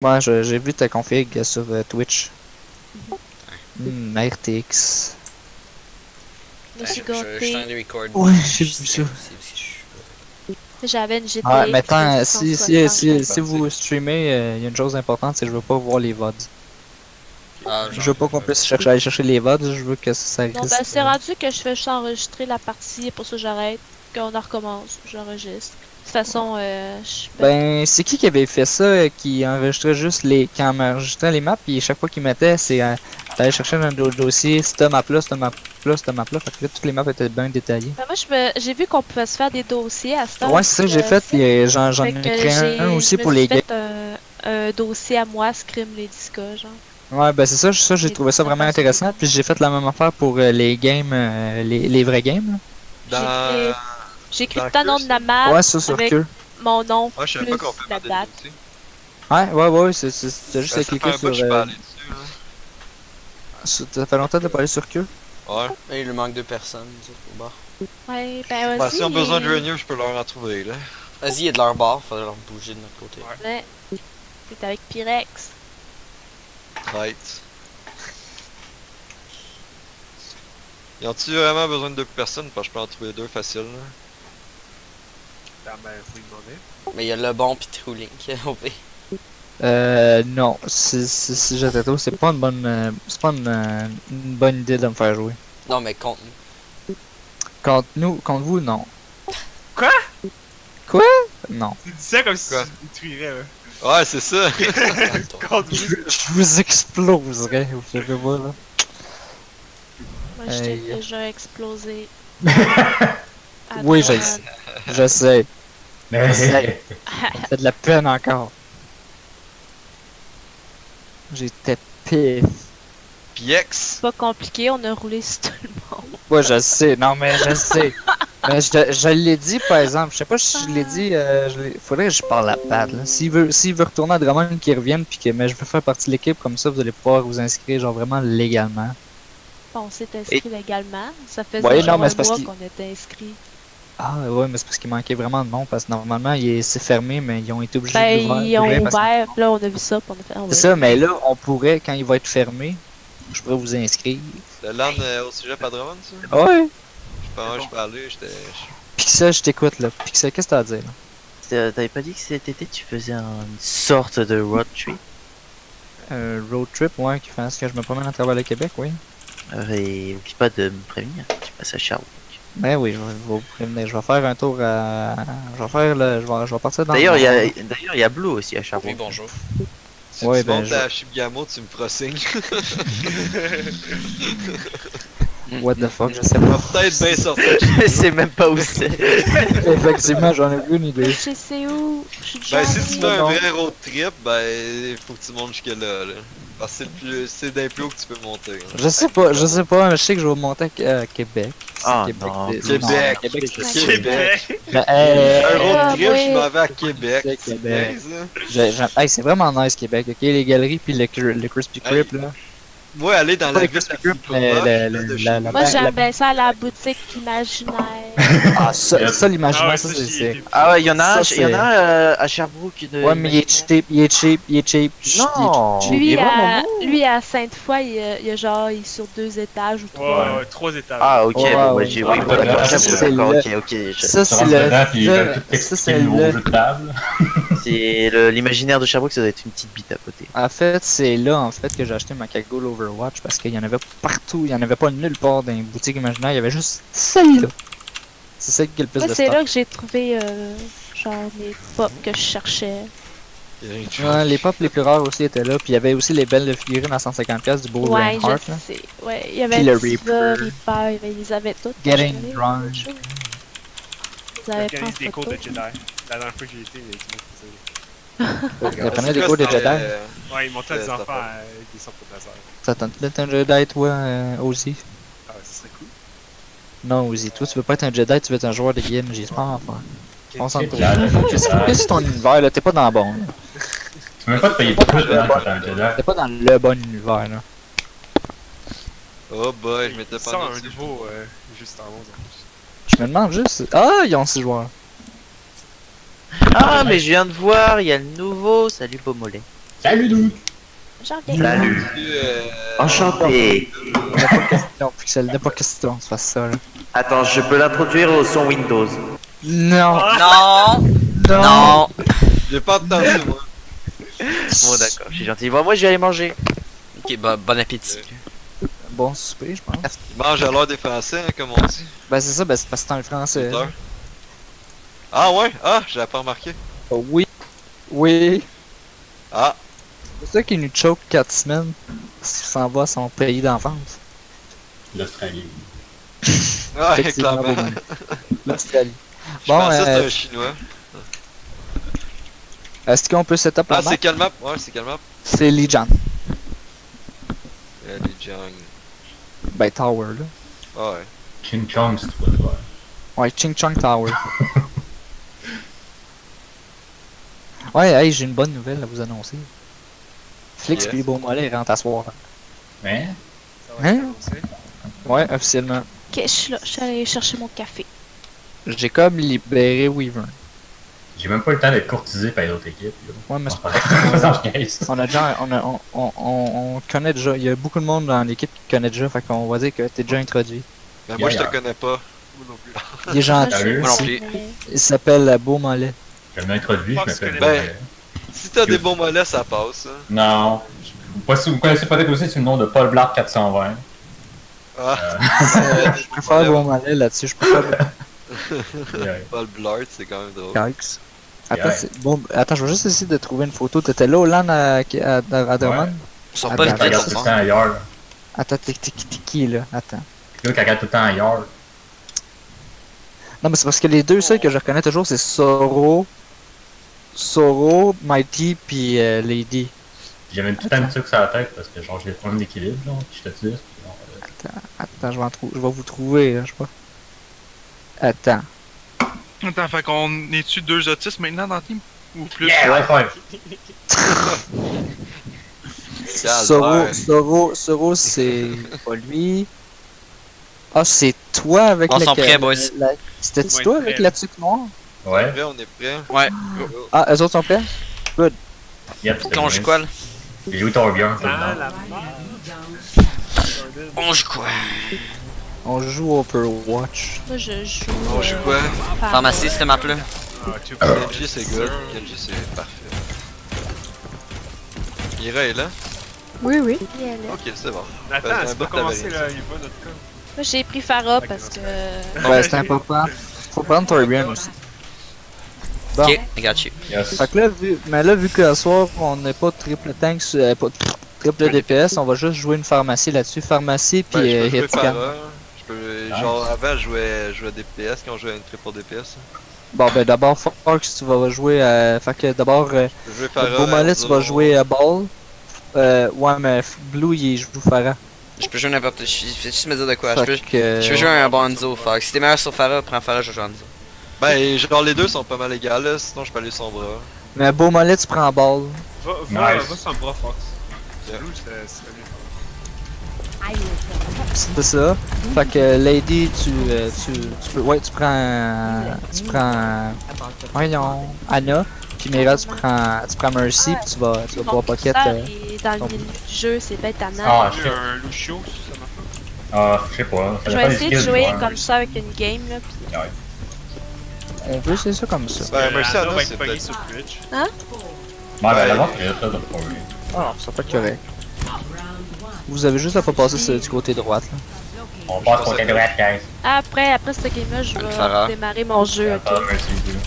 Moi, j'ai vu ta config sur Twitch. RTX. Je me suis Je suis en gâtée. record. Ouais, j'ai vu ça. J'avais une GTX Ouais, mais attends, si 3060. vous streamez, il y a une chose importante, c'est que je veux pas voir les VODs. Ah, Je veux pas qu'on puisse aller chercher les VODs, je veux que ça Non, reste. ben c'est rendu que je fais juste enregistrer la partie, et pour ça j'arrête. Quand on en recommence, j'enregistre. De toute façon, Ben, c'est qui avait fait ça, qui enregistrait juste les. Qui enregistrait les maps, puis chaque fois qu'il mettait, c'est d'aller chercher dans le dossier, cette map-là, cette map-là, cette map-là. Fait que là, toutes les maps étaient bien détaillées. Ben, moi, j'ai vu qu'on pouvait se faire des dossiers à cette heure. Ouais, c'est ça que j'ai fait, puis j'en Fait ai que créé un aussi je me pour suis les games. fait un dossier à moi, Scrim Ladyska, genre. Ouais, ben c'est ça, j'ai Les trouvé ça vraiment intéressant, puis j'ai fait la même affaire pour les games, les vrais games. Dans... J'ai écrit dans tout le nom Curse, de la map Ouais, ça sur avec que. mon nom Moi, je savais plus pas qu'on peut la mettre date. des Ouais, c'est t'as juste Ben, à ça fait cliquer un bout sur. que je peux aller dessus, hein. Ça fait longtemps que t'as pas allé sur que. Ouais. Et il manque 2 personnes, ça, au bar. Ouais, ben Bah, vas-y. si on a besoin de renew, je peux leur en trouver, là. Vas-y, il y a de leur bar, faudrait leur bouger de notre côté. Ouais. C'est avec Pyrex. Right. Ils ont-tu vraiment besoin de 2 personnes? Parce que je peux en trouver 2 facile, là. Ben, faut lui demander. Mais il y a le bon pis True Link, au pire. Non, si j'étais toi, c'est pas une bonne, c'est pas une bonne idée de me faire jouer. Non, mais contre Contre vous, non. Quoi? Quoi? Non. Tu dis ça comme si Quoi? tu tuerais, là. Ouais, c'est ça! Contre Je, vous. je vous exploserais, vous savez pas, là. Moi, je t'ai Hey. déjà explosé. À Oui, droite. je sais. Mais Ça fait de la peine encore. J'étais pisse. Piex! C'est pas compliqué, on a roulé sur tout le monde. Ouais, je sais. Non, mais je sais. Mais je l'ai dit, par exemple. Je sais pas si je l'ai dit. Faudrait que je parle à Pat. Là. S'il veut retourner à Drummond, qu'il revienne. Puis que, mais je veux faire partie de l'équipe. Comme ça, vous allez pouvoir vous inscrire, genre vraiment légalement. Bon, on s'est inscrit légalement. Ça faisait Ouais, genre non, mais un c'est parce mois qu'il- qu'on était inscrit. Ah, ouais, mais c'est parce qu'il manquait vraiment de monde. Parce que normalement, c'est fermé, mais ils ont été obligés Ben, de ils ont l'ouvrir parce que- ouvert, puis là, on a vu ça, puis on a fait. Ah, ouais. C'est ça, mais là, on pourrait, quand il va être fermé, je pourrais vous inscrire. Le LAN au sujet pas Drummond, ça? Ouais. Je peux aller, j'étais. Pixel, je t'écoute, là. Pixel, qu'est-ce que t'as à dire, là? T'avais pas dit que cet été tu faisais une sorte de road trip? Road trip, ouais, qui fait ce que je me promène à travers le Québec, oui. Et oublie pas de me prévenir, tu passes à Sherbrooke. Ben oui, je vais vous prévenir. Je vais faire un tour à. Je vais faire le. Je vais partir dans D'ailleurs, le il nord. y a Blue aussi à Oui, Sherbrooke. bonjour. Si Ouais, tu ben, montes à Shibgamo, tu me feras signe. What the fuck, je sais pas. Peut-être bien sorti. Je sais même pas où c'est. Effectivement, j'en ai aucune idée. Je sais où. Je suis déjà Ben, si tu allée. fais un Non. vrai road trip, ben, faut que tu montes jusque là, là. Parce que c'est d'un plus haut que tu peux monter. Hein. Je sais pas, mais je sais que je vais monter à Québec. Ah, Québec, non, c'est- Québec. non, Québec, c'est- Québec. Ben, Un road Ah, trip, oui. je m'en vais à Québec. C'est C'est Québec. bien, ça. Hey, c'est vraiment nice Québec, ok? Les galeries puis le Crispy Hey, Kreme, là. Moi, aller dans Pas la les ville Krispy la plus Kreme, mais proche, la- là, de la- chez la- nous. Moi, la- j'aime bien ça à la boutique imaginaire. Ah, ça l'imaginaire, Ah ouais, ça, ça, c'est. j'y ai été. Ah ouais, il y en a Ça, un, il y en a c'est- un à Sherbrooke. Ouais, mais il est cheap, il est cheap, il est cheap. Non. Il est cheap. Il Lui, est vraiment à, beau. lui, à Sainte-Foy, il y a genre, il est sur 2 étages ou 3. Ouais, ouais, 3 étages. Ah ok, Ouais, bon, ouais, j'ai ouais, oui, bon, ouais, d'accord, ouais, Sherbrooke, c'est d'accord, le- ok. Ça, tu c'est rentres dedans, puis ils veulent tout ça, expliquer c'est le nouveau le. jeu de table. C'est l'imaginaire de Sherbrooke, ça doit être une petite bite à côté. En fait, c'est là en fait que j'ai acheté ma cagoule Overwatch parce qu'il y en avait partout, il y en avait pas nulle part dans les boutiques imaginaires, il y avait juste celle-là. C'est celle qui a le plus Moi, de c'est stock. là que j'ai trouvé, genre, les pop que je cherchais. Il y a rien de chou. Ouais, les pop les plus rares aussi étaient là, puis il y avait aussi les belles de figurines à 150$ du beau Ouais, Reinhardt je là. sais. Ouais, il y avait Puis le Diva, Reaper. Reaper, ils les avaient toutes. Getting Je sais, drunk. chose. Ils avaient Organise pas des cours de photo. Jedi. La dernière fois que j'y étais, il y a du monde qui faisait. Il prenait C'est des quoi, cours des c'était, Jedi. Ouais, ils montaient à des cette enfants affaire? avec des sortes de laser. Ça tente d'être un Jedi toi aussi? Ah, ouais, ça serait cool. Non aussi, toi tu veux pas être un Jedi, tu veux être un joueur de game, j'ai pas en faire. Concentre-toi. Jedi. Qu'est-ce que ton univers là? T'es pas dans le bon là. Tu peux même pas te payer plus hein, quand t'es un Jedi. T'es pas dans le bon univers là. Oh boy, je Ils m'étais pas sortent un rendu. nouveau juste en 11 en plus. Je me demande juste. Ah, ils ont 6 joueurs. Ah, mais je viens de voir, il y a le nouveau, salut Beaumolet. Salut, dude! J'en reviens. Salut. Enchanté. Non, Pixel, n'est pas question que tu fasses ça, là. Attends, je peux l'introduire au son Windows. Non! Non! Non! J'ai pas entendu, moi. Bon, d'accord, je suis gentil. Bon, moi, je vais aller manger. Ok, bah, bon appétit. Bon souper, je pense. Il mange à l'heure des Français, hein, comme on dit. Ben, c'est ça, ben, c'est parce que c'est un français. Heures. Ah ouais? Ah, j'avais pas remarqué. Oh, oui. Oui. Ah, C'est ça qui nous choke 4 semaines. Parce qu'il s'en va à son pays d'enfance. L'Australie. ah Effectivement, clairement. bon. L'Australie. Je Bon, pensais que c'était un chinois. est-ce qu'on peut setup Ah, la map? c'est quelle map? Ouais, c'est quelle map? C'est Lijan. Les Jiang. Ben, Tower, là. Ah ouais. Ching Chong, si tu peux le voir. Ouais, Ching Chong Tower. Ouais, hey, j'ai une bonne nouvelle à vous annoncer. Flix Yes. puis Beaumolet rentrent à soir. Hein? Ça va être Hein? annoncé. Ouais, officiellement. Ok, je suis là. Je suis allée chercher mon café. J'ai comme libéré Weaver. J'ai même pas eu le temps d'être courtisé par les autres équipes. Là. Ouais, mais On on a déjà, on connaît déjà. Il y a beaucoup de monde dans l'équipe qui connaît déjà, fait qu'on va dire que t'es déjà introduit. Mais moi, je te Yeah. connais pas. Moi non plus. Il est gentil. Salut. Moi non plus. Il s'appelle Beaumolet. Je vais m'introduire, je Fox m'appelle connaît. Beaumolet. Si t'as des bons mollets, ça passe. Hein. Non. Vous connaissez peut-être aussi sous le nom de Paul Blart 420. Ah, Je préfère Beaumolet là-dessus, je préfère Ouais. Paul Blart, c'est quand même drôle. Kikes. Attends, Ouais. bon, attends, je vais juste essayer de trouver une photo. T'étais là au LAN à Drummond? Ils sont Ah, pas ben, le Je regarde tout le temps ailleurs. Là. Attends, t'es qui là? Attends. Le gars qui regarde tout le temps ailleurs. Non, mais c'est parce que les deux seuls que je reconnais toujours, c'est Soro, Mighty, puis Lady. J'ai même tout le temps un truc sur la tête parce que genre j'ai des problèmes d'équilibre, genre, puis je te dis. puis genre, Attends, je vais vous trouver, là, je sais pas. Attends. Attends, fait qu'on est-tu deux autistes maintenant dans le team? Ou plus? Yeah, high five! Soro, c'est pas lui. Ah, c'est toi avec On s'en prêt, boys. C'était-tu Ouais, toi prêt, avec là. la tuque noire? Ouais, Prêt, on est prêt. Ouais. Ah, eux autres sont prêts? yep, c'était On joue quoi là? J'ai joué Torbjorn tout le Ah, temps. la On joue quoi? On joue Overwatch. Moi, je joue. On joue quoi? Pharmacie, cette map là? Ah, tu Kenji, c'est good. Kenji, c'est parfait. Ira est là? Oui, oui. Bien, là. Ok, c'est bon. Attends, un c'est bout pas de commencé labyrinthe. là, il va notre cas. Moi, j'ai pris Farah parce que. Ouais, c'est important. Faut prendre Torbjorn aussi. Bon. Ok, I got you. Yes. Fait que là, vu que ce soir, on n'est pas triple tank, pas triple DPS, on va juste jouer une pharmacie là-dessus. Pharmacie, puis Ben, je peux jouer hitscan. Pharah. Je peux, genre, avant, je jouais DPS quand on jouait à une triple DPS. Bon, ben d'abord, Fox, tu vas jouer fait que d'abord, Je peux jouer Pharah. Beaumolet, tu vas Enzo. jouer Ball. Ouais, mais Blue, il joue Farah. Je peux jouer n'importe. Je vais juste me dire de quoi. Je Fait peux, que... je peux jouer un Bonzo, Fox. Si t'es meilleur sur Farah, prends Farah, je joue Bonzo. Ben, genre, les deux sont pas mal égales, là, sinon je peux aller son bras. Mais Beaumolet, tu prends Ball. Va Nice. sur le bras, Fox. Yeah. Blue, c'est mieux. C'est ça. Fait que Lady, tu peux... Ouais, tu prends... Voyons... Anna. Puis Mira, tu prends Mercy, puis tu vas pouvoir pocket... Ça, et dans le milieu du jeu, c'est bête à Ah, J'ai shit. un Lucio, si ça marche pas. Ah, je sais pas. Ça Je dépend vais des essayer de skills du jouer joueur. comme ça avec une game, là. Puis... On peut essayer ça comme ça. Ben, merci Anna Anna, va c'est être pogné peut-être. sur Twitch. Ouais, ben d'abord, c'est juste ça de problème. Ah non, ça peut être correct. Vous avez juste à pas passer du côté droite, là. On passe côté droite, guys. Après cette game-là, je Farah. vais démarrer mon jeu, ok? Ah, merci beaucoup.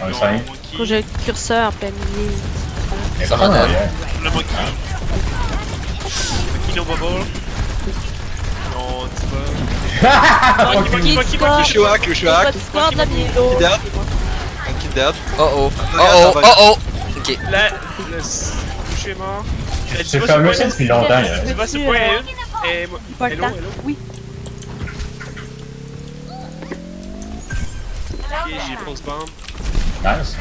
Un Non, 5. Monkey. Faut que j'ai le curseur en plein milieu. Mais ça va bien. Le Monkey. Monkey no bubble. Non, tu vas. Monkey Monkey, Discord. Kushuak, Kushuak. Pas Discord, là, mais l'eau. Dead. Monkey dead. Oh oh. Ah, Oh regarde, oh. ça va. Oh oh. Ok. Là, le couché est mort. C'est fameux ça depuis longtemps. Là. Tu vas sur point L. Et Pas le hello, temps. hello. Oui. Ok, j'ai pulse bomb. Nice.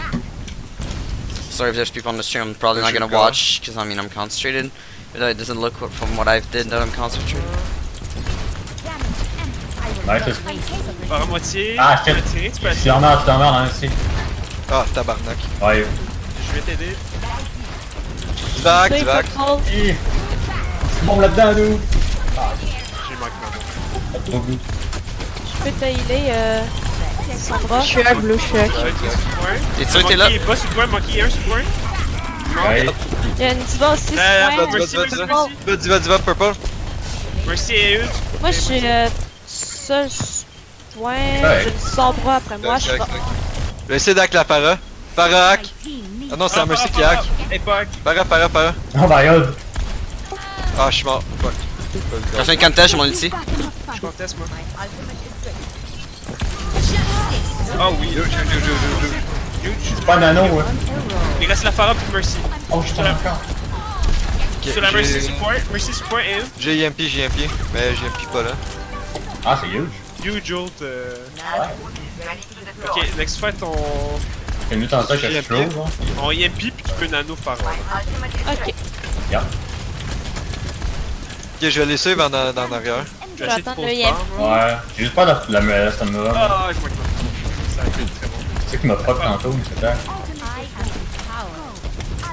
Sorry if there's people on the stream. I'm probably not gonna Go. watch because I mean I'm concentrated. But it doesn't look from what I've did that I'm concentrated. Nice. Par à moitié. Ah, tu peux shit. tirer, tu peux Je suis essayer. en merde, hein, ici. Ah, tabarnak. Ouais. Je vais t'aider. Divac, Save divac. Purple. Hi! C'est bon là-dedans, nous! J'ai manqué ma mort. Pas trop vu. Je peux te healer, Sandra. Je suis à bleu, je suis à T'es sûr que t'es là? Monkey est pas sur le point, Monkey est un sur le point. Ouais. Il y a une diva aussi, La sur point. Mercy, Mercy, Oh. Mercy. Diva, purple. Mercy est une. Moi, je suis seul point. Ouais. J'ai une Sombra après moi. Je suis pas. Je vais essayer d'hack la para. Para hack. Ah non, c'est la Mercy qui hack. Et pas. Para. Oh my god! Ah, je suis mort. Fuck. Quand j'ai un contest, j'ai mon ulti. Je conteste, moi. Ah oui, huge. C'est pas un anneau, ouais. Il reste la Farah puis Mercy. Oh, je suis Sur la- encore. Sur la Mercy support, Mercy support et une. J'ai EMP, mais j'ai EMP pas là. Ah, c'est huge. Huge ult. Ok, next fois, C'est mieux tant ça que je J'ai slow, appris. genre. on EMP puis tu peux nano Farah. Ok. Yeah. Ok, je vais les suivre en arrière. Je vais essayer de attendre pause le YM. bar. Ouais. J'ai juste pas la stamina. Ah, je manque pas. Ça a été très bon. Tu sais qu'il m'a fuck tantôt, mais c'était.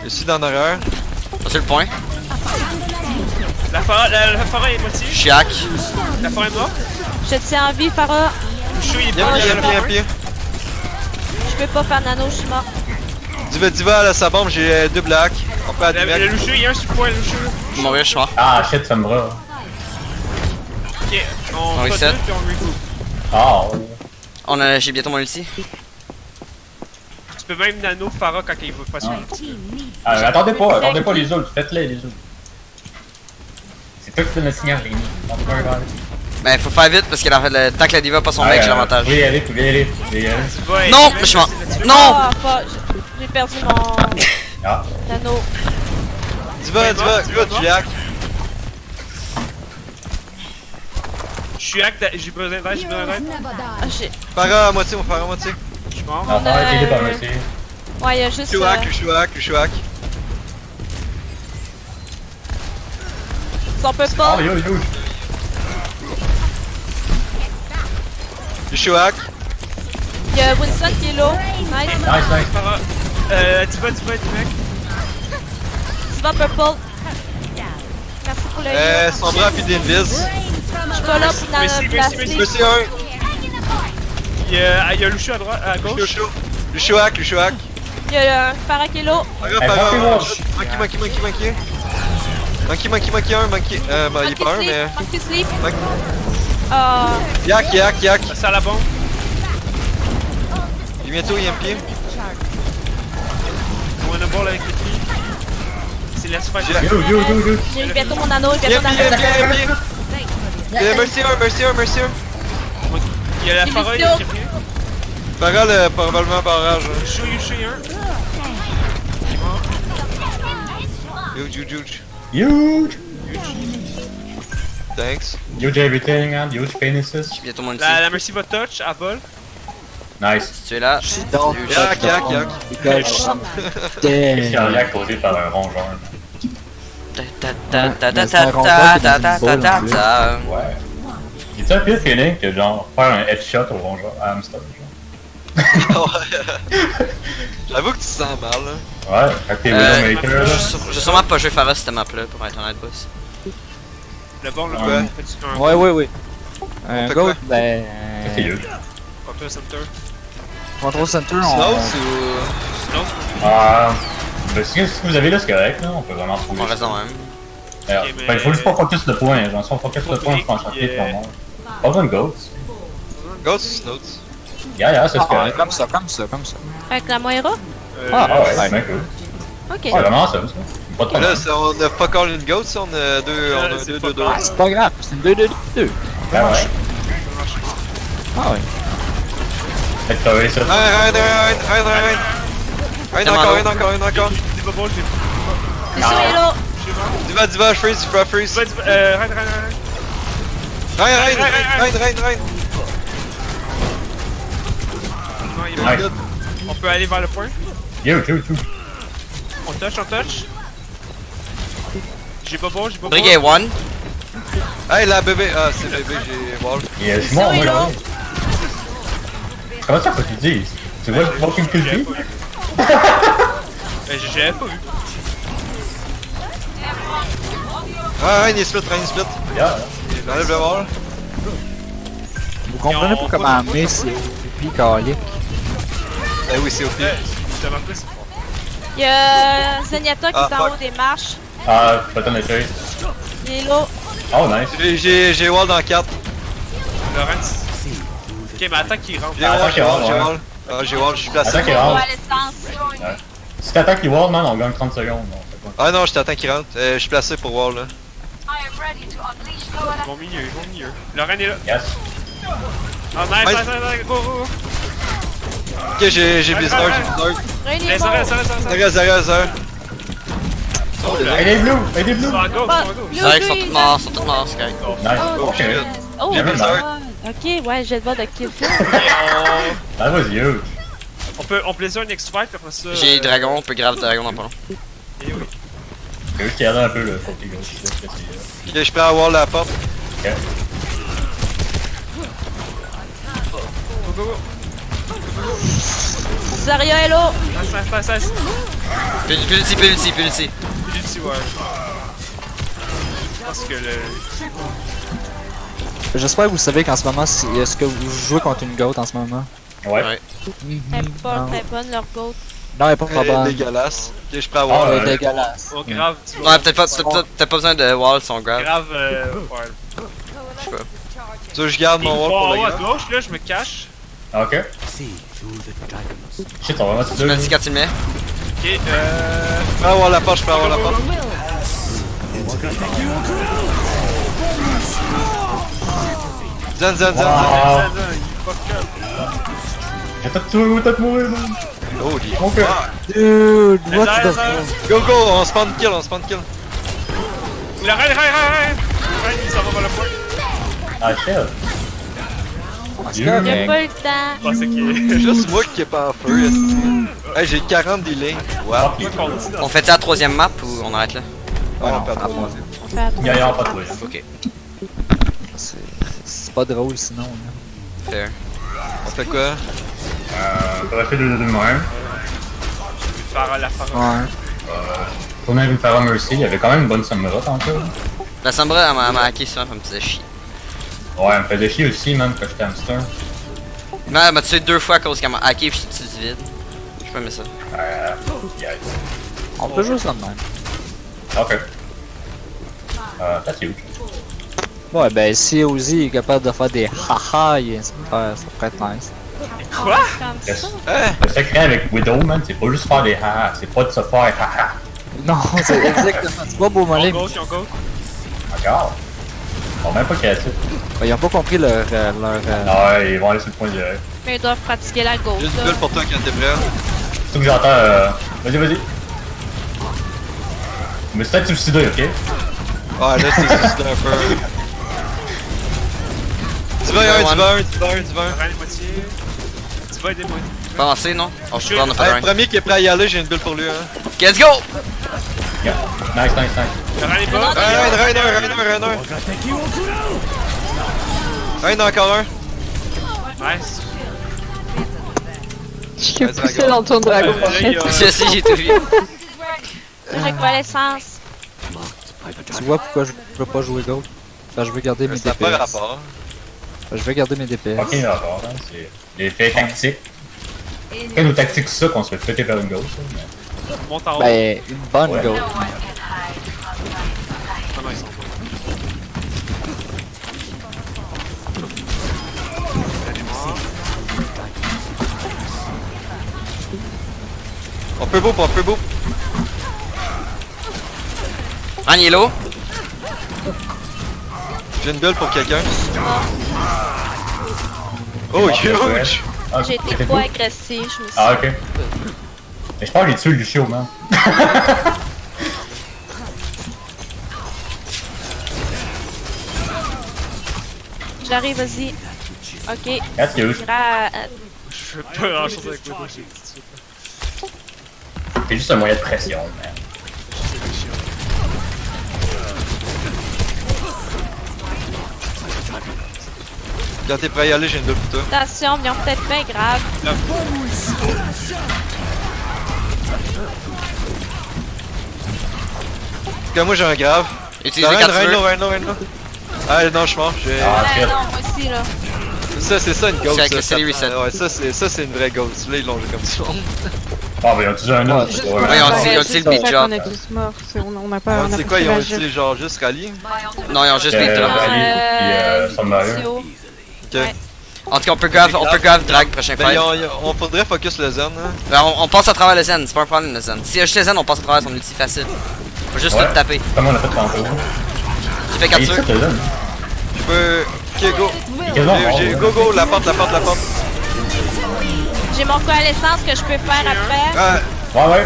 Ici dans l'arrière. Ça, c'est le point. La Farah est moitié. Je suis hack. La Farah est morte. Je te tiens en vie, Farah. Le chou il est Viens, mort. EMP. Je peux pas faire nano, je suis mort. Diva, là, sa bombe, j'ai double hack. On peut Le admettre. Luchou, il y a un support, le Luchou. Je vais mourir, je suis mort. Ah, shit, ça me va. Ok, on reset. reset puis on regroup. Ah, J'ai bientôt mon ulti. Tu peux même nano Farah quand il veut pas sur attendez pas les autres, faites-les les autres. C'est toi qui donne le signal, Rémi. Ben, faut faire vite parce que le tac la diva a pas son mec, j'ai l'avantage. Oui, allez, vous pouvez y aller. Non, je suis mort. Non! Ah, fuck. J'ai perdu mon Ah, nano. Diva, tu hack. Je suis hack, j'ai besoin d'aide, Ah, j'ai. Para à moitié, on fera à moitié. Je suis mort. non, ça va être aidé par Mercy. Ouais, il y a juste. Je suis hack. On peut pas. Oh, yo. Je suis hack. Il y a Winston qui est là. Nice. Nice. Farah. Diva, direct. Tu vas purple. Merci pour le heal. Sombra puis d'Invis. Je suis pas là pour la Merci, placer. Mercy 1. Il y a Luchou à droite, à gauche. Je suis hack. Il y a un Farah qui est là. Para. Monkey. Monkey 1, Monkey. Bah, il est pas un, mais. Monkey sleep. Monkey- Ah. Yak. Ça à la bombe. Il est bientôt EMP. On a ball avec le tri. C'est la super. Yo. J'ai eu bientôt mon anneau. Bientôt mon anneau. Mercy 1. Il y a la J'ai Farah, vu il y a ça. quelqu'un. Para, le probablement barrage. Luchou, il y a un. Huge. Huge. Thanks. Huge everything, man. Huge penises. J'ai bientôt mon ulti. La Mercy va touch, à vol. Nice. Tu es là. Yak. C'est un lac causé par un rongeur. Ouais. J'ai-tu un pire feeling que genre faire un headshot au rongeur à hamster, genre? J'avoue que tu te sens mal, là. Ouais, avec tes Widowmaker, là. J'ai sûrement pas joué Farah cette map là pour être honnête, boss. Le ball, là. Ouais. Fais-tu un Ouais. fait Go, quoi? ben. Ça, c'est huge. control center? Control Center, Snows on. ou. Sinon, Ah, ben, si vous avez là, c'est correct, là. On peut vraiment trouver On reste ça. dans même. Alors, Ok, mais- ben, il faut juste pas focus le point. Genre, si on focus le point, je pense que c'est mort. Pas besoin de ghost. Ghost ou Snows? Yeah, c'est Ah, correct. comme ça. Avec la Moira? Ah, ouais, ouais. c'est bien cool. Ok. C'est vraiment ça. Pas de Là, problème. on a pas call une Ghost, on a deux. On a c'est deux, pas deux, deux. Ah, c'est pas grave, c'est une 2-2-2. Ah ouais. Ah ouais. Fait que t'aurais ça. Rien encore. Dis pas bon, j'ai. C'est sûr, il est là. Diva, freeze. Reine. Rien. Non, il est Nice. mort. On peut aller vers le point. Yo. On touch. J'ai pas bon. Brigade 1. Hey, la bébé. Ah, c'est bébé, j'ai wall. Je suis mort, moi, là. Comment ça, faut que tu dises? Tu vois le fucking J'avais culpi? pas vu. J'avais pas vu. Ah, Rein est split, Rein est split. Yeah. J'enlève le wall. Vous comprenez pas comment amener ces pipis caliques. Eh oui, c'est au pire. Justement, après, c'est fort. Il y a Zenyatta qui Ah, est en fuck. haut des marches. Ah, button de chase. Il est là. Oh, nice. J'ai wall dans 4. Lorenz. Ok, mais attends qu'il rentre. J'ai Ah, wall, attaque j'ai et wall, wall, j'ai ouais. wall. Ah, j'ai wall, je suis placé. Attaque et On rentre. va à l'essence. Si t'attaques les walls, man, on gagne 30 secondes. Non, c'est pas... Ah non, je t'attends qu'il rentre. Je suis placé pour wall là. Ils vont milieu, ils vont milieu. Loren est là. Yes. Ah, nice, nice, nice, go, go, go. Ok, j'ai Blizzard, j'ai Blizzard. Ren est Laisse, mort. arrête, arrête, arrête. Zéro, zéro, zéro. Oh, là. Hey, les bleus! Hey, les bleus! Ils sont à gauche, Ah, ils sont à gauche. lui, C'est vrai qu'ils sont lui, tous morts, ils sont tous morts, c'est correct. Nice. Oh, Ok. shit. Oh, Never my mind. God. Ok, ouais, j'ai le droit de kill. That was huge. On peut laisser un next fight, puis après ça. J'ai dragon, on peut grave dragon dans pas long. Eh oui. J'ai juste regardé un peu le côté gauche. Je sais pas si Ok, je peux avoir la porte. Ok. Go, go, go. Zarya est là. Nice, nice, nice, nice. Penalty. J'ai dit, ouais. Je pense que le. J'espère que vous savez qu'en ce moment, est-ce que vous jouez contre une goat en ce moment? Ouais. Ouais. Elle est pas très bonne, leur goat. Non, elle est pas Elle est bonne. dégueulasse. Ok, je peux Ah, avoir. Elle ouais. est dégueulasse. Oh, grave. tu Ouais, peut-être pas besoin de wall, son grave. Grave, ouais. Tu veux que je garde mon wall pour Bon, le en haut à grave? gauche, là, je me cache. Ah, ok. Shit, on va mettre Tu me deux. dis quand tu le mets. Ok, Je peux avoir la porte, je peux avoir la porte. Zen, zen, zen. Wow. il fuck up. J'ai peut-être tué ou peut-être mourir, man. Holy Ok. fuck. Dude, what Laisse, the laisse, fuck? Go, go, on spawn kill, on spawn kill. Il arrête, arrête. Il s'en va vers le point. Ah, shit. C'est Il a correct. pas le temps. Ah, c'est qui. Juste moi qui est pas en feu. esti. Hey, j'ai 40 des lignes. Wow. On fait ça à la troisième map ou on arrête là? Ouais, on perd trop. On fait attention. Il y a pas de trouvé. Ok, C'est pas drôle sinon. Là. fair. On fait quoi? On va faire deux de même. Faire la phare. Ouais. On a vu me faire un Mercy, il y avait quand même une bonne Samura tantôt. La Sombra, elle m'a hacké ça, elle me faisait chier. Ouais, elle me faisait chier aussi, man, quand j'étais hamster. Mais elle m'a tué 2 fois à cause qu'elle m'a hacké et je suis du vide. J'ai pas aimé ça. Yes. On peut jouer ça de même. Ok. That's huge. Ouais, ben si Ozzy est capable de faire des haha, ça pourrait être nice. Quoi? Comme Yes. ça. Hein? Le secret avec Widow, man, c'est pas juste faire des haha, c'est pas de se faire haha. Non, c'est exactement. Tu vois, beau En mollet. gauche, en gauche. Encore. Ils sont même pas créatifs. Ils ont pas compris leur. Ouais, ils vont aller sur le point direct. Mais ils doivent pratiquer la goat. Juste une là. bulle pour toi quand t'es prêt. Surtout que j'entends. Vas-y, vas-y. Mais c'est peut-être suicidé, ok? Ouais, là, c'est juste un peu. Tu vas un, tu vas un, tu vas un, tu vas un. Arrête, moitié. Tu vas aider moi. Pas avancé, non? Oh, je suis pas, on a pas Hey, de le premier qui est prêt à y aller, j'ai une bulle pour lui. Hein. Let's go! Yeah. Nice, nice, nice. Arrête les bas. Rein, encore un. Nice. J'ai Ouais, poussé dragon. dans le tour de dragon. Là, il y a- Si, si, j'ai tout vu. Reconnaissance. Tu vois pourquoi je peux pas jouer Goat? Parce que je veux garder mes Ça n'a pas DPS. rapport. Je vais garder mes DPS. Ok, d'accord, hein, c'est des faits tactiques. Quand nos tactiques ça qu'on se fait péter par une gauche, mais... Monte en haut. Ben, une bonne Ouais. Goat. Ah non, ils sont pas. On peut beau, on peut beau. Un yellow. J'ai une bulle pour quelqu'un. Oh, huge! Ah, J'ai été c'était trop beau. agressif, je me suis. Ah, ok. Mais je pense que j'ai tué Lucio, man. J'arrive, vas-y. Ok. That's huge. Je fais pas grand chose avec moi, j'ai dit tout de suite. C'est juste un moyen de pression, man. Quand t'es prêt à y aller, j'ai une bulle pour toi. Attention, ils ont peut-être fait grave. Quand moi j'ai un grave. Utilise quand tu veux. Reine là. Ah non, je pense. Ah, Ouais, shit. non, moi aussi, là. Ça, c'est ça une ghost. C'est avec ça, le Celery ça- Set. Ouais, ça, c'est une vraie ghost. Là, ils l'ont joué comme ça. Ah, ben, ils ont utilisé un autre. Juste Ouais, pour ouais. Ouais, on ça, dit- on juste dit le pour beat ça job. qu'on est tous morts. On n'a pas. on a C'est pas quoi, pu ils ont réagir. utilisé genre juste rallye? Non, ils ont juste beat drop. Puis Sunfire. Tio. Ok. Ouais. En tout cas, on peut grave drag prochain Ben, fight. on faudrait focus le zen, hein. Ben, on passe à travers le zen, c'est pas un problème le zen. Si je zen, on passe à travers son ulti facile. Faut juste Ouais. tout taper. Comme on l'a fait tantôt. Tu fais Et capture. ça, t'as donné. Je peux. Ok, go. Quasiment mort, Go, la porte. J'ai mon coalescence que je peux faire après. Ah, Ouais, ouais.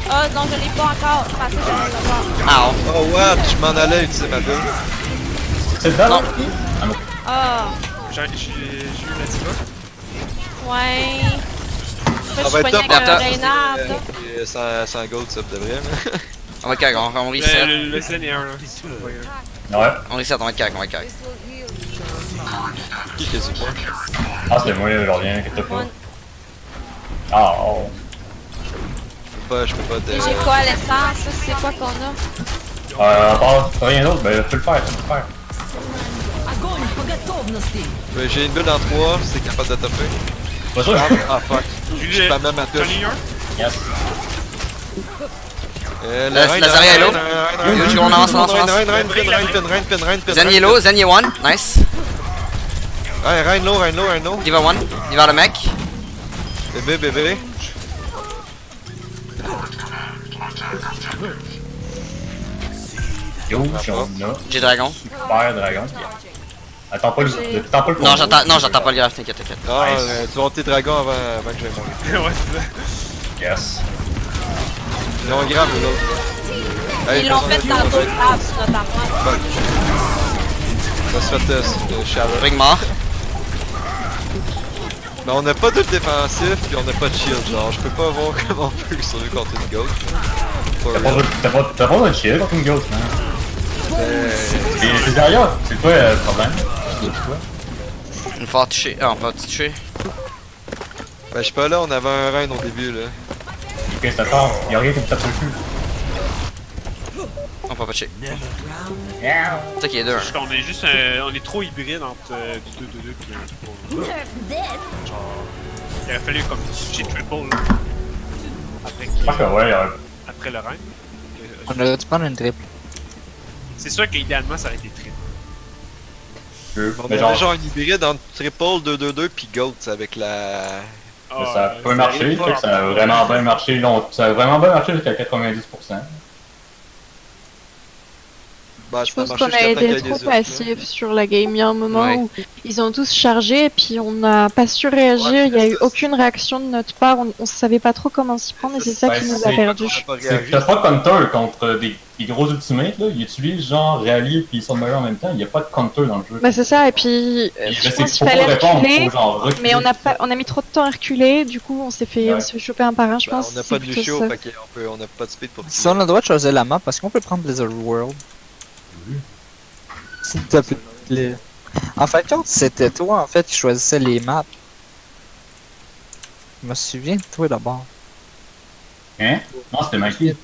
Oh non, je l'ai pas encore. Je pensais que j'allais l'avoir. Ah, oh, what? Je m'en allais utiliser ma bulle. C'est dedans, Non. là? Ah, non. Ah, J'ai eu la diva. ouais. Ça Je va être suis top pognée avec un attends. Reynard. Sans gold, ça devrait, mais. on va être correct, on reset. Le Zen est un là. Ouais. On reset, on va être correct, on va être correct. Qui est du point? Ah, c'est moi, je reviens, inquiète pas. Ah, oh. Je peux pas Et te. j'ai coalescence. Ça, c'est quoi qu'on a? À part rien d'autre, ben, tu peux le faire, J'ai une bulle en 3, c'est capable de taper. Pas sûr, Ah fuck. Je pas même ma touche. J'en ai eu un. Yes. Lazaria est low. On avance, on avance, on avance. Reine, Zen est low, Zen est one, nice. Ouais, Reine low. Diva one, Diva le mec. Bébé. Yo, j'en ai. J'ai dragon. Super dragon. Attends pas le combo. Non, j'entends pas le graphe, t'inquiète. Ah, Nice. tu vas monter dragon avant que j'aille mourir. Ouais, c'est ça. Yes. Ils ont grave l'autre. Ils l'ont fait dans d'autres tables, notamment. On va se faire Shadow. Ring mort. Mais on n'a pas de défensif puis on n'a pas de shield, genre je peux pas voir comment on peut survivre contre une ghost. T'as pas de shield contre une ghost, man. C'est derrière, c'est quoi le problème? C'est quoi? Une fois touché. Ah, on va toucher. Ben je suis pas là, on avait un reine au début là. Ok, c'est d'accord, y'a rien qui me tape sur le cul. On va pas toucher. C'est ça qui est dur. On est juste on est trop hybride entre du 2-2-2 pis un 3. Genre, il aurait fallu comme switcher triple là. Après, Je pense que ouais, après le rein. On aurait dû prendre une triple. C'est sûr qu'idéalement ça aurait été triple. On mais avait genre, genre une hybride entre triple 2-2-2 puis goats avec la. ça a pas marché, fait que ça a vraiment bien marché ça a vraiment bien marché jusqu'à 90%. Bah, Je ça a pense marché qu'on a jusqu'à temps qu'il y été ait trop des urnes, là. passifs sur la game. Il y a un moment Ouais. où ils ont tous chargé et puis on n'a pas su réagir. Ouais, Il y a eu c'est- aucune réaction de notre part. On savait pas trop comment s'y prendre et c'est ça Ouais, qui nous a c'est- perdu. On a pas C'est réagi. que t'as pas de counter contre des gros ultimates, là. Ils utilisent genre Rally et Sunfire en même temps, y a pas de counter dans le jeu. Bah c'est ça et puis Et je je sais pense qu'il qu'il faut fallait pas répondre, reculer. faut genre reculer. Mais on a mis trop de temps à reculer. Du coup on s'est fait choper un par un. Je Ben, pense. on n'a que pas c'est de plutôt Lucio, ça. fait qu'on a pas de speed pour Si on a le droit de choisir la map, parce qu'on peut prendre Blizzard World. S'il te plaît. En fait, quand c'était toi en fait qui choisissais les maps. Je me souviens de toi d'abord. Hein? Non, c'était Mikey.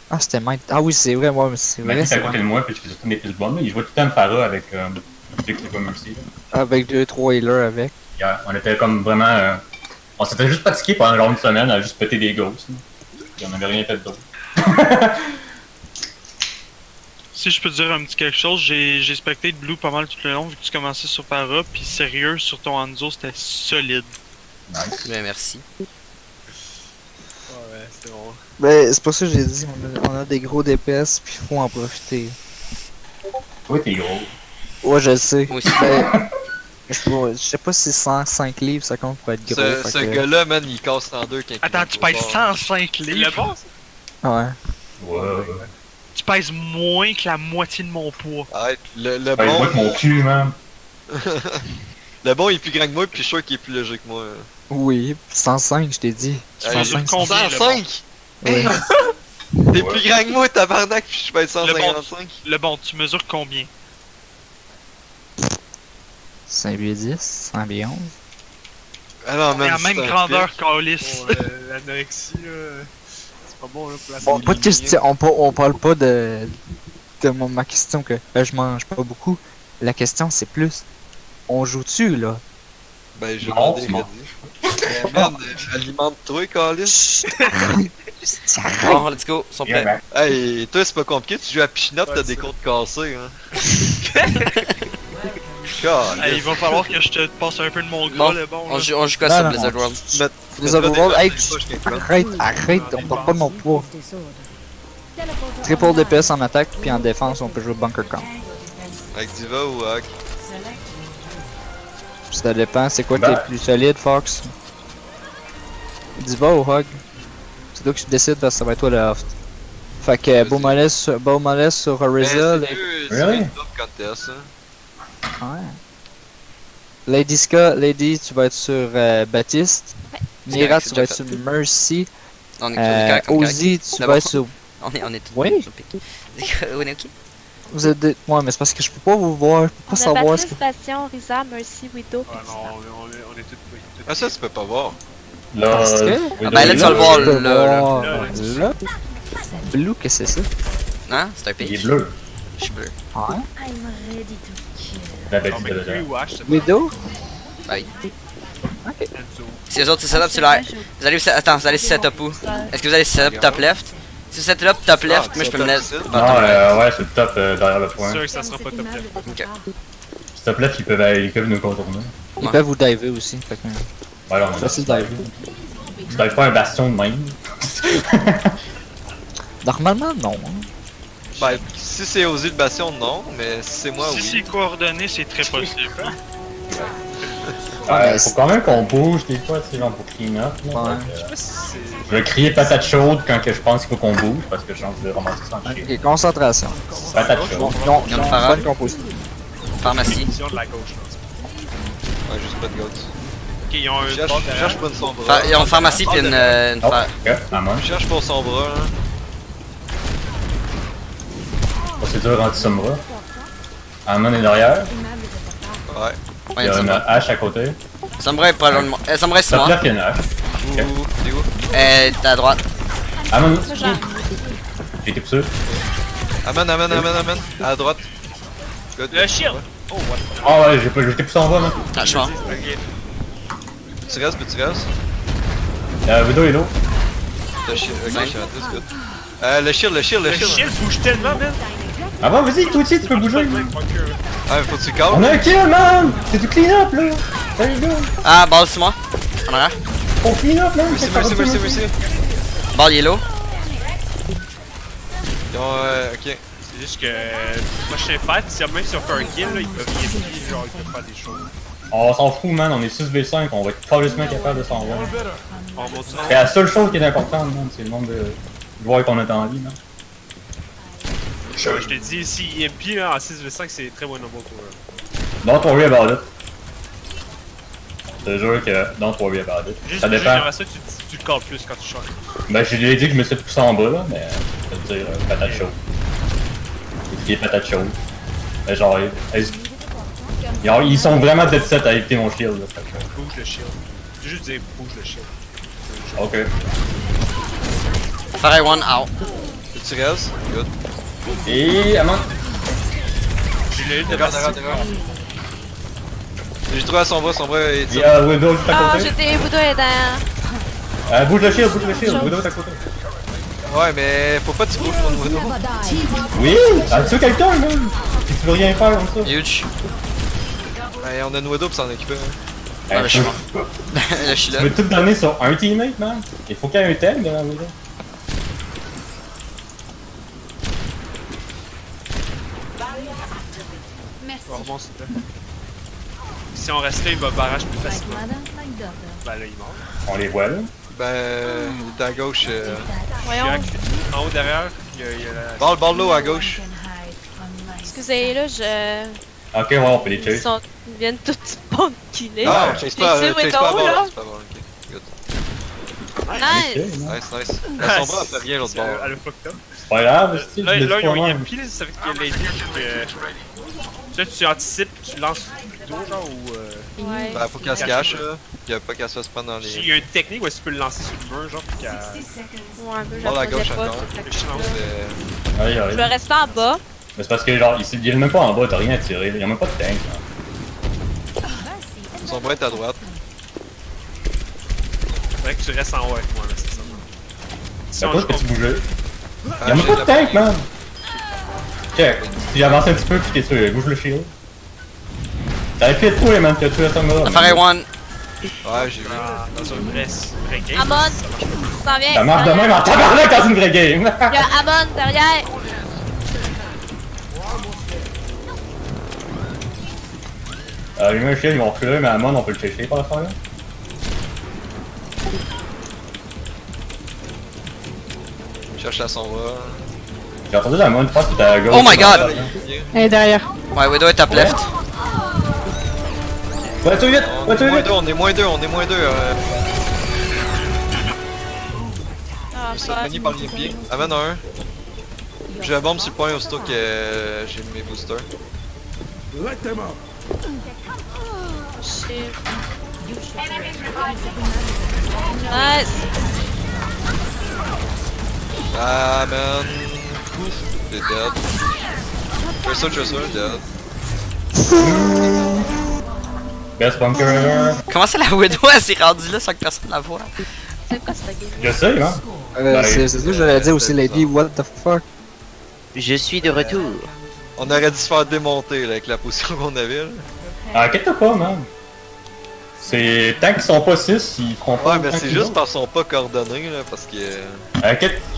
Ah, c'était Mike. Ah oui, c'est vrai, ouais, mais c'est vrai. Mikey était c'est à côté vrai. de moi, puis je faisais toutes mes pistes bonnes. Il jouait tout le temps Pharah avec Dick c'est pas Mercy. Avec 2-3 healers avec. Yeah, on était comme vraiment. On s'était juste pratiqué pendant genre une semaine à juste péter des ghosts. Puis on avait rien fait d'autre. Si je peux te dire un petit quelque chose, j'ai specté de Blue pas mal tout le long vu que tu commençais sur Para, puis sérieux, sur ton Hanzo c'était solide. Nice. Ben, merci. Ouais, c'est bon. Ben, c'est pour ça que j'ai dit, on a des gros DPS, puis faut en profiter. Toi, t'es gros. Ouais, je le sais. Moi aussi. Ben, je sais pas si 105 livres ça compte pour être gros. Ce fait que- gars-là, man, il casse en deux quand il Attends, est tu trop pèses fort. 105 C'est le livres. bon, ça? Ouais. Ouais. Tu pèses moins que la moitié de mon poids. Arrête, le Ben, je bon. vois que mon cul, man. Le bon, il est plus grand que moi, puis je suis sûr qu'il est plus léger que moi. Oui, 105, je t'ai dit. Tu Hey, mesures combien, le 105! Ouais. T'es plus grand que moi, tabarnak, puis je pèse 155. Le bon, tu mesures combien? 5 8 10, 111. Ah non, C'est man, la même c'est un grandeur pic. qu'Alice. Bon, l'anorexie là, c'est pas bon là pour la Bon, pas de question, on parle pas de ma question que je mange pas beaucoup. La question c'est plus, on joue-tu là? Ben, j'ai Non, demandé c'est bon. Reddy. Merde, alimente-toi, Calis. Chut! Bon, let's go, ils sont Yeah, prêts. man. Hey, toi, c'est pas compliqué, tu joues à Pichinotte, t'as des comptes cassés, hein. Il va falloir que je te passe un peu de mon gras, Bon, le bon. on là. joue quoi Non, sur non, Blizzard non. World? Les overworld, hey, arrête, on parle pas de mon poids. Triple DPS en attaque, puis en défense, on peut jouer Bunker Camp. Avec Diva ou Hack? Ça dépend, c'est quoi qui Ben. est plus solide, Fox? Diva ou Hog? C'est toi que tu décides parce que ça va être toi le host. Fait que Vas-y. beau mollet sur Orisa, C'est Really? un top contest, hein. ouais. Lady, tu vas être sur Baptiste. Mira, correct, tu c'est vas déjà être sur Mercy. On est correct, on est correct. Ozzy, tu C'est vas bon. être sur. On est tout Oui. sur pique. On est ok? Vous êtes des... Ouais, mais c'est parce que je peux pas vous voir, je peux pas On a savoir ce que. Baptiste, Bastion, Risa, Mercy, Widow, Ah puis non, Star. on est tous. Ah, ça, tu peux pas voir. Là, Parce que- oui, Ah, ben là, tu vas le voir, Je peux là. voir, là. là. Blue, qu'est-ce que c'est ça? Hein? C'est un Il est pitch. bleu. Je suis bleu. Ouais. La Non, bête mais de lui, Wash, c'est Widow? Bye. Ok. Enzo. Si les autres c'est setup, c'est là. Vous allez, attends, vous allez setup où? Est-ce que vous allez setup top left? Si vous setup top left, moi je peux me mettre. setup Bon, Non, top left. ouais, c'est le top derrière le C'est point. sûr que ça sera pas top left. Ok. Si top left, ils peuvent nous contourner. Ils Ouais. peuvent vous diver aussi, fait que. Ouais, là, on a Facile diver. Tu dives pas un bastion de même. Normalement, non. hein. Ben, si c'est Ozzy le bastion, non, mais si c'est moi, Si oui. c'est coordonné, c'est très possible. mais Faut quand même qu'on bouge des fois, tu sais, genre pour clean up. là. Ouais. Fait que, Je sais pas si c'est. je vais crier patate chaude quand que je pense qu'il faut qu'on bouge, parce que j'ai envie de ramasser sans chier. Ok, concentration. Patate Non, chaude. non, Ils ont le non, pharaon. bonne composition. Pharmacie. Vision de la gauche, là. Ouais, juste pas de goats. Ok, ils ont un Cherche, bord derrière. cherche pas de son bras. Ils ont pharmacie puis une Oh, phare. ok, à moi. Cherche pour son bras, là. Procédure anti-sombra. Amon est derrière. Ouais. Il Ouais, y a une Sombra. hache à côté. Sombra est pas loin de moi. Sombra c'est Top moi. left, il y a une hache. Ouh, t'es où? T'es à droite. Amon, Ça, genre, j'ai été poussé. Amène. À droite. Good. Le shield! Oh, what? Ah ouais, j'ai été poussé en bas, man. Ah, je suis mort. Ok. Tu restes, tu restes. Widow est l'eau. Le shield, ok, Cinq. je suis rentré, c'est good. Le shield. Le shield bouge tellement, man! Ah bon, vas-y, toi aussi, tu peux bouger. Ah, mais faut que tu On calmes. a un kill, man! C'est du clean up, là! There you go! Ah, balle c'est moi. En arrière. On clean up, man! Merci. Balle yellow. Ils ont, ok. C'est juste que. Prochain fight, même si on fait un kill, là, ils peuvent y genre, ils peuvent faire des choses. On s'en fout, man, on est 6v5, on va être probablement capable de s'en voir. On monte ça. C'est la seule chose qui est importante, man, c'est le nombre de joueurs qu'on a en vie, man. Je t'ai dit, si EMP là, en 6v5, c'est très bon number pour eux. Don't worry about it. Je te jure que don't worry about it. Juste, Ça dépend. j'aimerais ça que tu le calls plus quand tu changes. Ben, je lui ai dit que je me suis poussé en bas, là, mais je veux dire, patate chaude. J'ai patate chaude. Mais genre, ils sont vraiment dead set à éviter mon shield, là. Fait que, Bouge le shield. Tu juste dire bouge le shield. ok. Phare one out. Tu restes. Good. Et, Amon. J'ai le de Regarde. J'ai trouvé son bras est Il y a Widow juste à Ah, côté. j'étais Widow est derrière. Bouge le shield, Widow est à côté. Ouais, mais faut pas que tu bouges ton Widow. Oui! As-tu quelqu'un, là? Si tu veux rien faire comme ça. Huge. Ouais, on a une Widow pour s'en occuper. hein. Ah, mais je suis tu mort. Là, je suis là. veux tout donner sur un teammate, man? Il faut qu'il y ait un tag de la Widow. On remonte, s'il te plaît. Si on reste là, il va barrage plus facilement. Ben là, il meurt. On les voit, là. Ben, il est à gauche. Voyons. En haut derrière, il y a la. Balle l'eau à gauche. Excusez, là, je. Ok, ouais, on peut les Ils, chase. ils viennent tous spawn killer. Ah, chase pas, J'ai chase tué pas à Widow, balle. là. C'est pas bon, ok. Good. Nice! Nice. Son bras fait rien l'autre bord. Elle a fucked up. C'est pas grave, c'est Là, ils ont pas EMP, là, ça veut dire que Lady. Là, tu anticipes, tu lances Widow, genre, ou. Ouais. Ben, faut qu'elle se cache, là. Pis pas qu'elle se fasse prendre dans Il les. y a une technique où est-ce que tu peux le lancer sur le mur, genre, puis qu'elle. Ouais, un peu, Balle à j'en gauche faisais pas. encore. fait que Je pense là. que Allez, Je vais allez. rester en bas. Mais c'est parce que genre, il est même pas en bas, t'as rien à tirer. Il y a même pas de tank. Là. Son bras est à droite. Faudrait que tu restes en haut avec moi, là, c'est ça. Si C'est on quoi joue que tu bougeais? Ah, Y'a même j'ai pas de la- tank, man! Check, si j'avance un petit peu, pis t'es sûr, bouge le shield. T'avais fait de toi, man, t'as tué la Samara. Affaire A1. Ouais, j'ai vu. dans un vrai game. Amon, s'en vient. Ça marche de même en tabarnak dans une vraie game! Il y a Amon derrière. Il met un shield, ils vont reculer, mais Amon, on peut le chercher par la fin là. Cherche à son bras. J'ai entendu Amon, je pense que t'es à gauche. Oh my god! Elle est derrière. Ouais, Widow est top left. Ouais, tout vite! On Ouais, est tout moins vite! deux, on est moins deux, on est moins deux. Ah, Ça finit par les pieds. Amène un. J'ai la bombe sur le point aussitôt que j'ai mes boosters. Shit. Nice. Ah man. Ouf, t'es dead. Je suis sûr, dead. Best bunker ever! Comment ça la Widow elle s'est rendue là sans que personne la voit? C'est quoi cette game? Je sais, hein? C'est ça que j'allais dire aussi, Lady, what the fuck? Je suis de retour. On aurait dû se faire démonter là, avec la position qu'on avait là. Ah, inquiète-toi pas, man. C'est tant qu'ils sont pas 6, ils feront pas. Ouais, mais autant c'est qu'ils juste ont. parce qu'ils sont pas coordonnés là, parce que.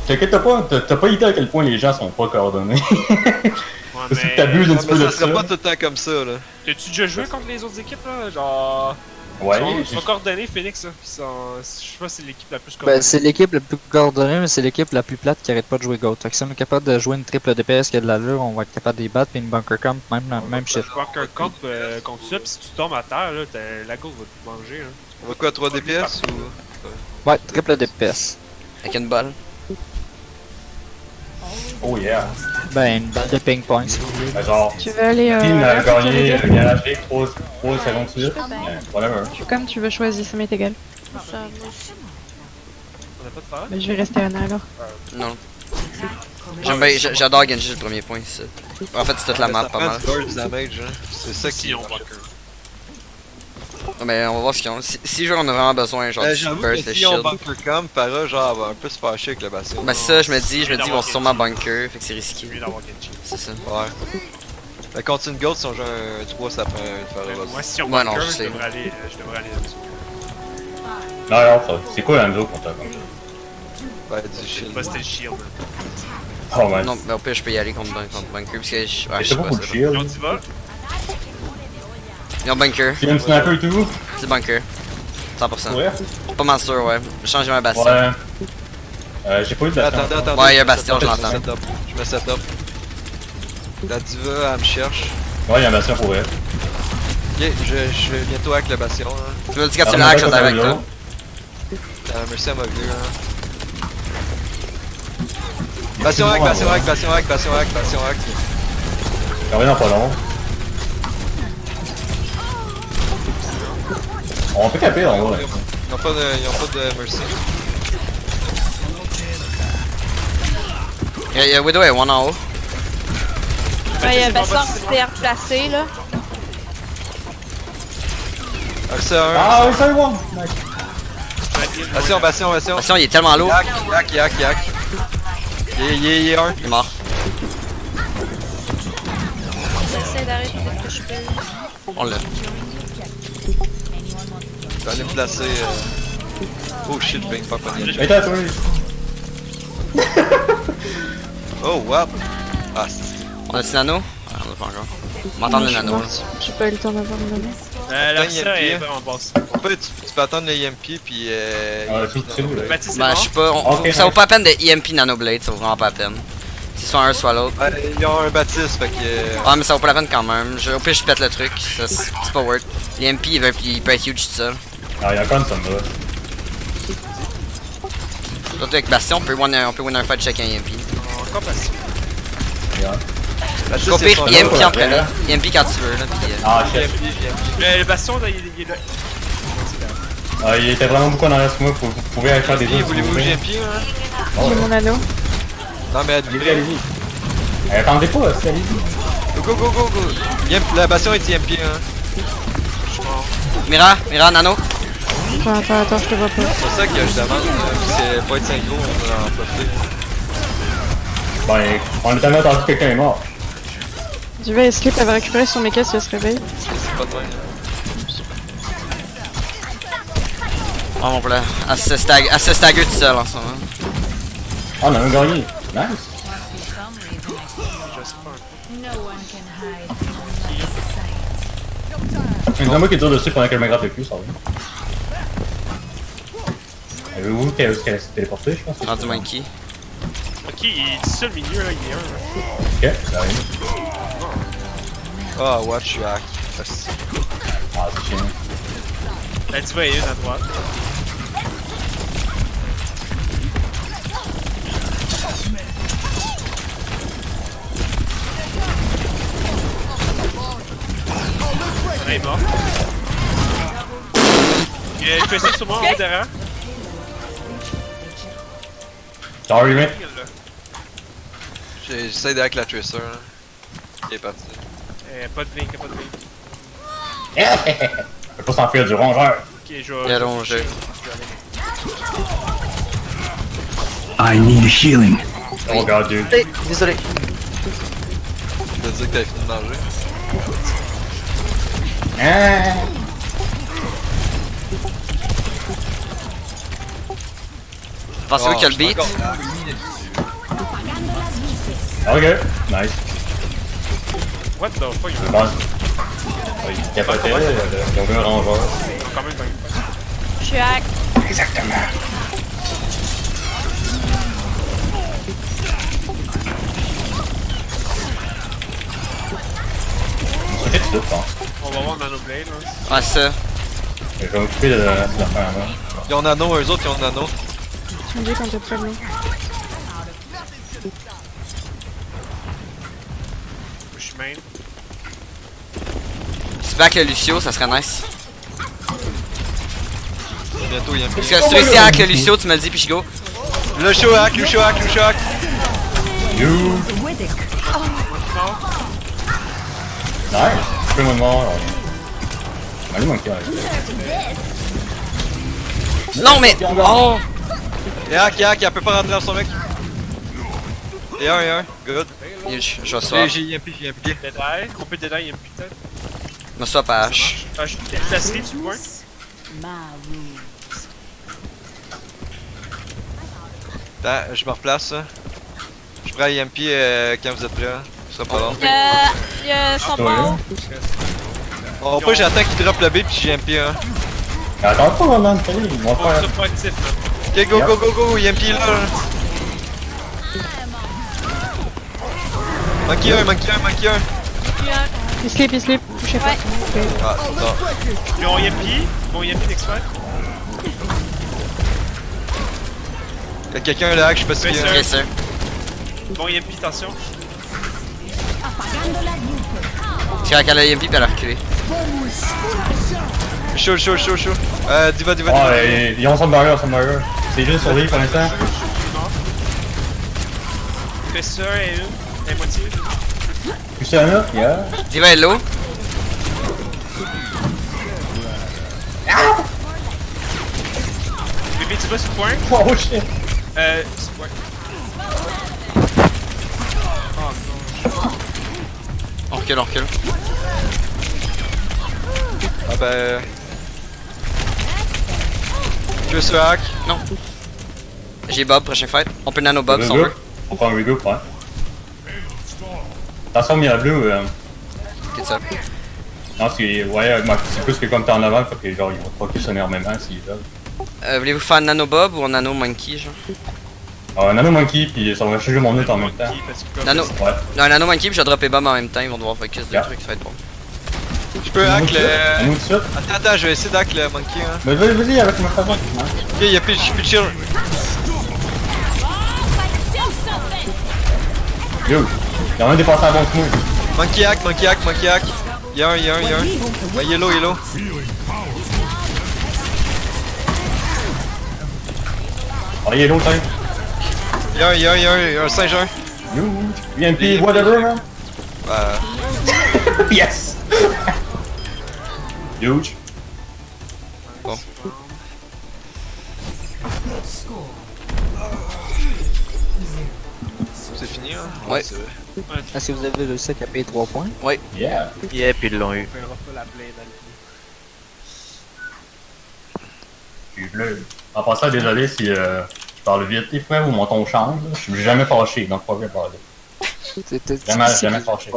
T'inquiète pas, t'as pas idée à quel point les gens sont pas coordonnés. Ouais, Parce que mais... t'abuses un petit peu mais de ça serait ça. pas tout le temps comme ça là. T'as-tu déjà joué contre les autres équipes, là? Genre... Ouais, Ils sont coordonnés, Phoenix, là. Ils sont... Je sais pas si c'est l'équipe la plus Ben, coordonnée. c'est l'équipe la plus coordonnée, mais c'est l'équipe la plus plate qui arrête pas de jouer Goat. Fait que si on est capable de jouer une triple DPS qui a de l'allure, on va être capable de les battre, puis une bunker camp, même shit. Bunker Camp contre ça, pis si tu tombes à terre, là, la go va te manger, hein. On va quoi, 3 DPS ou. Ouais, triple DPS. Avec une balle. Oh yeah. Ben, une balle de ping-pong, si vous voulez. Ben, genre, Tu veux aller Team a là, gagné tu le garage 3 secondes de suite. Whatever. Comme tu veux choisir, ça m'est égal. Ça, moi aussi. On a pas de faire? Mais je vais rester Anna alors. Non. J'adore Genji le premier point ici. En fait, c'est toute la map pas mal. Du damage, hein. C'est ça qui Si on bunker. Ouais, mais on va voir ce qu'ils ont. Si joueur on a vraiment besoin, genre du J'avoue burst, que des si on shields. bunker comme, Para genre elle va un peu se fâcher avec le bastion. Ben ça, je me dis, ils vont sûrement bunker, fait que c'est risqué. C'est mieux d'avoir Genji. C'est ça. Ouais. Mais contre une goat, si on joue un 3, ça prend une Para. Moi, si on Ouais, non, bunker, je je sais. devrais aller là-dessus. Non, non, c'est quoi l'Anzo qu'on t'a comme ça? Ouais, du shield. Pas c'était le shield. Oh man. Non, mais au pire, je peux y aller contre bunker, parce que je. Ouais, je C'est sais pas pas. beaucoup de c'est shield. Donc tu vas? Ils ont bunker. Il y a une sniper et tout? C'est bunker. 100%. Ouais. Pas mal sûr, ouais. J'ai changé ma bastion. Ouais. J'ai pas eu de bastion. Attends. Ouais, il y a un bastion, je l'entends. Je me setup. La diva, elle me cherche. Ouais, il y a un bastion pour elle. Ok, je vais bientôt avec le bastion. Hein. Tu veux dire quand tu l'as, je suis avec toi. Merci à ma vue. Hein. Bastion hack. J'en reviens dans pas long. On peut caper en haut. Là. Ils ont pas de mercy. Il y a Widow et one en haut. Ouais, il y a Basson qui s'est replacé, là. C'est un. Ah oui, c'est bon! Bastion. Attention, il est tellement lourd. Yak. Il est un. Il est mort. J'essaie d'arrêter dès que je peux. On l'a. Je vais aller me placer. Oh shit, je vais pas pogner. Et toi, toi! Oh, wow. Ah, c'est. On a-tu nano? Ah, on a pas encore. On m'entend le nano. J'ai pas eu le temps d'avoir le nano. La Gagne ça est EMP. vraiment basse. Tu peux attendre le EMP puis. Ah, c'est où là? Baptiste, c'est Ben, je mort. sais pas. Ok, Ça vaut pas la peine de EMP Nanoblade, ça vaut vraiment pas la peine. C'est soit un, soit l'autre. Ils ont un Baptiste, fait que. Ah, mais ça vaut pas la peine quand même. Au pire, je pète le truc. C'est pas worth. L'EMP, il peut être huge tout seul. Ah, il y a encore une somme là. Surtout avec Bastion, on peut win un fight chacun EMP. Encore passé. Baptiste, Au pire, c'est son- EMP en premier. EMP quand tu veux, là. Puis, Ah, shit. Le bastion, là, il est là. Ah, il était vraiment beaucoup en arrière sur moi. Vous pouvez aller faire des Voulez-vous autres. GMP, hein? J'ai mon anneau. Non, mais Allez-y, allez-y. Attendez pas, c'est allez-y. Go, go, go, go! La bastion est TMP, hein. Mira, Nano. Attends, je te vois pas. C'est pour ça que je demande, c'est pas être synchro, on va en profiter. Ben, on a tellement entendu que quelqu'un est mort. Tu vas Escape, elle va récupérer son mecha si elle se réveille. C'est pas de même. Oh mon plat. Elle se stagger tout seul en ce moment. Ah, on a un gagné. Nice. C'est moi qui tire dessus pendant qu'elle me gratte le cul, ça va. Avez-vous qu'elle s'est téléportée, je pense? Ah, du monkey. Ok, il est tout seul milieu là, il est un. Ok, ça arrive. Ah, watch, je suis hack. Ah, c'est chiant. Ben, tu vas une à droite. Elle est morte. Il fait ça sur moi en haut derrière. Sorry, mate. J'essaie d'hack la Tracer, hein. Il est parti. Pas de blink, pas de blink. Faut pas s'enfuir du rongeur. Ok, je Il a rongé. I need a healing. Oh god, dude. Hey, désolé. Ça veut dire que t'avais fini de manger. Pensez-vous qu'il y a le je suis beat? encore- Ok, nice. What the fuck, il Bon. Il capotait, il a ouvert un rongeur. va quand même pas. Je suis hack. Exactement. Ok, tu doutes, pense. On va voir Nanoblade là. Ouais, c'est ça. Je vais m'occuper de l'affaire avant. Ils ont nano, eux autres, ils ont nano. Tu me dis quand t'es prêt, Blue. Je suis main. Si back le Lucio, ça serait nice. Bientôt, il y a un Parce que si tu réussis à hack le Lucio, tu me le dis, puis je go. Le show hack, le show hack, le show hack! You! Nice! Fais-moi de mort. Allez, mon cœur. Non, mais. Oh! Et hack, elle peut pas rentrer dans son mec. Et un, good. Je vais swap. J'ai impliqué, j'ai impliqué. Deadeye, on peut Deadeye, il me peut-être. Je me swap à H. Je la slip sur le point. Attends, je me replace. Je prends IMP quand vous êtes prêts. Ce sera pas long. Il y a son mort. Bon, après j'attends qu'il drop le B puis j'ai IMP hein. Attends pas, maman, ils vont Faut faire. que ça soit actif là. Ok, go, go, go, go, IMP là. Monkey 1, monkey 1, monkey 1. Escape, je sais pas. Ah, non. Ils ont Yempi, bon Yempi d'expert. Y'a quelqu'un là, je sais pas si Oui, c'est. Ok, ça. Bon Yempi, attention. Tu as qu'à la EMP puis elle a reculé. Chaud. Diva. Oh, ils ont son barrière, C'est juste sur lui pour l'instant. Fais ça et une, et moitié. Puis ça là, yeah. Diva est low. Bébé, tu vas sur le point? Oh shit! Ouais. Oh non. On recule. Ah ben. Tu veux ce hack? Non. J'ai Bob, prochain fight. On peut nano Bob si on veut. On prend un regroup, ouais. Attention, Mirablu, T'es ça. non, c'est plus que comme t'es en avant, fait que genre, ils vont focus énormément s'ils veulent. Voulez-vous faire nano Bob ou nano Monkey, genre? Nano Monkey, puis ça va changer mon ult en même temps. Nano. Ouais. Non, nano Monkey puis je vais dropper Bob en même temps, ils vont devoir focus deux Yeah. trucs, ça va être bon. Je peux hack le. Un autre shot? Attends, je vais essayer d'hack le monkey hein. Mais vas-y avec ma façon. Ok, y'a plus de chill. Yo, il y en a un dépassé à bon smooth. Monkey hack. Y'a un. Ouais, yellow. Oh, il est l'autre, hein. Y'a un singe 1. Huge. UMP, whatever, man. Yes! Huge. Bon. C'est fini, hein? Ouais. C'est vrai. Est-ce que vous avez réussi à caper 3 points? Yeah. Yep, ils l'ont eu. On verra pas la blade dans le Je suis bleu. En passant, désolé si je parle vite des fois ou mon ton change. Je suis jamais fâché, donc pas bien parler. Jamais fâché.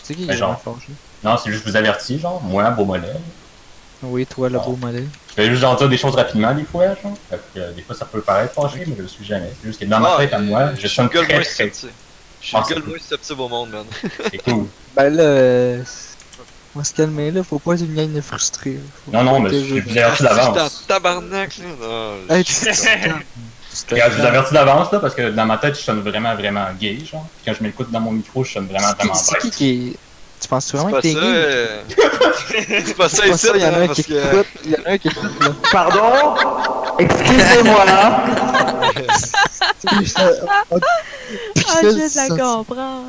C'est qui qui Mais est jamais genre. fâché? Non, c'est juste vous avertir, genre, moi, beau modèle. Oui, toi, le Bon. beau modèle. Je vais juste en dire des choses rapidement des fois, genre. Fait que, des fois ça peut paraître fâché, mais je le suis jamais. C'est juste que dans ma tête à moi, je suis sonne le gars le très moins très. susceptible. Je suis le gars le moins susceptible au monde, man. C'est cool. Ben là, on va se calmer là, faut pas être une gang de frustrés. Non, non, mais je vous avertis d'avance. J'étais en tabarnak, là. Non, Hey, Regarde, je vous avertis d'avance là, parce que dans ma tête, je sonne vraiment, vraiment gay, genre. Puis quand je m'écoute dans mon micro, je sonne vraiment, vraiment C'est qui bête. qui est. Tu penses c'est vraiment pas que t'es ça. gay? C'est pas ça C'est pas ici, ça, il y en a un parce qui que. écoute, il y en a un qui écoute là. Pardon? Excusez-moi. Ah, je la comprends.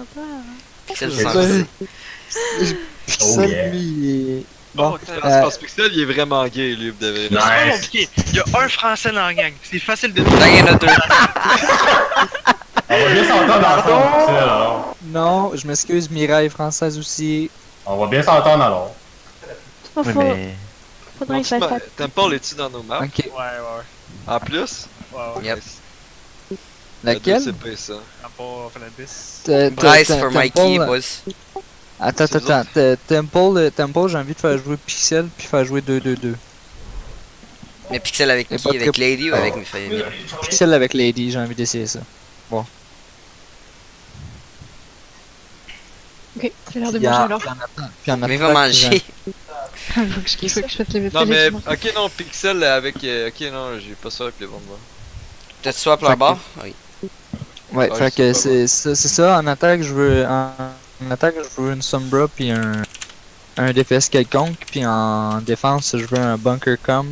Pixel C'est 200. Pixel, yeah. lui, il est. Bon, Bon, parce que Pixel, il est vraiment gay, lui, vous devez. C'est pas Nice. compliqué. Il y a un français dans la gang. C'est facile de Là, il y en a 2. On va bien s'entendre dans le fond, Pixel, alors. non, je m'excuse, Mireille française aussi. On va bien s'entendre alors. Oh, Oui, faut... mais. Faudrait que je fasse ça. T'aimes pas les tues dans nos maps? Ok, Ouais, ouais. En plus? Ouais. Yep. laquelle? C'est pas ça. T'as pas fait l'abysse. Bryce for Mikey, Temple, boys. Attends, C'est attends, Temple, j'ai envie de faire jouer Pixel puis faire jouer 2-2-2. Mais Pixel avec Et qui? pas Avec très- Lady ou avec mes familles? Pixel avec Lady, j'ai envie d'essayer ça. Ok, c'est l'heure de Puis en- manger alors. puis en Mais attaque, va manger. Faut que je fasse les Non, mais. les- Ok, non, Pixel avec. Ok, non, j'ai pas ça avec les bombes. Peut-être swap leur barre? Oui. Ouais, Ouais, fait c'est que pas c'est ça, en attaque je veux une Sombra puis un DPS quelconque, puis en défense je veux un Bunker Camp,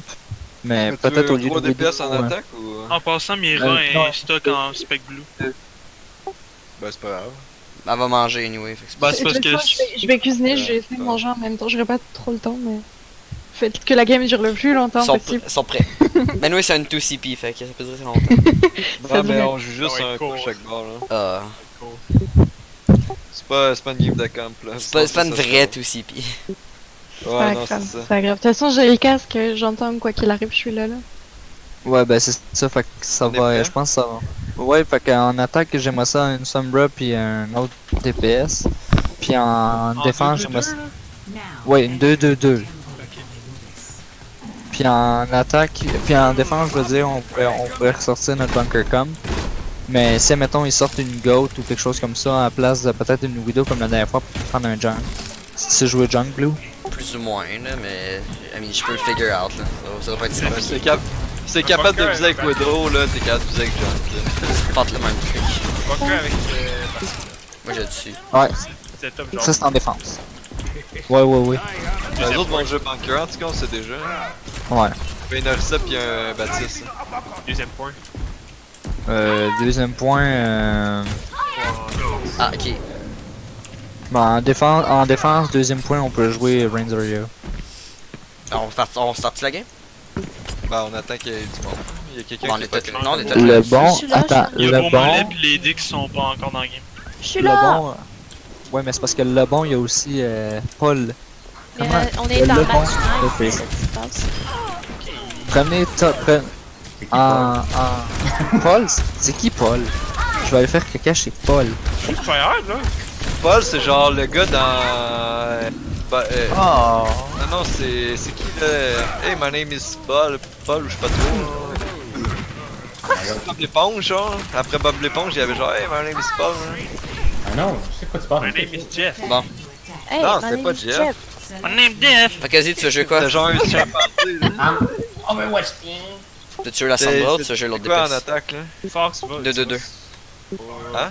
mais Tu peut-être veux au lieu 3 de DPS en Widow, attaque ou. En passant, Mira non. est stock en spec blue. Ben, c'est pas grave. Elle va manger anyway. Fait que c'est Bah, pas- c'est parce que. Je vais cuisiner, je vais essayer de manger en même temps. J'aurai pas trop le temps, mais. Faites que la game dure le plus longtemps Ils sont, possible. ils sont prêts. Mais anyway, c'est une 2CP, fait que ça peut durer longtemps. Non, mais devrait- on joue juste Ouais, un coup cool. chaque barre, là. Ah. C'est pas une game de camp, là. C'est pas une vraie 2CP. Ouais, Pas non, c'est grave, ça. c'est pas grave. De toute façon, j'ai le casque, j'entends quoi qu'il arrive, je suis là. Ouais, ben c'est ça, fait que ça On est va, prêt? je pense que ça va. Ouais, fait qu'en attaque j'aimerais ça une Sombra puis un autre DPS, puis en défense j'aimerais ça. Ouais, une 2-2-2. Puis en attaque, puis en défense, je veux dire, on pourrait ressortir notre Bunker Camp. Mais si, mettons, ils sortent une Goat ou quelque chose comme ça, à la place de peut-être une Widow comme la dernière fois pour prendre un Junk. Si tu sais jouer Junk Blue. Plus ou moins, là, mais. I mean, je peux le figure out, là. Ça va pas être si Ben, compliqué. c'est capable de viser avec Widow, là, t'es capable de viser avec Junk, là. C'est pas le même truc. Bunker avec. Moi, j'ai le dessus. Ouais, C'est top, genre. ça c'est en défense. Ouais. Ben, les autres vont jouer Bunker, en tout cas, on sait déjà. Ouais. Ben, Narissa pis un Baptiste. Deuxième point. Deuxième point, Ah, ok. bon, en défense, deuxième point, on peut jouer Rain Zarya. Alors, on start la game? Ben, on attend qu'il y ait du monde. Il y a quelqu'un Bon, on qui est est pas tous. correct. Non, on est tous Le là. bon, Je suis là, attends, Il y a le Beau bon, Mollet pis les dicks qui sont pas encore dans le game. Je suis le là! bon, ouais, mais c'est parce que le bon, il y a aussi Paul. Mais Comment- on est dans le le bon, match le night, fait. c'est ça qui se passe. Prenez top, Paul, c'est qui Paul? Je vais aller faire caca chez Paul. C'est pas hard, là. Paul, c'est genre le gars dans. Bah, Oh. non, c'est qui là? Hey, my name is Paul, ou je sais pas trop. Bob l'éponge, genre. Après Bob l'éponge, il y avait genre, hey, my name is Paul. Ah non, je sais quoi tu parles. My name is Jeff. Hey, Non, my c'était name pas is Jeff. My name Def! Fait que vas-y, tu veux jouer quoi? C'était genre un chimpanzé, là. Overwatch. Tu veux jouer la Sombra ou tu veux jouer l'autre C'est quoi en DPS? attaque, là? Fox va. 2-2-2. Hein?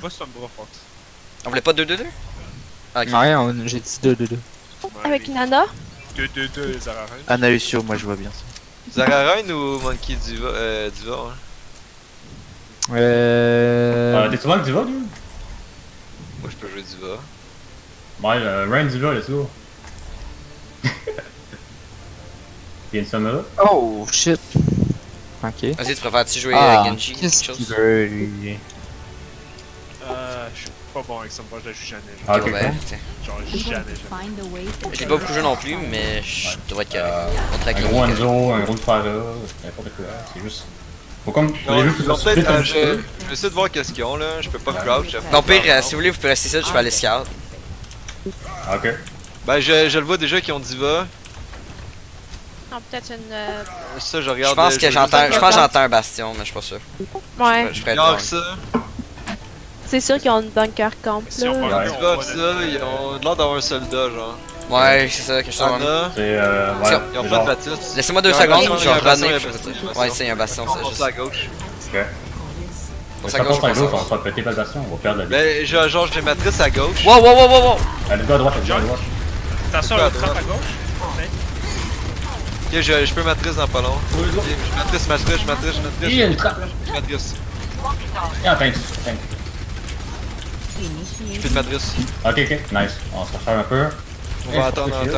Va sur un bras, Fox. On voulait pas 2-2-2? Ah, ok. Ouais, j'ai dit 2-2-2. Avec Nana? 2-2-2, Zara. Anna Lucio, moi je vois bien ça. Zararine ou Monkey Diva, hein? Euh... T'es souvent le diva, lui? Moi, je peux jouer Diva. Ouais, Rain Diva, let's go. Il y a une somme là? Oh shit. Ok. Vas-y, tu préfères-tu jouer Ah, Genji? qu'est-ce quelque qu'il chose? veut lui? Je suis pas bon avec ça, moi je la joue jamais. Ah, Ok, ok, ben, cool. tiens. Genre, jamais. Je l'ai pas beaucoup joué non plus, mais je devrais être correct. Pas très Un correct. gros Hanzo, un gros Pharah, n'importe quoi. C'est juste. Faut comme. Au début, faut Ils ont se split peut-être. un petit Je peu. vais essayer de voir qu'est-ce qu'ils ont là. Je peux pas crouch. Bon, pire, si vous voulez, vous pouvez rester ça, je peux aller scout. Ah, ok. Ben, je le vois déjà qu'ils ont Diva. Non, peut-être une. Ça, je Je regarde. pense que j'entends un bastion, mais je suis pas sûr. Ouais. Je ferais Regarde être ça. C'est sûr qu'ils ont une bunker camp Si on là. va Diva, pis ça, ils ont l'air d'avoir un soldat, genre. Ouais, c'est ça, quelque chose. Ouais. Anna, C'est Tiens, ouais. ils ont c'est pas genre- de Baptiste. Laissez-moi 2 Il y a un secondes, bastion, je il y a vais un bastion, revenir. il y a un bastion. Ouais, c'est un bastion, On c'est passe juste. à gauche. Ok. Pour Ça ça, gauche, passe à je gauche, pense. on se fait péter par le bastion, on va perdre la vie. Ben, genre, j'ai matrice à gauche. Wow, wow, wow, wow, wow! Allez, go à droite, go à droite. Attention, Pourquoi le à trappe droite? à gauche. Ok, je peux matrice dans pas long. Ok, je matrice. Il y a une trappe. Je matrice. Ah, thanks. Je fais de matrice. Ok, nice. On se recherche un peu. On va attendre. Ok.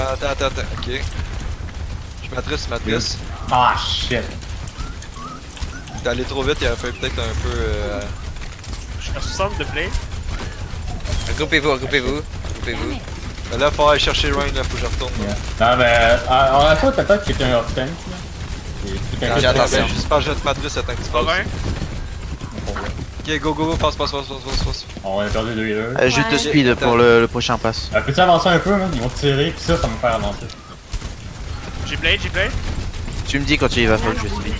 Je matrice. Ah, shit. T'es allé trop vite, il a fait peut-être un peu. Je suis à 60 de play. Regroupez-vous. Ben là, faut aller chercher Ryan, là, faut que je retourne. là. Non, mais on a pas peut-être qui était un off-tank. J'ai attention. Ben, juste pas jette matrice, attends que tu Pas passes. bien. Ok, go, passe. On a perdu 2 healers. J'ai Ouais. deux speed pour le prochain pass. Peux-tu avancer un peu, man? Ils vont tirer, pis ça va me faire avancer. J'ai play. Tu me dis quand tu y vas faire le jeu speed.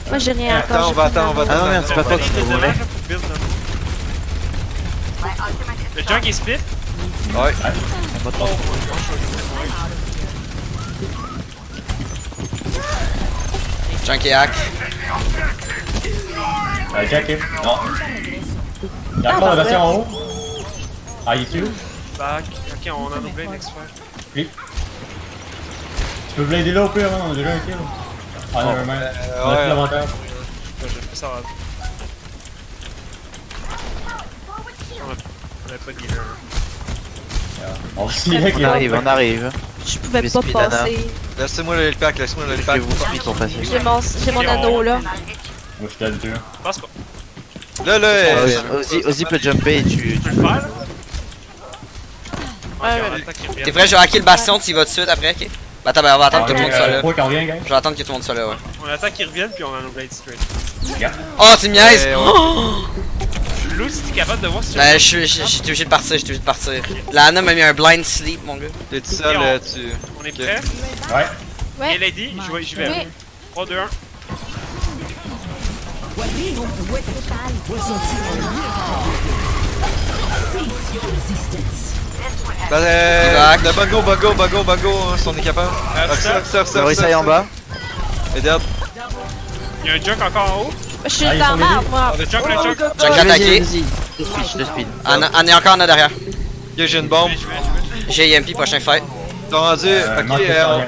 Moi j'ai rien Attends, encore. on va attendre. Ah non, merde, c'est pas toi qui te voulais. Le junk est split. Ouais. Junkie hack. Jack, non. Il y a encore la version en haut. Ah, il est dessus? Back. Ok, on a nos blades expert. Oui. Tu peux blader là au pire, man, on a déjà un kill. Ah, non, man. On a ouais. plus l'avantage. Je vais ça va. On a pas de healer. On va se lier avec On les arrive, autres. on arrive. Je pouvais Mais pas speed, Anna. passer. Laissez-moi le pack. Je vais vous speed ton passé. J'ai mon anneau là. Moi, je suis à le 2. Passe pas. Ozzy peut jumper et tu. Tu peux le faire là? Ouais, On attaque qui T'es prêt? Je vais hacker le bastion, tu y vas tout de suite après, ok? Bah attends, ben, on va attendre que tout le monde soit là. Quoi qu'on revient, gang? Je vais attendre que tout le monde soit là, ouais. On attend qu'ils reviennent puis on a nos blades straight. Oh, tu me niaises! Ouais. Oh! Lou, si t'es capable de voir si tu Ben, j'étais obligé de partir, La Anna m'a mis un blind sleep, mon gars. T'es tout seul, tu. On est prêt? Ouais. Ouais. Et Lady, j'y vais. Oui. 3, 2, 1. Ben, le bago, hein, si on est capable. Le réessaye en bas. Et dead. Il y a un junk encore en haut. Je suis Ah, ils dans sont les l'arbre deux. moi. Le junk. Junkie attaqué. Vas-y. De speed. On est encore en a derrière. Ok, j'ai une bombe. J'ai EMP, prochain fight. T'as rendu. Ok, manque de rien.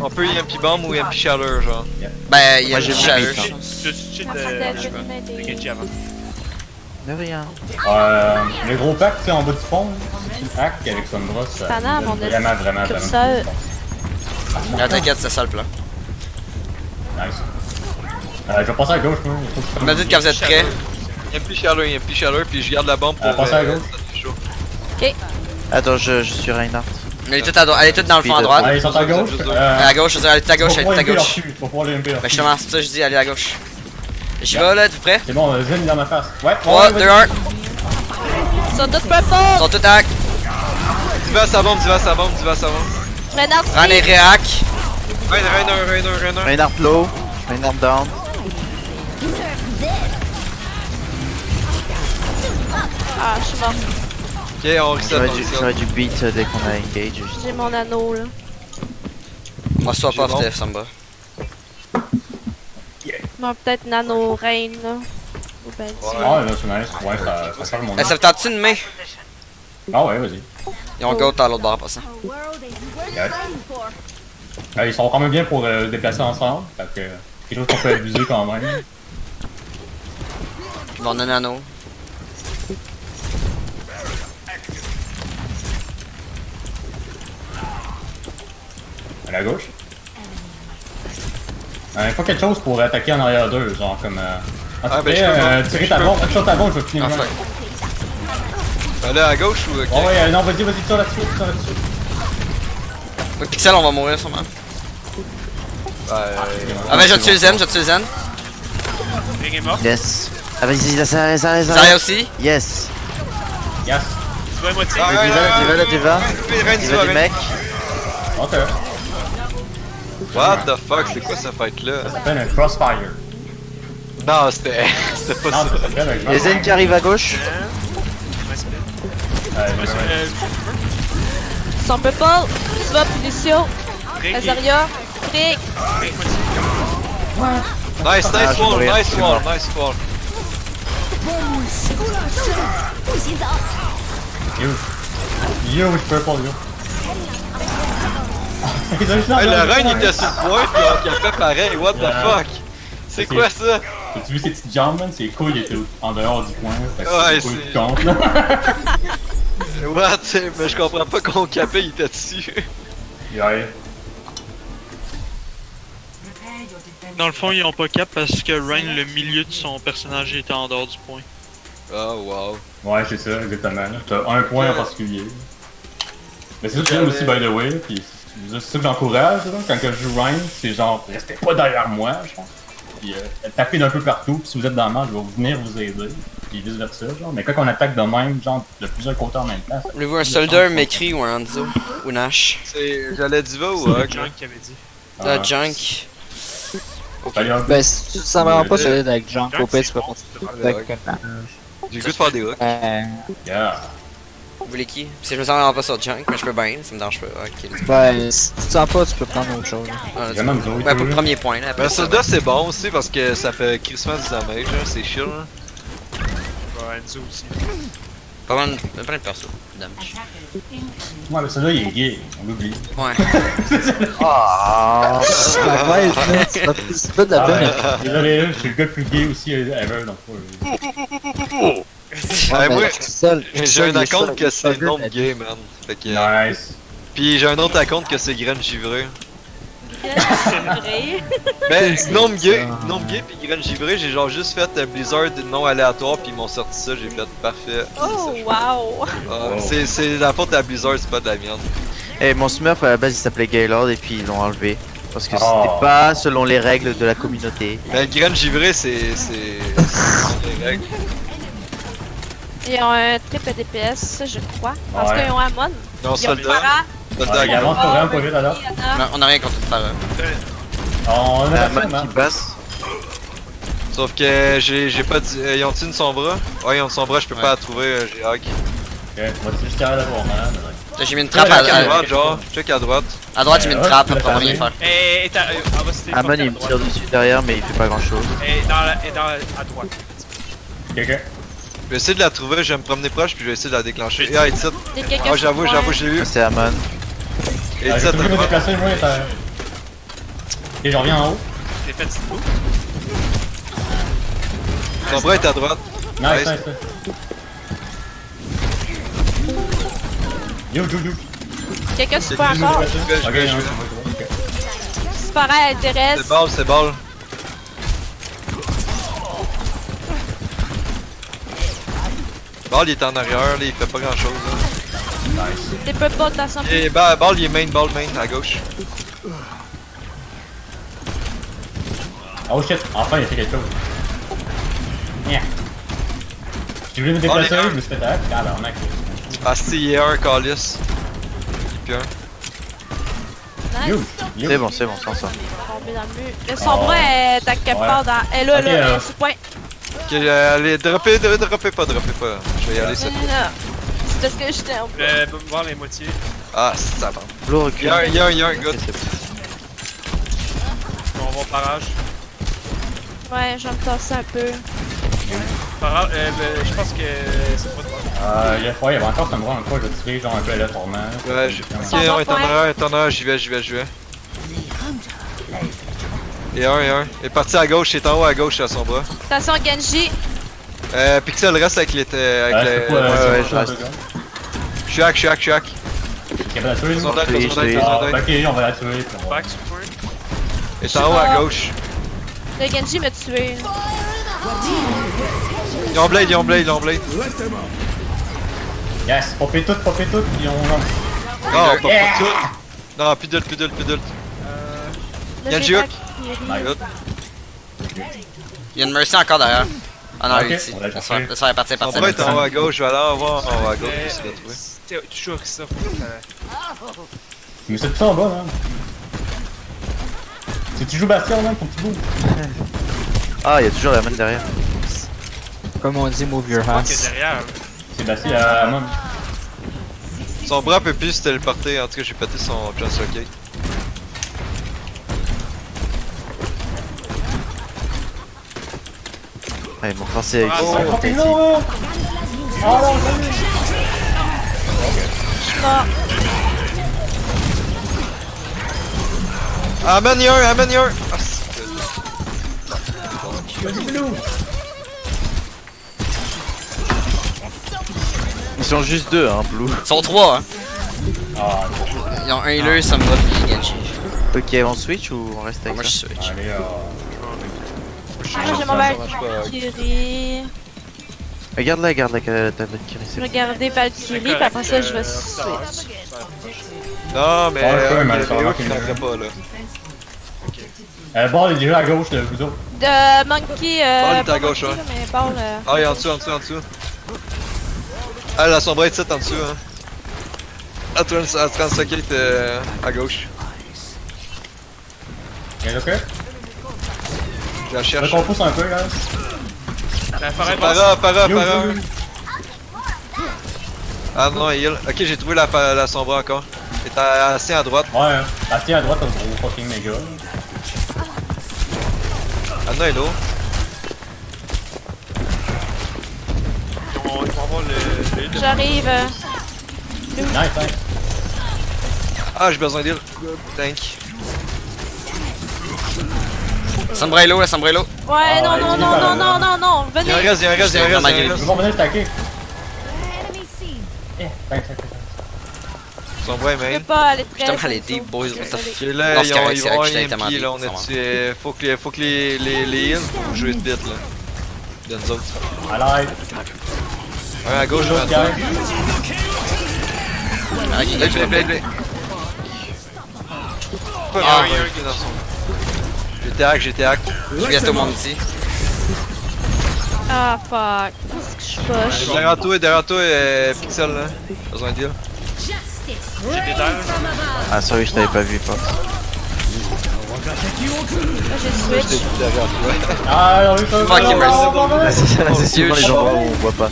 on peut EMP bomb ou EMP chaleur, genre. Ben, il y a Moi, une j'ai chaleur. mis Je suis cheat de Genji avant. De rien. Le gros pack, tu sais, en bas du pont, c'est une hack avec Sombra, ça Tana, donne mon vraiment. curseur. Non, t'inquiète, c'est ça le plan. Nice. Je vais passer à gauche, moi. Vous me dites quand vous êtes prêts. EMP chaleur, puis je garde la bombe pour. Passez à gauche. chaud. Attends, je suis Reinhardt. Elle est toute dans le fond à droite. Allez, ils sont à gauche. À gauche, je veux dire, elle est à gauche, elle est à gauche. Pour pouvoir les MP leur Ben justement, c'est ça que je dis, allez à gauche. J'y vais là, êtes-vous prêts? C'est bon, Zen dans ma face. Ouais, 3, 2, 1. Ils sont tous purple. Ils sont tous hack. Diva sa bombe. Maintenant, Ran et réhack. Rainer. Reinhardt low. Reinhardt down. Ah, je suis mort. Ok, on reset. J'aurais dû beat dès qu'on a engage. J'ai mon anneau là. Moi, sois pas J'ai bon. Steph, ça me va. Bon, peut-être nano reine là. Ou ben Ah, là, c'est nice. Ouais, ça sert mon Eh, ça vous tente-tu de main? Ah, ouais, vas-y. Ils ont go à l'autre barre en passant. Ils sont quand même bien pour se déplacer ensemble. Fait que quelque chose qu'on peut abuser quand même. Ils vont donner un anneau. À la gauche. Il faut quelque chose pour attaquer en arrière d'eux, genre comme... Ah, ben, je peux tirer ta bombe, shot ta bombe, je vais finir Ah, le fuck. round. Là, à gauche ou... ok? Oh ouais, non, vas-y, tire là-dessus, Ouais, Pixel, on va mourir sûrement. Ouais, Ah, ben, j'ai tué le zen, j'ai tué le zen. Ring est mort. Yes. Ah, vas-y, ça Zarya aussi. Yes. Yes. Tu vois à moitié. Ah, La diva. Ren, Diva du mec. Ok. What the fuck, c'est quoi cette fight-là? Ça s'appelle un crossfire. Non, c'était pas Non, ça. ça s'appelle un Les crossfire. zen qui arrivent à gauche. Son purple, Sva, Punition, Azaria, Frick. Nice wall, nice wall, nice wall. Yo, je peux pas, yo. Hey, le Rein il était sur le point, pis il a fait pareil, what the fuck? C'est quoi ça? As-tu vu ces petites jambes, man? Ses couilles étaient en dehors du coin. Fait que Ouais, c'est couilles c'est- qui comptent, là. What? Mais je comprends pas qu'on capait, il était dessus. Ouais. Dans le fond, ils ont pas cap parce que Ryan, le milieu de son personnage, était en dehors du point. Oh wow. Ouais, c'est ça, exactement. là. T'as un point en particulier. Mais c'est ça que j'aime aussi, by the way. Puis c'est ça que j'encourage, là. Quand je joue Ryan, c'est genre, restez pas derrière moi, genre. Puis tapez d'un peu partout, puis si vous êtes dans le match, je vais venir vous aider. Puis vice versa, genre. Mais quand on attaque de même, genre, de plusieurs côtés en même temps. ça- Voulez-vous un soldat, Mekri ou un Hanzo? Ou Nash? J'allais Diva ou C'est Hug? Junk qui avait dit. Ah, Junk. Salut, Hug. Ben, si tu te sens vraiment pas solide avec Junk, au pire, tu peux continuer avec J'ai le goût de faire des hooks. Yeah. Vous voulez qui? Parce que je me sens vraiment pas sur Junk, mais je peux bien, ça me dérange pas. Ok. Ben, si tu te sens pas, tu peux prendre autre chose. Ah, Vraiment, nous autres, Ouais, pour le là. premier point, là. Après Mais ça, soldat c'est bon aussi parce que ça fait crissement du damage, hein, c'est chill. Hein. Ouais, Enzo aussi. pas mal de perso. Damage. Ouais, mais celui-là, il est gay, on l'oublie. Ouais. Ah, ouais, c'est pas de la peine. Désolé, je suis le gars le plus gay aussi ever, donc. Ouais, moi, Seul, j'ai un account que c'est Gnome Gay, man. Fait que, Nice. Pis j'ai un autre account que c'est Graine Givré. Vrai. Ben, Gnome Gay pis Graine Givré, j'ai genre juste fait Blizzard non aléatoire pis ils m'ont sorti ça, j'ai fait parfait. Oh, wow. Ah, c'est la faute à Blizzard, c'est pas de la merde. Et mon Smurf à la base il s'appelait Gaylord et puis ils l'ont enlevé. Parce que Oh. c'était pas selon les règles de la communauté. Ben, Graine Givré, c'est des règles. Ils ont un triple DPS, je crois. Parce Ouais. qu'ils ont Amon. Non, Ils ont soldat. Farah. Soldat, Il avance pas vraiment pas vite alors. Yana. On a rien contre le Farah. On a La la man man qui passe. Sauf que j'ai pas dit. Ils ont-ils une sombra? Ouais, ils ont une sombra, je peux Ouais. pas la trouver, j'ai hack. Ok, on va juste carrer d'avoir man. Là, j'ai mis une trappe Check à à droite, genre. Check à droite. droite, j'ai mis une Ouais, trappe, tu l'as après on va rien fermé. faire. Et t'as. On va se Amon téléporter à il me droite. tire dessus derrière mais il fait pas grand chose. Et à droite. Ok, ok. Je vais essayer de la trouver, je vais me promener proche puis je vais essayer de la déclencher. Ah, Edith. Il y a quelqu'un Ah, sur le j'avoue, point. je l'ai vu. C'est Amon. Edith, Je peux me à déplacer, moi, t'as. Ok, j'en reviens en haut. T'es fait ce coup. Sombra est à droite. Nice, Nice. nice. Yo, yo, yo. Quelqu'un sur le point encore. Ok, je non, vais. c'est bon, ok. C'est pareil, elle intéresse. C'est balle, c'est balle. Ball il est en arrière, là, il fait pas grand chose. T'es peu pas de ta santé. Et ball il est main, à gauche. Oh shit, enfin il a fait quelque chose. Yeah. Tu voulais me déplacer, les gars. je me suis fait taper. Ah, ben, on a Ah, c'est hier, Calis. Puis un. Nice. Yo, yo. C'est bon, c'est bon, sans ça. Tombé dans le mur. Le sombre est à quelque part dans. Elle est là, Ok, là, elle est sur le point. Ok, allez, droppez pas. Je vais y aller, ça. Là. C'est parce que j'étais en Va me voir les moitiés. Ah, ça va. L'eau recule. Il y a un gars. On va voir barrage. Ouais, je vais me tasser un peu. Barrage, je pense que c'est pas de droite. Il y avait encore ça me rend encore, je vais tirer genre un peu aléatoirement. Ouais, ok, on est en arrière, j'y vais. Et un. Il est parti à gauche, il est en haut à gauche à son bras. Attention, Genji. Pixel reste avec les. Ouais, ouais, je reste. Je suis hack. T'es capable de la tuer? Ils ont Ah, d'aide, ils ont d'aide, ils ont d'aide. ok, on va la tuer. puis on va- Back support. Il est en haut à gauche. Le Genji m'a tué. Ils ont blade, ils ont blade, ils ont blade. Yes, popez tout, ils ont... Non, pas tout. Non, plus d'ult, plus d'ult, plus d'ult. Là, Genji j'ai hook. pas- My god. Il y a une Mercy encore derrière. Ah non, Ok, il est ici. on va le Laisse chercher. faire partir, Son partir. bras est en haut à gauche, je vais aller voir en haut à gauche Mais- s'il l'a trouvé. Tu joues avec ça, Mais c'est tout ça en bas, man. Si tu joues Bastion, man, faut que tu bouges. Ah, il y a toujours la main derrière. Comme on dit, move your qui est hands. derrière. C'est Bastion à Amon. Son bras peut plus se téléporter, en tout cas j'ai pété son translocate. Ah, ils m'ont forcé avec Ah, ça. c'est T'es là, là! Ah non, Je suis mort. Amen here, amen here! Ah, Ils sont juste deux, hein, Blue. Ils sont 3, hein. Ah, Ils ont un healer, Sombra puis Genji. Ok, on switch ou on reste avec Moi je ça? switch. allez, Ah, j'ai mon Valkyrie. Regarde-la, regarde-la, ta Valkyrie, c'est Regardez Valkyrie, puis après ça, je vais switch. Non, mais Ouais, ouais, mais il y ça avait va eux qui marcher. n'entrait pas là. Ball est déjà à gauche de vous autres. De Monkey, Ball est à pas gauche, Monkey, ouais. mais Ball, Ah, il est en dessous, en dessous, en dessous. Ah, la sombre est 7 en dessous, hein. Ah, translocate à gauche. Y'a ok? Je la Faut cherche. qu'on pousse un peu, là. La forêt passe. Para. Yo, yo, yo. Ah non, il heal. Ok, j'ai trouvé la sombre encore. Elle est assez à droite. Ouais, hein. Bastion à droite, t'as le gros fucking méga. Ah non, hello. Ils vont avoir le hit. J'arrive. Nice, hein. Ah, j'ai besoin d'heal. Tank. Sombrello, la Sombrello. Ouais, Ah, non, ouais, non, il non, est non, pas là. non, Il y a un venez. reste, il y a un reste, il y a un reste, il y a un Je reste. vais venir t'attaquer. Eh, thanks. Sombre est Je peux main. pas aller très. Putain, elle est deep, boys. What the Désolée. fuck. Et là, Non, ils c'est vont correct, c'est avoir correct, un j'étais tellement MP là, on deep, est faut que les heals jouent vite là. De nous autres. À l'aide. Un à gauche, un à Gauche, droite. Ah, ok, Blade. Pas Ah, vraiment un qui est dans son. J'étais hack. Je suis bientôt mon petit. Ah, fuck. Qu'est-ce que je push? Derrière toi, Pixel là. Besoin d'heal. J'ai des dalles. Ah, sorry, je t'avais pas vu, pas. Là, j'ai switch. Derrière toi. Ah, oui, ça Fuck you, merci. C'est souvent les endroits où on voit pas.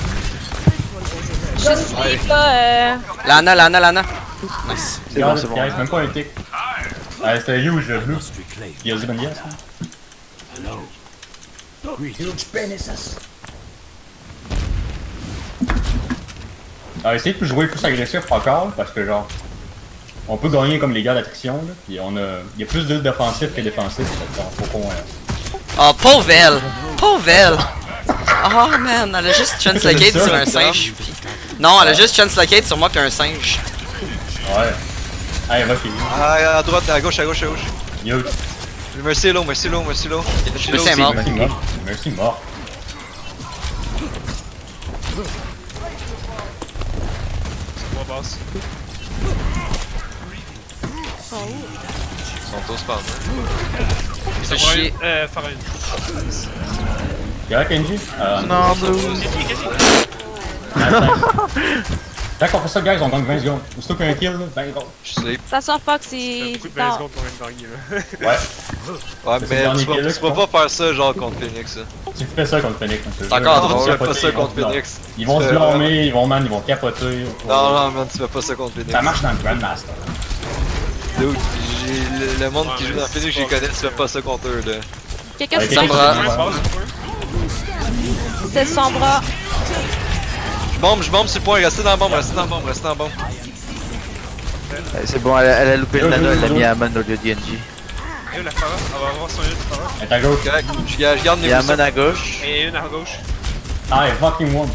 Je suis là, Lana. Nice. C'est bon, c'est bon. Guys, même pas un tic. Ah, c'était huge, blue. Il y a aussi bonne guess, hein. Alors, essayez de jouer plus agressif encore, parce que genre, on peut gagner comme les gars d'attrition, là, puis il y a plus d'îles défensives que défensives, donc faut qu'on... Oh, pauvre elle! Pauvre elle! Oh man, elle a juste translocate C'est ça, sur un singe. Non, elle a juste translocate sur moi qu'un singe. Ouais. Allez, va finir. Ah, à droite, à gauche. Yo, Merci low. Merci est mort. merci mort. Merci mort. On va basse. Ils sont tous par là. C'est chier. Forêt. Y'a Kenji? Non, Blue. Tant qu'on fait ça, guys, on gagne 20 secondes. Aussitôt qu'un kill, là, 20 secondes. Je sleep. Ça sort pas que C'est c'est. beaucoup de 20 secondes qu'on vient de gagner là. Ouais. Ouais, C'est mais le dernier tu kill, peux pas faire ça genre contre Phoenix. Tu fais ça contre Phoenix. C'est encore drôle. Tu fais pas ça contre Phoenix. Ils vont se blâmer, ils vont capoter. Non, man, tu fais pas ça contre Phoenix. Ça marche dans le Grandmaster. Dude, le monde qui joue dans Phoenix, je les connais, tu fais pas ça contre eux là. Quelqu'un Avec se Sombra. Kenji, Basse, ouais. C'est Sombra. Je bombe sur le point, restez dans la bombe. C'est bon, elle a loupé le nano, elle l'a mis à Amon au lieu de DNG. Et la forêt. On va avoir son hit forêt. Elle est à gauche. Correct, je garde Il mes y a positions. Amon à gauche. Et une à gauche. Ah, elle fucking one.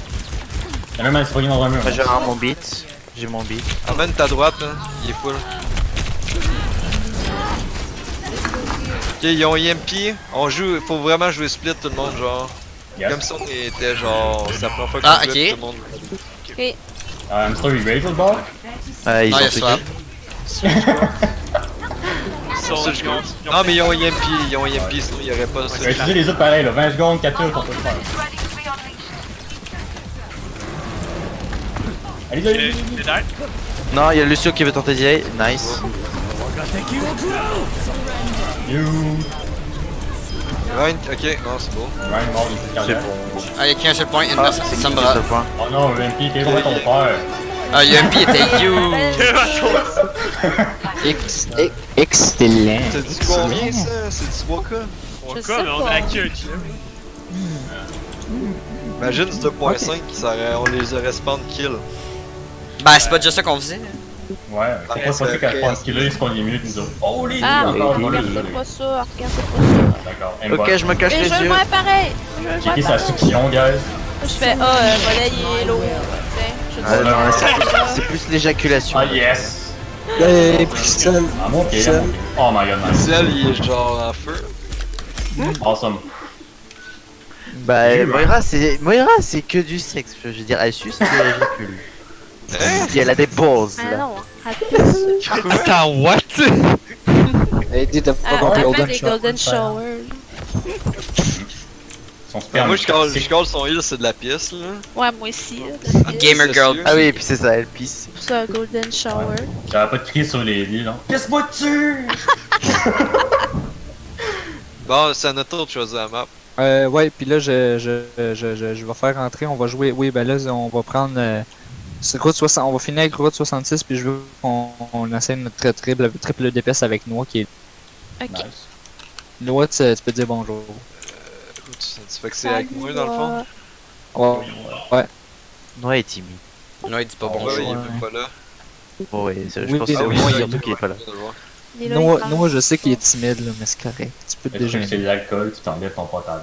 Y'a même un citoyen dans un mur. Moi, je rends mon beat. J'ai mon beat. Amène ta droite, là. Il est full. Ok, ils ont EMP. On joue, faut vraiment jouer split tout le monde, genre. Yes. Comme si on était genre. C'est la première fois qu'on Ah, jouait, ok. puis tout le monde. Ok. Hamster, il rage le bord? Ils Non, ont il y a fait swap. Non, mais ils ont EMP, sinon il y aurait pas ça. Je vais utiliser les autres pareil, là. 20 secondes, capture, on peut le faire. Allez, allez, allez. T'es dead? Non, il y a Lucio qui veut tenter d'y aller. Nice. You. Ryan, ok, non, c'est beau. Ryan mort, il est C'est cardiaque. bon. Ah, il y a qu'un seul point, une Ah, personne, c'est qui Sombra. ce point? Oh non, MP, t'es loin ton frère. Ah, UMP était you. Excellent. T'as dit combien ça? C'est du 3K? Je Quoi, sais mais on pas. a acquis un kill. Imagine du 2.5, on les aurait spawn kill. Ben, c'est pas déjà ça qu'on faisait. Ouais, c'est pas possible qu'à ce point de killer, c'est qu'on est mieux que nous autres. Oh les Ah, gars, encore volé, regardez désolé. pas ça, regardez pas D'accord, Ok, je me cache ça. Mais les je veux yeux. le voir pareil. Je veux le voir Checker sa pareil. succion, guys. Je fais, volet, il est lourd. Tiens, je Ah, dis. non, c'est plus l'éjaculation. Ah yes! Hey, Pixel. Ah mon pied, ah, mon pied. Oh my god, nice. Ciel, il est genre en feu. Awesome. Bah, J'ai eu, Moira, c'est que du sexe. Je veux dire, elle suce et elle éjacule. Et elle a des balls, Ah là. non, arrête ça. Attends, what? Hey, dis t'as pas Ah, on compris fait Golden des Shower. Golden Shower. Son sperme. Moi, je call son heal, c'est de la pièce, là. Ouais, moi aussi. Là, Gamer girl. Ah oui, et puis c'est ça, elle pisse. pour ça, Golden Shower. J'avais pas de crier sur les lits, là. Laisse-moi dessus! Bon, c'est à notre tour de choisir la map. Ouais, puis là, je vais faire rentrer, on va jouer. Oui, ben là, on va prendre. Route 60, on va finir avec Route 66, puis je veux qu'on essaie notre triple DPS avec Noah qui est. Ok. Nice. Noah, tu peux dire bonjour. Tu fais que c'est avec moi, dans le fond? Ouais. Noah est timide. Non, il dit pas Ouais, bonjour. il est pas là. Oh, ouais, je Oui, pense que c'est ah oui, moi oui, surtout qui est pas là. Il est là, il Noah, parle. Noah, je sais qu'il est timide, là, mais c'est correct. Tu peux te Est-ce que c'est déjeuner. l'alcool, tu t'enlèves ton pantalon.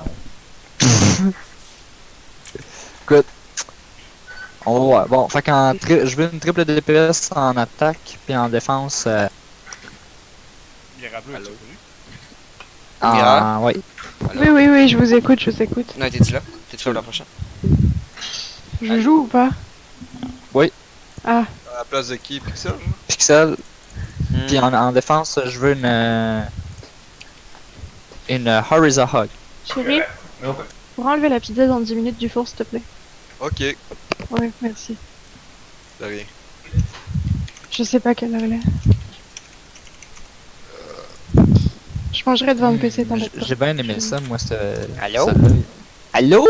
On va voir. Bon, fait qu'en je veux une triple DPS en attaque, puis en défense. Mirabel, tu Ah, ouais. Oui, je vous écoute, je vous écoute. Non, t'es-tu là? T'es-tu là la prochaine? Je joue ou pas? Oui. Ah, À la place de qui, Pixel? Pixel. Hmm. Puis en défense, je veux une Horizon Hug. chérie, Ok. pour enlever la pizza dans 10 minutes du four, s'il te plaît. Ok, Ouais, merci. de rien. Je sais pas quelle heure il est. Je mangerai devant le PC, t'inquiète pas. J'ai bien aimé ça, moi, Allô? Allô?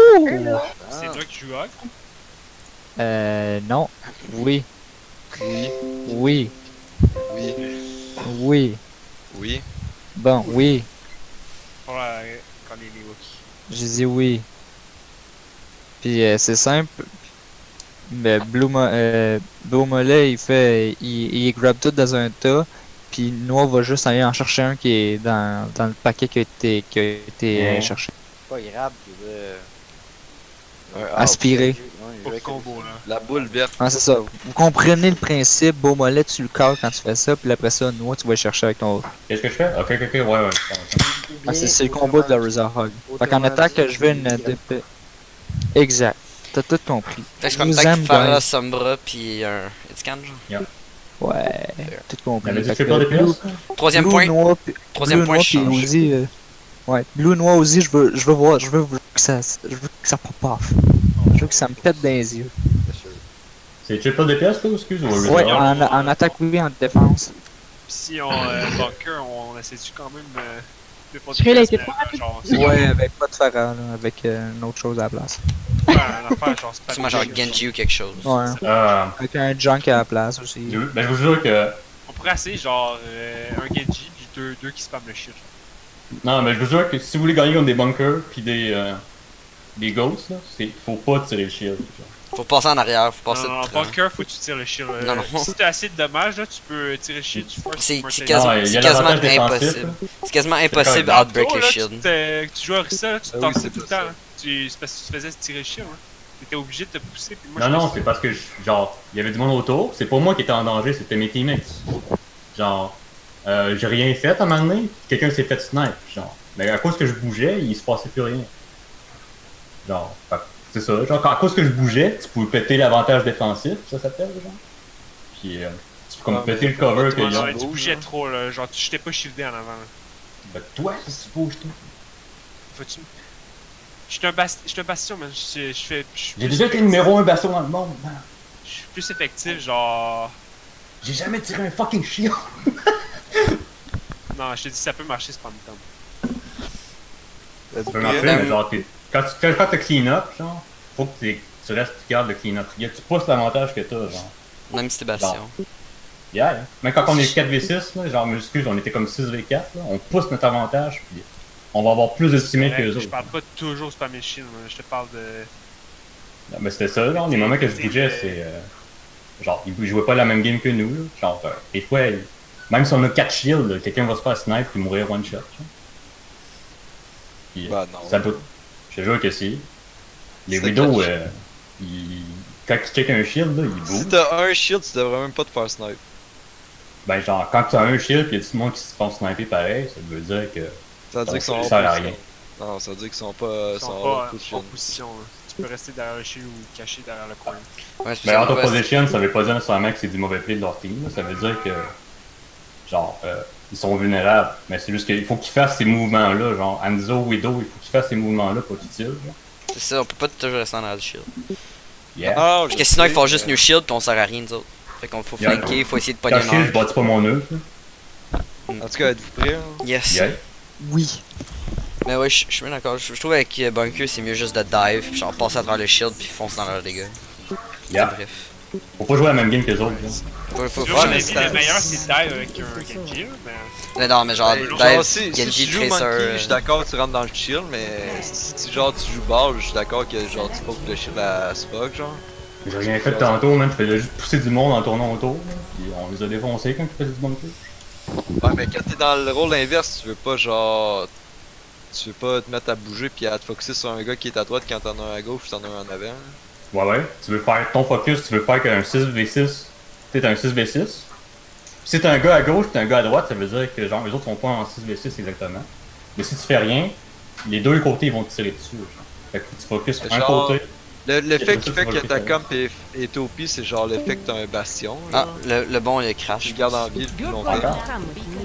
C'est toi qui joues Hog? Non. Oui. Oui, Oui. oui, Oui. oui. Bon, oui. Quand on est les Wookiees. J'ai dit oui. Puis c'est simple. Mais Blue Mollet, il grab tout dans un tas. Puis Noah va juste aller en chercher un qui est dans le paquet qui a été cherché. Pas grave, Aspiré. Pas de combo, là. La boule verte. Ah, c'est ça. Vous comprenez le principe. Beau Mollet, tu le cales quand tu fais ça. Puis après ça, Noah, tu vas le chercher avec ton autre. Qu'est-ce que je fais? Ok, ouais. Ah, c'est le combo de la Razor Hog. Fait qu'en attaque, je veux une DP. Exact. T'as tout compris. Fait que je peux Nous peut-être aime, faire guys. Sombra pis un Edscan, genre. Ouais, tout compris. T'avais dit Fait que c'est que pas des Blue- pièces? Troisième Blue, point. Noir, Troisième Blue, point, Noir, je puis change. Ozzy, ouais, Blue Noir Ozzy, je veux voir, je veux que ça pop off. Je veux que ça me pète dans les yeux. C'est triple DPS, là, excuse ou Ouais, en attaque, oui, en défense. Pis si on bunker, on essaie-tu quand même de pas Chérie, il a été mais, trop rapide. genre, Ouais, avec pas de Farah, là, avec une autre chose à la place. un affaire, genre, c'est C'est moi genre Genji ou quelque chose. Ouais, avec un junk à la place aussi. Ben, je vous jure que. On pourrait essayer genre un Genji pis deux qui spamment le shit. Non, mais je vous jure que si vous voulez gagner contre des bunkers pis des ghosts, là, faut pas tirer le shield. Genre. Faut passer en arrière, faut passer Non, de bunker, faut que tu tires le shield. Non, non. Si t'as assez de dommages, là, tu peux tirer le shield, tu forces. C'est tu c'est peux quasiment, Non, il y c'est a quasiment l'avantage défensif, impossible. là. C'est quasiment impossible correct. Outbreak Tantôt, le là, shield. Tu jouais à ça, là, tu Ah oui, t'en c'est tout le temps. possible. C'est parce que tu te faisais tirer le shield. Hein. T'étais obligé de te pousser, puis moi Non, non, c'est parce que, genre, il y avait du monde autour. C'est pas moi qui étais en danger, c'était mes teammates. Genre, j'ai rien fait à un moment donné, quelqu'un s'est fait snipe, genre. Mais à cause que je bougeais, il se passait plus rien. Genre, c'est ça. Genre, à cause que je bougeais, tu pouvais péter l'avantage défensif, ça s'appelle, genre. Puis, tu peux comme péter le cover qu'ils ont. Ouais, tu bougeais trop, là. Genre, tu t'es pas shieldé en avant, là. Ben, toi, si tu bouges, toi. Faut-tu. J'étais un bastion, man. J'ai déjà été numéro 1 bastion dans le monde, man. Je suis plus effectif, genre. J'ai jamais tiré un fucking shield. Non, je t'ai dit, ça peut marcher, c'est pas le temps. Ça peut marcher, mais genre, quand t'as clean up, genre, faut que tu restes, tu gardes le clean up. Tu pousses l'avantage que t'as, genre. Même si t'es bastion. Yeah. Même quand on est 4v6, là, genre, m'excuse, on était comme 6v4, là, on pousse notre avantage, puis on va avoir plus de teammates que eux autres. Je parle pas toujours spammer shield, je te parle de. Non, mais c'était ça, genre, les moments que je bougeais, c'est. Genre, ils jouaient pas la même game que nous, là. Genre, des fois, même si on a 4 shields, quelqu'un va se faire snipe et mourir one shot. Puis, bah non. Ça peut. Je te jure que si. Les widows, quand ils checkent un shield, là, ils bougent. Si t'as un shield, tu devrais même pas te faire snipe. Ben, genre, quand t'as un shield pis y'a tout le monde qui se font sniper pareil, ça veut dire que. Ça veut dire qu'ils sont ça sert à rien. Non, ça veut dire qu'ils sont pas en position. Là. Tu peux rester derrière le shield ou caché derrière le coin. Ouais, mais out of position, ça veut pas dire nécessairement que c'est du mauvais play de leur team. Là. Ça veut dire que. Genre, ils sont vulnérables. Mais c'est juste qu'il faut qu'ils fassent ces mouvements-là. Genre, Hanzo, Widow, il faut qu'ils fassent ces mouvements-là pour qu'ils tirent. C'est ça, on peut pas toujours rester en arrière du shield. Yeah. Parce que sinon, ils font juste new shield pis on sert à rien, nous autres. Fait qu'on faut flanquer, faut essayer de pogner un je bâtis pas mon œuf. En tout cas, êtes-vous prêts? Yes. Yeah. Oui. Mais ouais, je suis bien d'accord. Je trouve avec Bunker, c'est mieux juste de dive, pis genre passer à travers le shield pis foncer dans leurs dégâts. Yeah. Bref. Faut pas jouer la même game que les autres. Faut faire le meilleur, c'est dive avec un Genji, mais. Non, mais genre, dive, Genji, si tu joues Tracer. Monkey, je suis d'accord, tu rentres dans le shield, mais si genre tu joues ball, je suis d'accord que genre tu faut que le shield à Spock, genre. J'ai rien fait tantôt, man. Je faisais juste pousser du monde en tournant autour. Puis on les a défoncés quand ils faisaient du Bunker. Ouais, mais quand t'es dans le rôle inverse, tu veux pas genre. Tu veux pas te mettre à bouger pis à te focuser sur un gars qui est à droite quand t'en as un à gauche, t'en as un en avant. Ouais. Tu veux faire ton focus, tu veux faire qu'un 6v6. T'es un 6v6. Si t'as un gars à gauche et t'as un gars à droite, ça veut dire que genre les autres sont pas en 6v6 exactement. Mais si tu fais rien, les deux côtés ils vont te tirer dessus. Genre. Fait que tu focuses sur un côté. L'effet qui fait que ta comp est OP, c'est genre l'effet que t'as un bastion. Ah, le bon il crash. Tu gardes en vie le plus longtemps.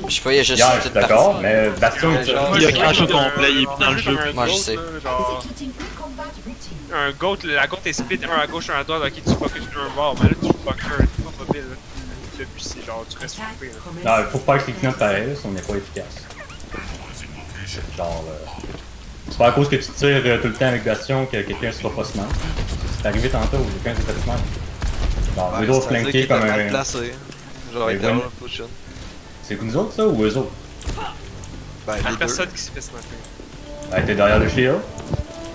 Je sais pas, il y a juste une petite d'accord, partie. mais bastion, il a crash au complet, il est plus dans le jeu. Moi je sais. Un goat, la goat est split, un à gauche, un à droite, ok, tu focus sur un bord, mais là tu Bunker, t'es pas mobile. Le but c'est genre, tu restes coupé. Non, il faut pas que les clean-up pareil, sinon on n'est pas efficace. Genre, c'est pas à cause que tu tires tout le temps avec Bastion que quelqu'un sera pas smart. C'est arrivé tantôt, quelqu'un s'est fait smart. Genre, les autres flanqués comme un. Placé. Genre, c'est nous autres ça ou eux autres? Ben, la personne qui s'est fait snapper. Elle était derrière le shield.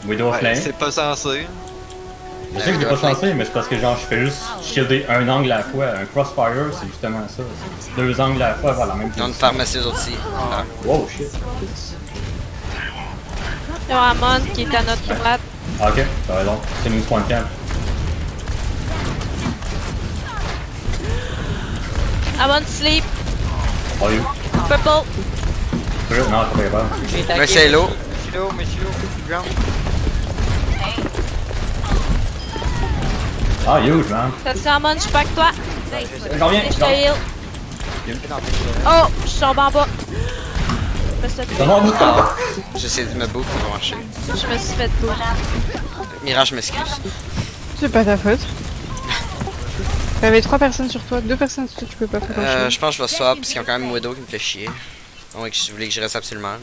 Widow flank. C'est pas censé. Je sais que c'est pas censé, mais c'est parce que genre je fais juste shielder un angle à la fois. Un crossfire, c'est justement ça. C'est 2 angles à la fois vers la même Ils ont une position. pharmacie eux aussi. Ah. Wow, shit. Il y a Ramon qui est à notre droite. Ah, ok, t'as raison. C'est une point de camp. Ramon sleep. Oh, you. Purple. Non, t'as pas. Merci Hello. Ah, huge, man. Ça te Ramon, je suis pas avec toi. J'en viens, Je te heal. Oh, je suis tombé en bas. Je me suis fait Ah, j'essaie de me bouffer pour marcher. Je me suis fait tout. Mirage, je m'excuse. C'est pas ta faute. T'avais 3 personnes sur toi, 2 personnes sur toi, tu peux pas faire grand-chose. Je pense que je vais swap parce qu'il y a quand même Widow qui me fait chier. Donc je voulais que je reste absolument là.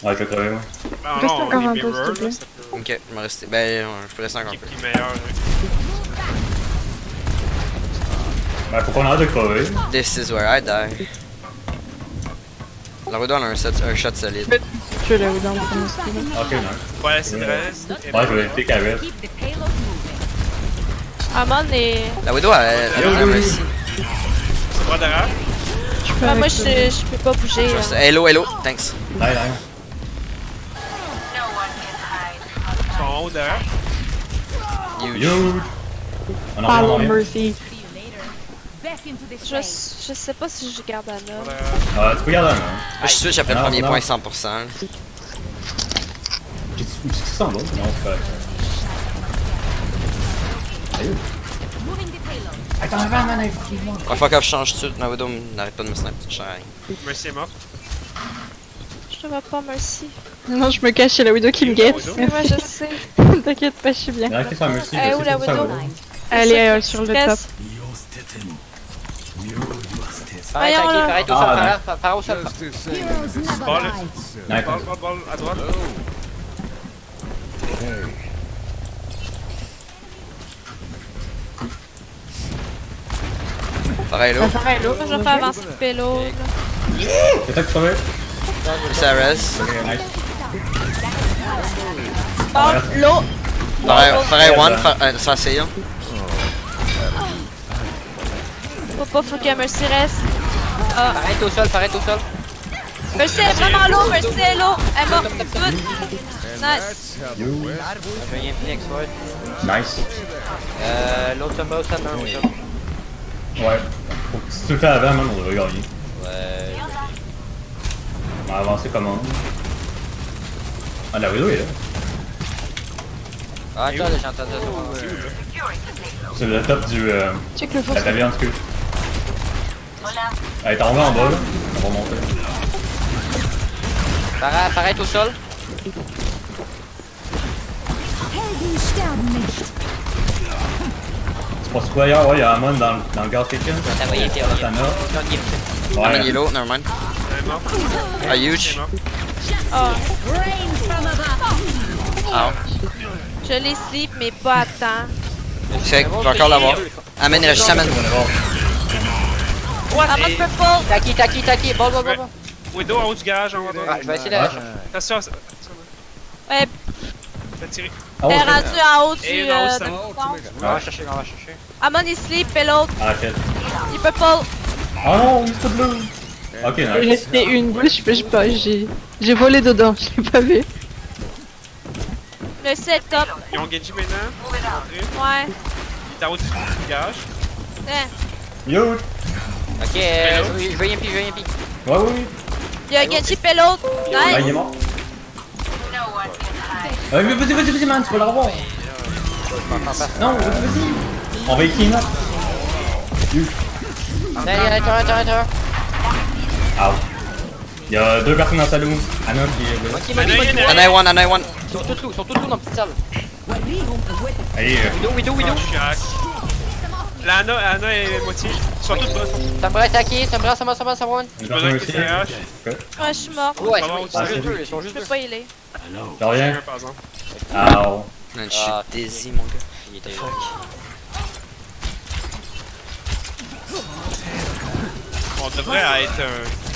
Ouais, je vais crever, ouais. Reste encore un peu, s'il te plaît. Ok, je vais rester. Ben, je peux rester encore un peu. Qui est meilleur. Ben, faut qu'on arrête de crever. This is where I die. La Widow a un shot solide. Tu es là où dans le premier style. Ok, non. Ouais, c'est reste. Ouais, je vais éviter qu'elle reste. Ramon est. La Widow elle a réussi. C'est droit derrière. Ouais, moi je peux pas bouger. Hello, hello, thanks. Là. Ils sont en haut derrière. Huge. Huge! On en Follow revient. Mercy. Je sais pas si je garde Anna. Ah, tu peux garder un, hein. Je switch après le Non, premier non. point 100%. J'ai-tu ça en bas? Non, c'est pas. Ouais, fuck off, je change tout. Ma Widow n'arrête pas de me sniper. Mercy est mort. Je te vois pas, merci. Non, je me cache chez la Widow qui me guette. Mais moi, je sais. T'inquiète pas, je suis bien. Il y en a qui sont à Mercy. Eh, où la Widow? Elle est sur le top. Voyons là. Pareil, tout Ah, seul, par au sol. Ball, Nice. ball, à droite. Pareil là. Moi, je vais faire avancer le pélo. C'est toi qui sauvé? C'est res. Ok, nice. Bon, l'eau. Pareil one, ça c'est hein. Faut que Mercy reste. Ah. Arrête au sol, arrête au sol. Mercy est vraiment low, Mercy est low. Elle est morte. Good. Nice. J'ai un Phoenix, ouais. Nice. L'autre tombe au sol, non, au sol. Ouais. Faut que si tu le fais avant, man, on devrait gagner. Ouais. On va avancer comment? Ah, la Widow est là. Ah, attends, j'ai entendu ça. C'est le top du. Check le fond. La taverne, excuse. Elle est tombée en bas, là. On va monter. Pareil au sol. C'est pas super ailleurs, ouais, y'a Amon dans le gas kitchen. Ça va, il était là. Tana. I'm in Ouais. yellow, never mind. Elle est morte. Ah, huge. Oh. Ah. Je les sleep, mais pas à temps. C'est que je vais encore l'avoir. Amène, il reste juste amène. Ah, moi, purple. Taki, ball. Widow en haut du garage, en haut de Ah, je vais essayer de. Attention, Ouais, t'as tiré. Ah, elle est ouais, rendue en haut du. Et non, ça- On va chercher. Amon, il sleep, et l'autre, Ah, shit. il purple. Oh non, Mr. Blue! Ok, J'ai nice. resté une bouche, mais je sais pas, j'ai volé dedans, je l'ai pas vu. Mercy est top. Ils ont Genji maintenant. Rentré. Ouais. Il est en haut du garage. Tiens. Yo! Ok, je veux un pi. Ouais, oui. Il y a Genji et l'autre. Ah, il est Nice. mort. Mais vas-y, man, tu vas le revoir. Non, vas-y. On va y clean up. Allez, attends. Out. Il y a deux personnes dans le salon. Anna qui est là. Anna one. Ils sont tous dans la petite salle. Allez, Widow. Je suis hack. La Anna est moitié. Ils sont tous bas. Ça me brûle attaqué, ça me brûle, ça va. on est J'ai dans besoin un de aussi. TCH. Ouais, je suis mort. Ouais, Ça va, ils sont juste deux, ils sont Je juste peux deux. pas healer. De rien. Par exemple. Ow. Man, je suis dizzy, mon gars. Il était On devrait être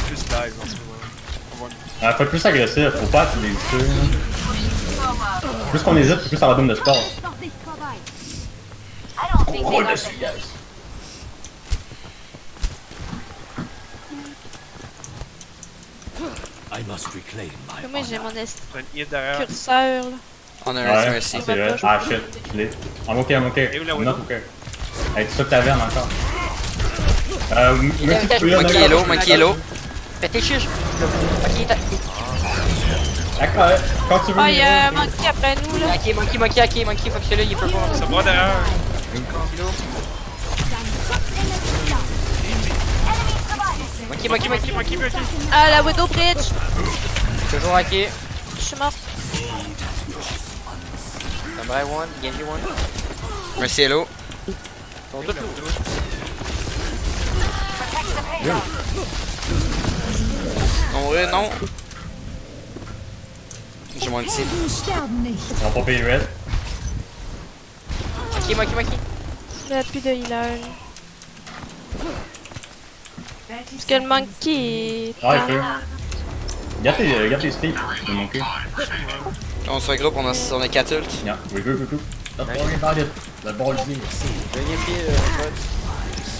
plus live en ce moment. Ah, faut être plus agressif, faut pas être les dessus. Plus qu'on hésite, plus ça va donner de sport. Contrôle de sillage. Moi, j'ai mon J'ai une hit derrière. curseur, là. On a un Ouais, merci. c'est vrai. Ah shit, je l'ai. I'm ok. Et où la I'm Widow? not ok. Hey, tu sais que taverne encore. Merci était- tu peux y aller Monkey est low. Fais tes chiches. Ok, D'accord, quand tu veux. Ah, il y a un monkey après nous, là. Monkey, faut que celui-là, il est purple. Ça bras derrière. Monkey. Ah, la Widow Bridge. Toujours hacké. Je suis morte. Samurai one, Genji one. Merci, hello. Ils sont tous lourds. Non. J'ai mon ulti. On va pas payer red. Monkey. Il n'y a plus de healer. Parce que le monkey est... Ah, il peut. Garde tes sleep, de mon cul. On se regroupe, on a 4 ults. Yeah, we go. Don't worry about it. The ball is in.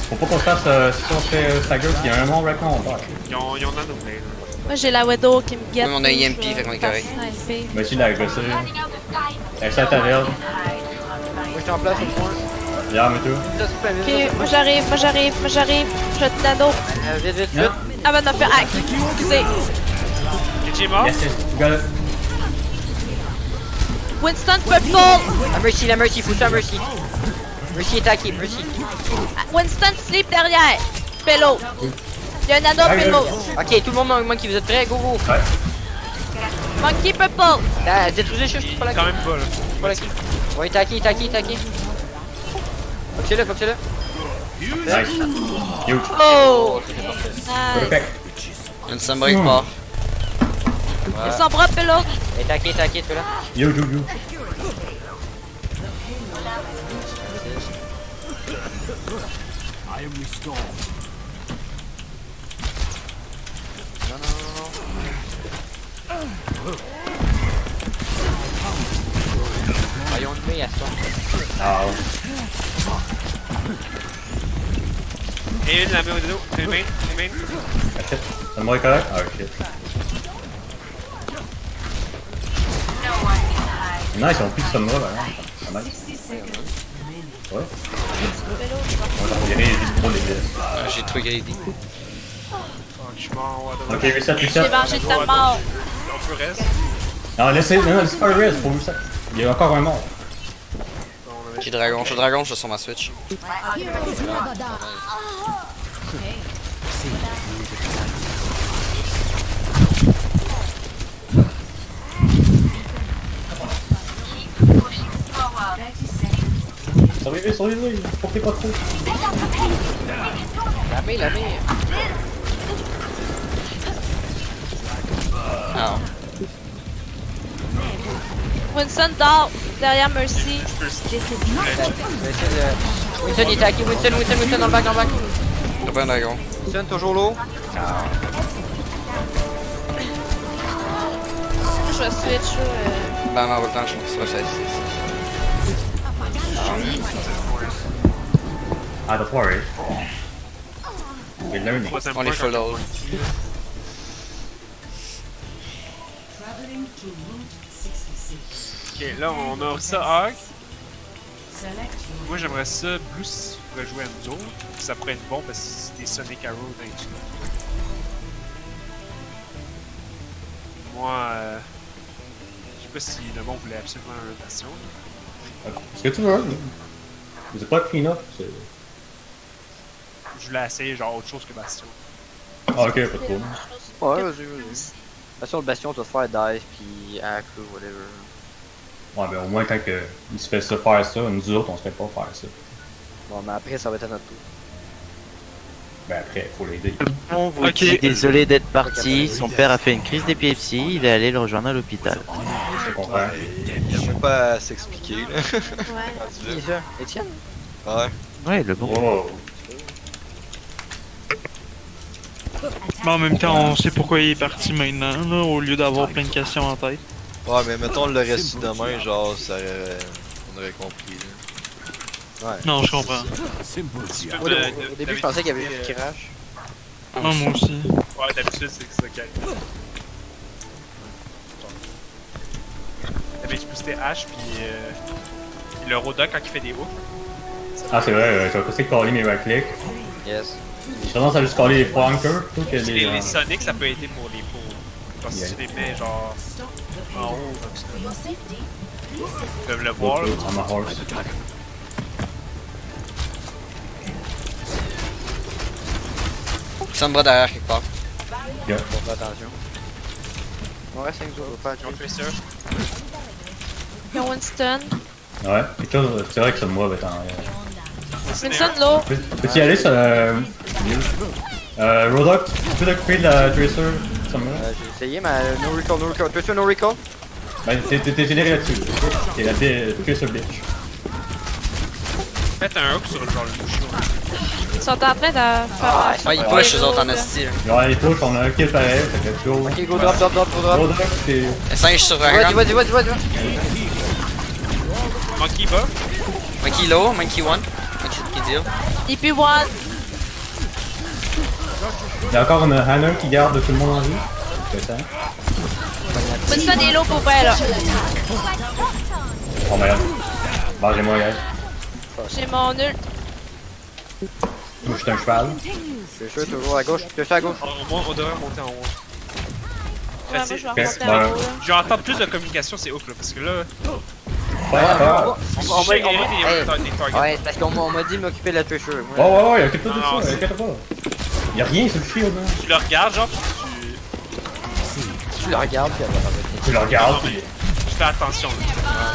Faut pas qu'on se fasse, si on se fait sa gueule, qu'il y a un moment right now, on perd. Ils ont nano play. Moi, j'ai la Widow qui me guette. Oui, on a EMP, fait qu'on est correct. Mais si, il a agressé. Elle s'est à taverne. j'étais en place au point. Viens, mais toi. Ok, moi j'arrive. Je vais te nano. Vite, vite, Yeah. vite. Ah ben, t'as fait hack. Excusez. Kenji est mort. Yes, yes, you got it. Winston purple. La Mercy, fous-toi Mercy. Mercy est taqué, Mercy. Winston sleep derrière. Pélo. Il y a un nano Ouais, pélo. Ok, tout le monde, Monkey, vous êtes prêts? Go, go. Ouais. Monkey purple. Détruisez, je suis pas la Quand même pas là. Pas la kill. Ouais, taqué. Foxez-le. Nice. Huge. Oh. Nice. Perfect. Une Sombra qui part. Ils sont bras pélo. Et taqué, toi là. Huge. Voyons le à ça. Ah, ouais. Et une la main au dos. Une main. Ah, shit. Ça me est correct? Ah, shit. Nice, ils ont plus de Sombra, là. Pas mal. Ouais. On va virer juste pour les gars. J'ai trop greedy. Fuck, je suis mort. Ok, reset. J'ai mangé ta mort. On peut reste. Non, laissez faire le reste, faut reset. Il y a encore un mort. J'ai dragon, je suis sur ma Switch. Survivez, portez pas trop. La main. Ah. Winston dort derrière Mercy. Winston il est taqué, Winston dans le bac. T'as pas un dragon. Winston toujours low. Je vais switch. Ben non, autant je pense que ça va Ah, don't worry. We're learning. On est full low. Ok, là on a ça Hawk. Moi j'aimerais ça, Blue si tu pourrais jouer Enzo. Ça pourrait être bon parce que c'est des Sonic Arrow dans les dessous. Moi, je sais pas si le monde voulait absolument un Bastion. Ce que tu veux, c'est pas clean up, c'est... Je voulais essayer genre autre chose que Bastion. Ah, ok, pas de problème. Ouais, vas-y. Bastion, le Bastion, tu vas te faire dice, puis hack ou whatever. Ouais, ben au moins quand il se fait ça faire ça, nous autres on se fait pas faire ça. Bon, mais après, ça va être à notre tour. Ben après, faut l'aider. On vous dit désolé d'être parti, son père a fait une crise d'épilepsie, il est allé le rejoindre à l'hôpital. Je comprends. Il y a même pas à s'expliquer là. Ouais. Qui est ça? Étienne? Ouais. Ouais, le bon. Wow. Mais en même temps, on sait pourquoi il est parti maintenant, là, au lieu d'avoir plein de questions en tête. Ouais, mais mettons on l'aurait su demain, genre, ça aurait... on aurait compris là. Ouais. Non, je comprends. Au début, je pensais qu'il y avait juste Crash. Non, moi aussi. Ouais, d'habitude c'est ça qui arrive. D'habitude c'était Ash puis le Roda quand il fait des hooks. Ah, c'est vrai, je vais essayer de caller mes right click. Yes. J'ai tendance à juste caller les flankers plutôt que les. Les Sonic ça peut aider pour les pots. Parce que si tu les mets genre en haut comme ça. Ils peuvent le voir là. On ma horse. Sombra derrière quelque part. Yeah. Bon, fais attention. On reste 5 jours, faut faire John attention. Tracer. Il y a Winston. Ouais, quelque chose, c'est vrai que ça me va être en. Winston low. Peux-tu y aller sur. Rodoc, tu peux t'occuper de la Tracer, ça me va? J'ai essayé, mais no recall. Tu veux no recall? Ben, t'es généré là-dessus. T'es la Tracer bitch. Faites un hook sur genre le mouchon. Ils sont en train de faire. Ouais, ils push eux autres en esti. Ouais, les push, on a un kill pareil, fait que let's go. Ok, go drop. Rodoc, c'est. Singe sur Vas-y. Dragon. Monkey bas. Monkey low, Monkey 1. Monkey qui deal. DP1. Il y a encore une Hannah qui garde tout le monde en vie. C'est ça. Winston est low pour vrai là. Oh merde. Mangez-moi, guys. J'ai mon ult. Moi, je suis un cheval. Piocheux toujours à gauche, piocheux à gauche. Au moins, on devrait monter en haut. Ouais, moi, je vais remonter ben, en haut, là. Je vais entendre plus de communication, c'est ouf là, parce que là. On va Hey, des targets. Ouais, parce qu'on m'a dit de m'occuper de la piocheux. Ouais, occupe-toi de Non, ça, c'est- inquiète pas. Y'a rien sur le shield, hein. Tu le regardes, genre, puis Tu le regardes, puis Tu le regardes, pis. tu fais attention. Là.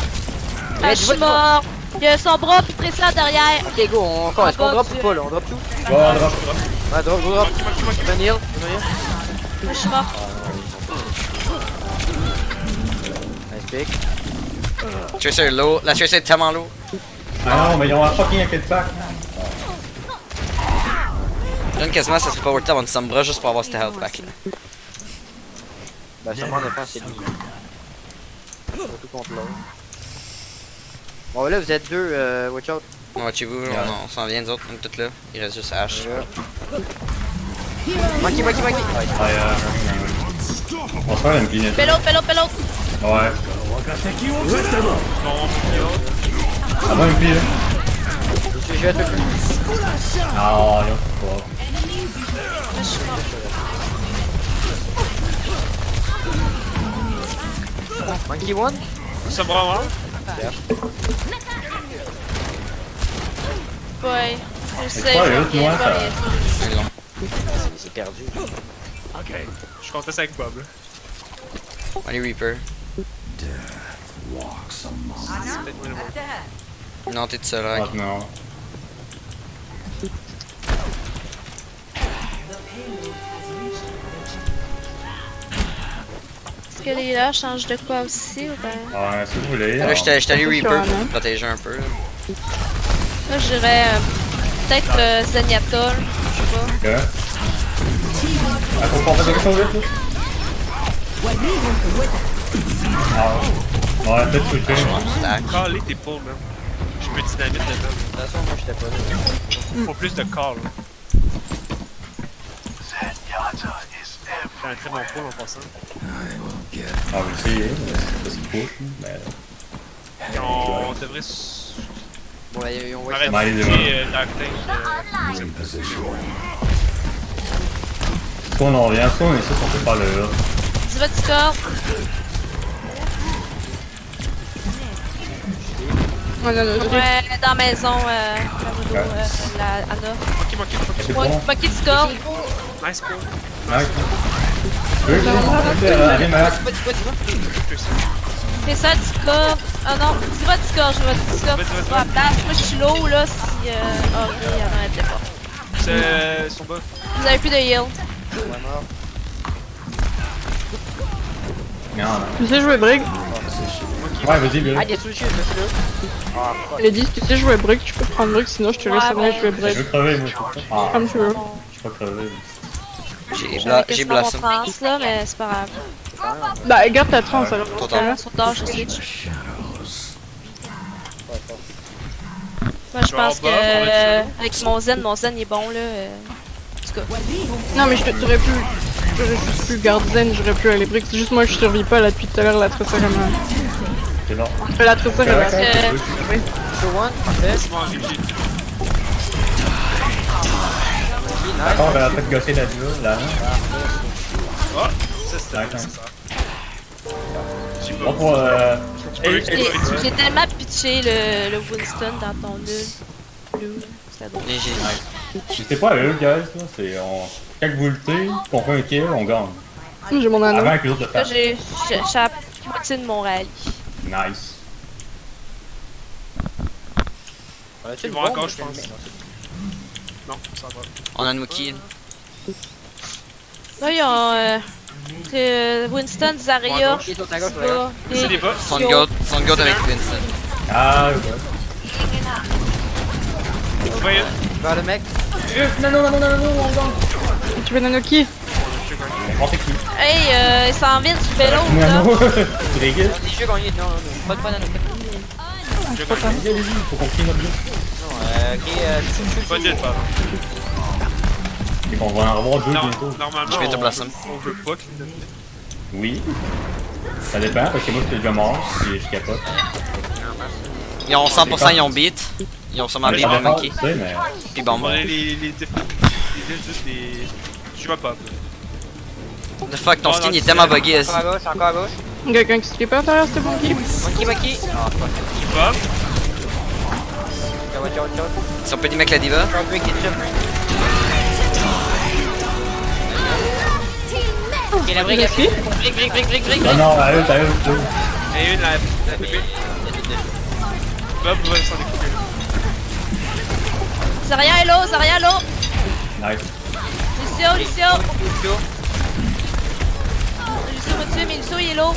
Ah, je suis mort. Il y a son bras pis Tristan derrière. Ok, go, on encore. Est-ce qu'on drop ou pas là? On drop tout? Ouais, on drop. Ouais, drop. Venir. Je suis mort. Nice pick. Tracer low. La Tracer est tellement low. Ah non, mais ils ont un fucking inquiet pack. Donne quasiment, ça serait pas worth it d'avoir une Sombra juste pour avoir cette health pack. Bah, sûrement, on a pas c'est lui. Surtout contre l'autre. Bon, là, vous êtes deux, watch out. Watchez-vous, on s'en vient, nous autres, on est tous là. Il reste juste Ash. Monkey. Ouais, on va se faire une pile. Pélo. Ouais. Ah bon, une pile. Je vais te plus. Ah, y'a pas. Je suis mort. Monkey one. Ça me rend Ouais. Je sais, pas je eux, reviens, moi, je ça- reviens. C'est perdu. Je comptais ça avec Bob là. On est Reaper. C'est peut-être moins le bon. Non, t'es tout seul, Ah, là. non. Est-ce que les là changent de quoi aussi ou ben? Ouais, si vous voulez. Là, j'étais allé Reaper sûr, pour hein. me protéger un peu. Là. Là, je dirais peut-être Zenyatta, je sais pas. Ok. Ah, faut qu'on fasse quelque chose vite, là. Ah, ouais, peut-être switcher. Stack. Calé tes pulls, man. Je peux dynamite dedans. De toute façon, moi, j'étais pas là. Faut plus de call, là. J'ai un très bon pull en passant. Ah, oui, c'est ce qu'il push, mais. Et on devrait Bon, là, on voit arrêter Ouais, de il est tuer Dark Tank. Soit on en revient, soit on est sûr qu'on peut pas le là. Tu vas Discord? Ouais, non, Ouais, dans la maison, la Anna. C'est Ouais, bon. Monkey Discord. Nice pull. Nice. Allez, malade. Fais ça Discord. Ah non, tu vas Discord, je vais Discord. Vas-y. Sur la place. Moi, je suis low là si. Ah, ok, il y en a pas. C'est son buff. Vous avez plus de heal. Non, non. Tu sais jouer Brig? Ouais, vas-y, Bill. Ah, il y a tout le shield, monsieur. Ah, fuck. Il a dit si tu sais jouer Brig, tu peux prendre Brig, sinon je te laisse Ouais, aller jouer Je Brig. veux crever, moi. Ah, Comme tu veux. je suis pas crevé. J'ai Blossom. Là, mais c'est pas grave. Bah, garde ta trance alors. Trop parce que là- Sur dash aussi. Moi, je pense que avec mon zen il est bon là. En tout cas. Non, mais t'aurais pu. J'aurais juste pu garder Zen, j'aurais pu aller Brig. C'est juste moi que je survis pas là depuis tout à l'heure, la tresseur elle m'a. C'est bon. La tresseur elle m'a. Show one, parfait. Bon, j'ai D'accord, ben, on va te gosser la duo, là. Oh! Ça, c'était D'accord. nécessaire. J'ai Bon, pas. pour. J'ai tellement pitché le Winston dans ton nul. C'était beau. C'est pas eux, guys, là. C'est. Quand vous luttez, qu'on fait un kill, on gagne. J'ai mon Avant anneau. que l'autre le Là, fasse. j'ai la moitié de mon rallye. Nice. Ils vont encore, je pense. Non, ça va. On a une Mookie. Là, ils ont Winston, Zarya, Il est à gauche, Siva, C'est des buffs. Son goat avec Winston. Ah, ouais. Vous voyez? Vers le mec. Tu veux Nanoki? On t'écoute. Hey, il s'en vient du vélo, là. Nano, tu les guides? On est jeux gagnés, non, pas de banane. Allez-y, faut qu'on clean up bien. Non, ok, Pas de jet, pardon. Et qu'on va en revoir deux Non, bientôt. normalement, Je vais te Blossom. on veut pas qu'il donne. Oui. Ça dépend, parce que moi, j'étais déjà mort, et je capote. Ils ont 100% ils ont beat. Ils ont sûrement beat le monkey. Tu sais, mais. Puis bon, On est les villes juste des. Je sais pas. the fuck, ton skin il est tellement buggé. Encore à gauche, encore à gauche. Quelqu'un qui se fait pas derrière ce monkey. Monkey. Ah, fuck. Qui va? Ciao. Si on peut dire mec la diva. Ciao, break it, jump. Ok, la brique, brique. Non, allez, t'arrives. Et une, la bébé. Bob va s'en découper. Zarya hello, Zarya hello. Nice. Lucio me tue, mais Lucio il est low.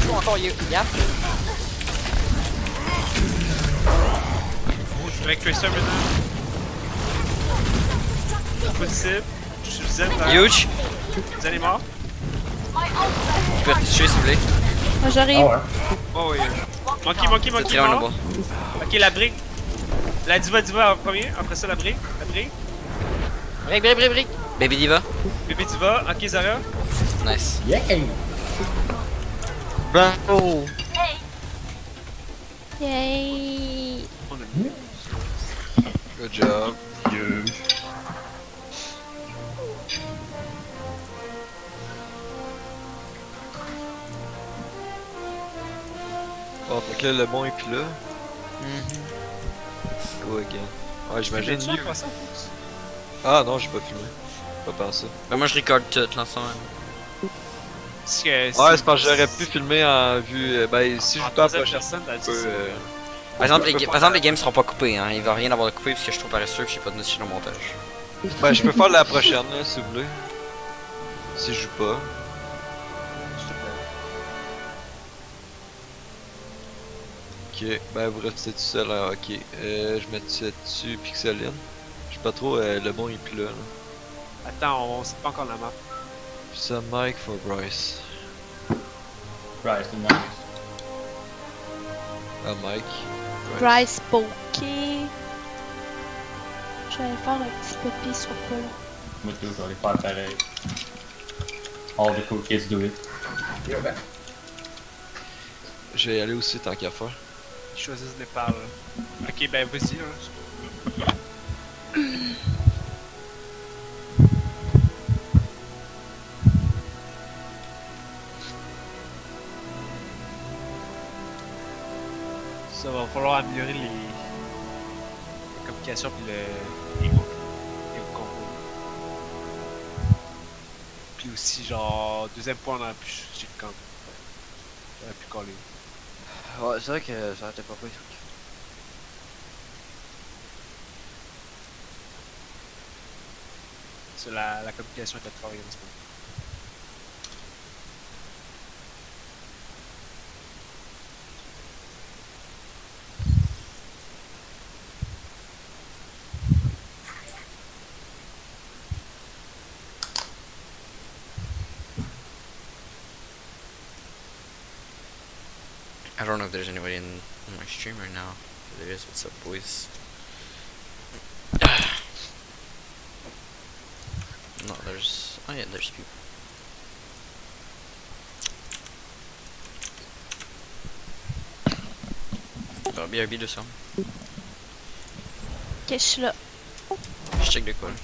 Chou, encore, il y a. Je suis avec Tracer maintenant. Possible. Je suis zen là. Huge. Zen est mort. Je peux te tuer s'il vous plaît. Moi j'arrive. Ah ouais. Oh oui. Monkey Je vais tirer un mort. bois. Ok, la brique. La diva en premier, après ça la brique. Brique. Baby diva. Bébé diva, ok Zara. Nice. Yeah! Bravo. Yay. On a Good job. Huge. Oh, fait que là, le bon est plus là. Go again. Ouais, j'imagine ça, mieux. quoi, ça? Ah non, j'ai pas filmé. Pas pensé. Ben, moi je record tout l'ensemble. Parce que Ouais, c'est parce que j'aurais pu filmer en vue. Ben, si je en joue pas à la troisième prochaine, personne, là, je peux. Par exemple, les games seront pas coupés, hein. Il va rien avoir de coupé parce que je suis trop paresseux que j'ai pas de notification au montage. Ben, je peux faire la prochaine, là, si vous voulez. Si je joue pas. Ok, ben vous restez tout seul, hein, ok. Je mets ça dessus, Pixeline. Je sais pas trop, le bon il est plus là. Attends, on sait pas encore la map. Ça, Mike for Bryce. Right, c'est nice. Ah, Mike. Bryce Pokey. Je vais aller faire un petit pipi sur pas là. Moi, tout, je vais aller faire pareil. All the cool kids do it. Je vais y aller aussi tant qu'à faire. Ils choisissent Népal. Ok, ben vas-y. Hein. Ça va falloir améliorer les communications puis les mots. Les combos. Puis aussi, genre, deuxième point, on a pu j'ai le camp. J'aurais pu coller. Ouais, c'est vrai que ça aurait été pas pris. C'est la communication était travaillée en ce moment. I don't know if there's anybody in my stream right now. If there is, what's up, boys? No, there's. Oh yeah, there's people. Bah, BRB 200. Ok, je suis là. Je check de quoi là.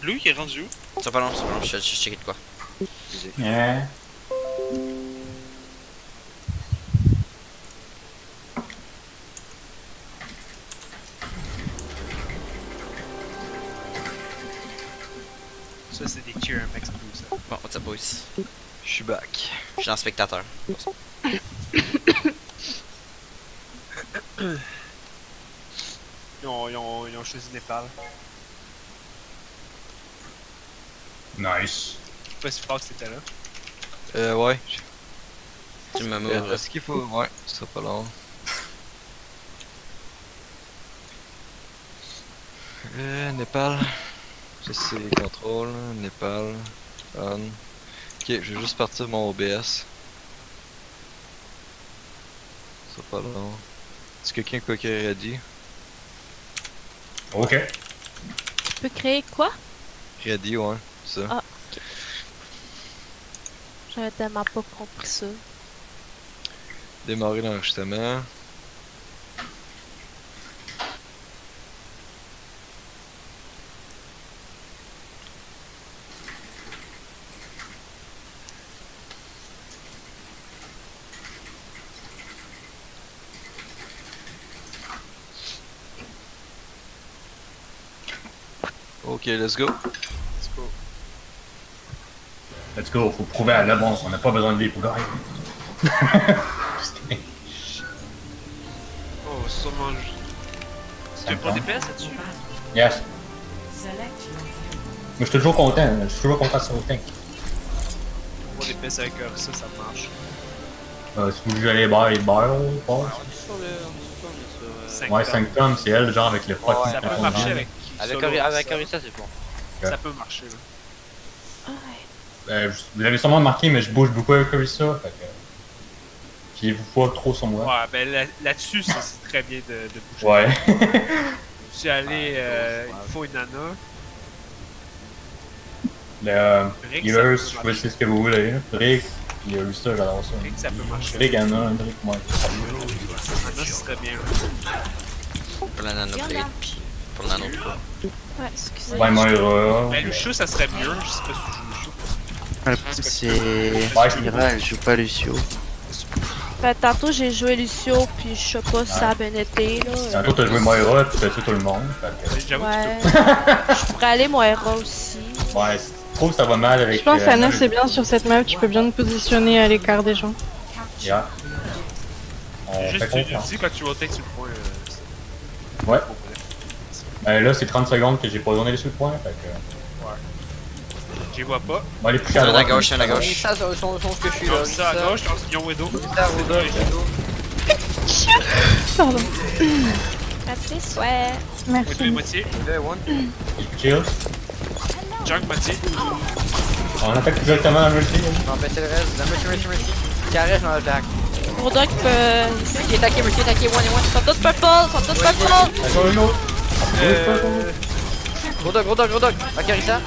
Blue, il est rendu où? C'est pas long, je check de quoi. Yeah. Ça, c'est des tiers max blue, ça. Bon, what's up, boys? Je suis back. Je suis dans spectateur. Ils ont choisi Népal. Nice. Je sais pas si Fox était là. Ouais. Tu me moves. Est-ce qu'il faut. Ouais, ce sera pas long. Népal. Ça, c'est les contrôles. Népal. On. Ok, je vais juste partir de mon OBS. Ce sera pas long. Est-ce que quelqu'un qui est ready? Ok. Tu peux créer quoi? Ready, ouais, ça. Ah, ok. J'avais tellement pas compris ça. Démarrer l'enregistrement. Ok, let's go. Let's go, faut prouver à l'homme, on n'a pas besoin de lui pour gagner. Oh, sûrement. Tu veux pas des PS là-dessus? Yes. Mais je suis toujours content, je suis toujours content sur le tank. Pour des PS avec ça, ça marche. Si vous voulez aller barre, pas. Ouais, 5 tonnes, c'est elle, genre avec le fucking Ça peut marcher avec. Avec Orisa, c'est bon. Ça peut marcher là. Vous avez sûrement remarqué, mais je bouge beaucoup avec Orisa, fait que... Fiez-vous pas trop sur moi. Ouais, ben là-dessus, c'est très bien de bouger. Ouais. Je suis allé, il faut une nana. Le Healers, je sais ce que vous voulez. Rick, puis Orisa, j'adore ça. Rick, ça peut marcher. Rick, Anna, Rick, moi. Nana, ce serait bien. Pour la nanoblade, pis pour le nano pas. Ouais, excusez. Ouais, Moira. Ben Lucio, ça serait mieux. Je sais pas si tu joues Lucio. Le petit, c'est. Mira, elle joue pas Lucio. Ben, tantôt j'ai joué Lucio, puis je sais pas si ça a bien été là. Tantôt t'as joué Moira, puis t'as tué tout le monde. Fait que... J'avoue Ouais. que Je pourrais aller Moira aussi. Ouais, si tu trouves que ça va mal avec... Je pense que Anna c'est bien sur cette map, tu peux bien te positionner à l'écart des gens. Yeah. On juste fait tu confiance. dis quand tu vas take sur le point. Ouais. Ben là, c'est 30 secondes que j'ai pas donné sur le point, fait que... J'y vois pas. On va aller pousser à À droite. gauche, à gauche. Ça, ce que je suis là. Comme ça à gauche, ils ont Widow. Pardon. Patrice, ouais. Widow est Merci. moitié. Chill. Junk moitié. On attaque directement dans le multi. Non, ben c'est le reste. Merci. Carré, je m'en attaque. Gros Doc peut. Multi attaqué, one et one. Ils sont tous purple! Ils sont tous purple! Encore une autre. Gros dog. Ok, Orisa.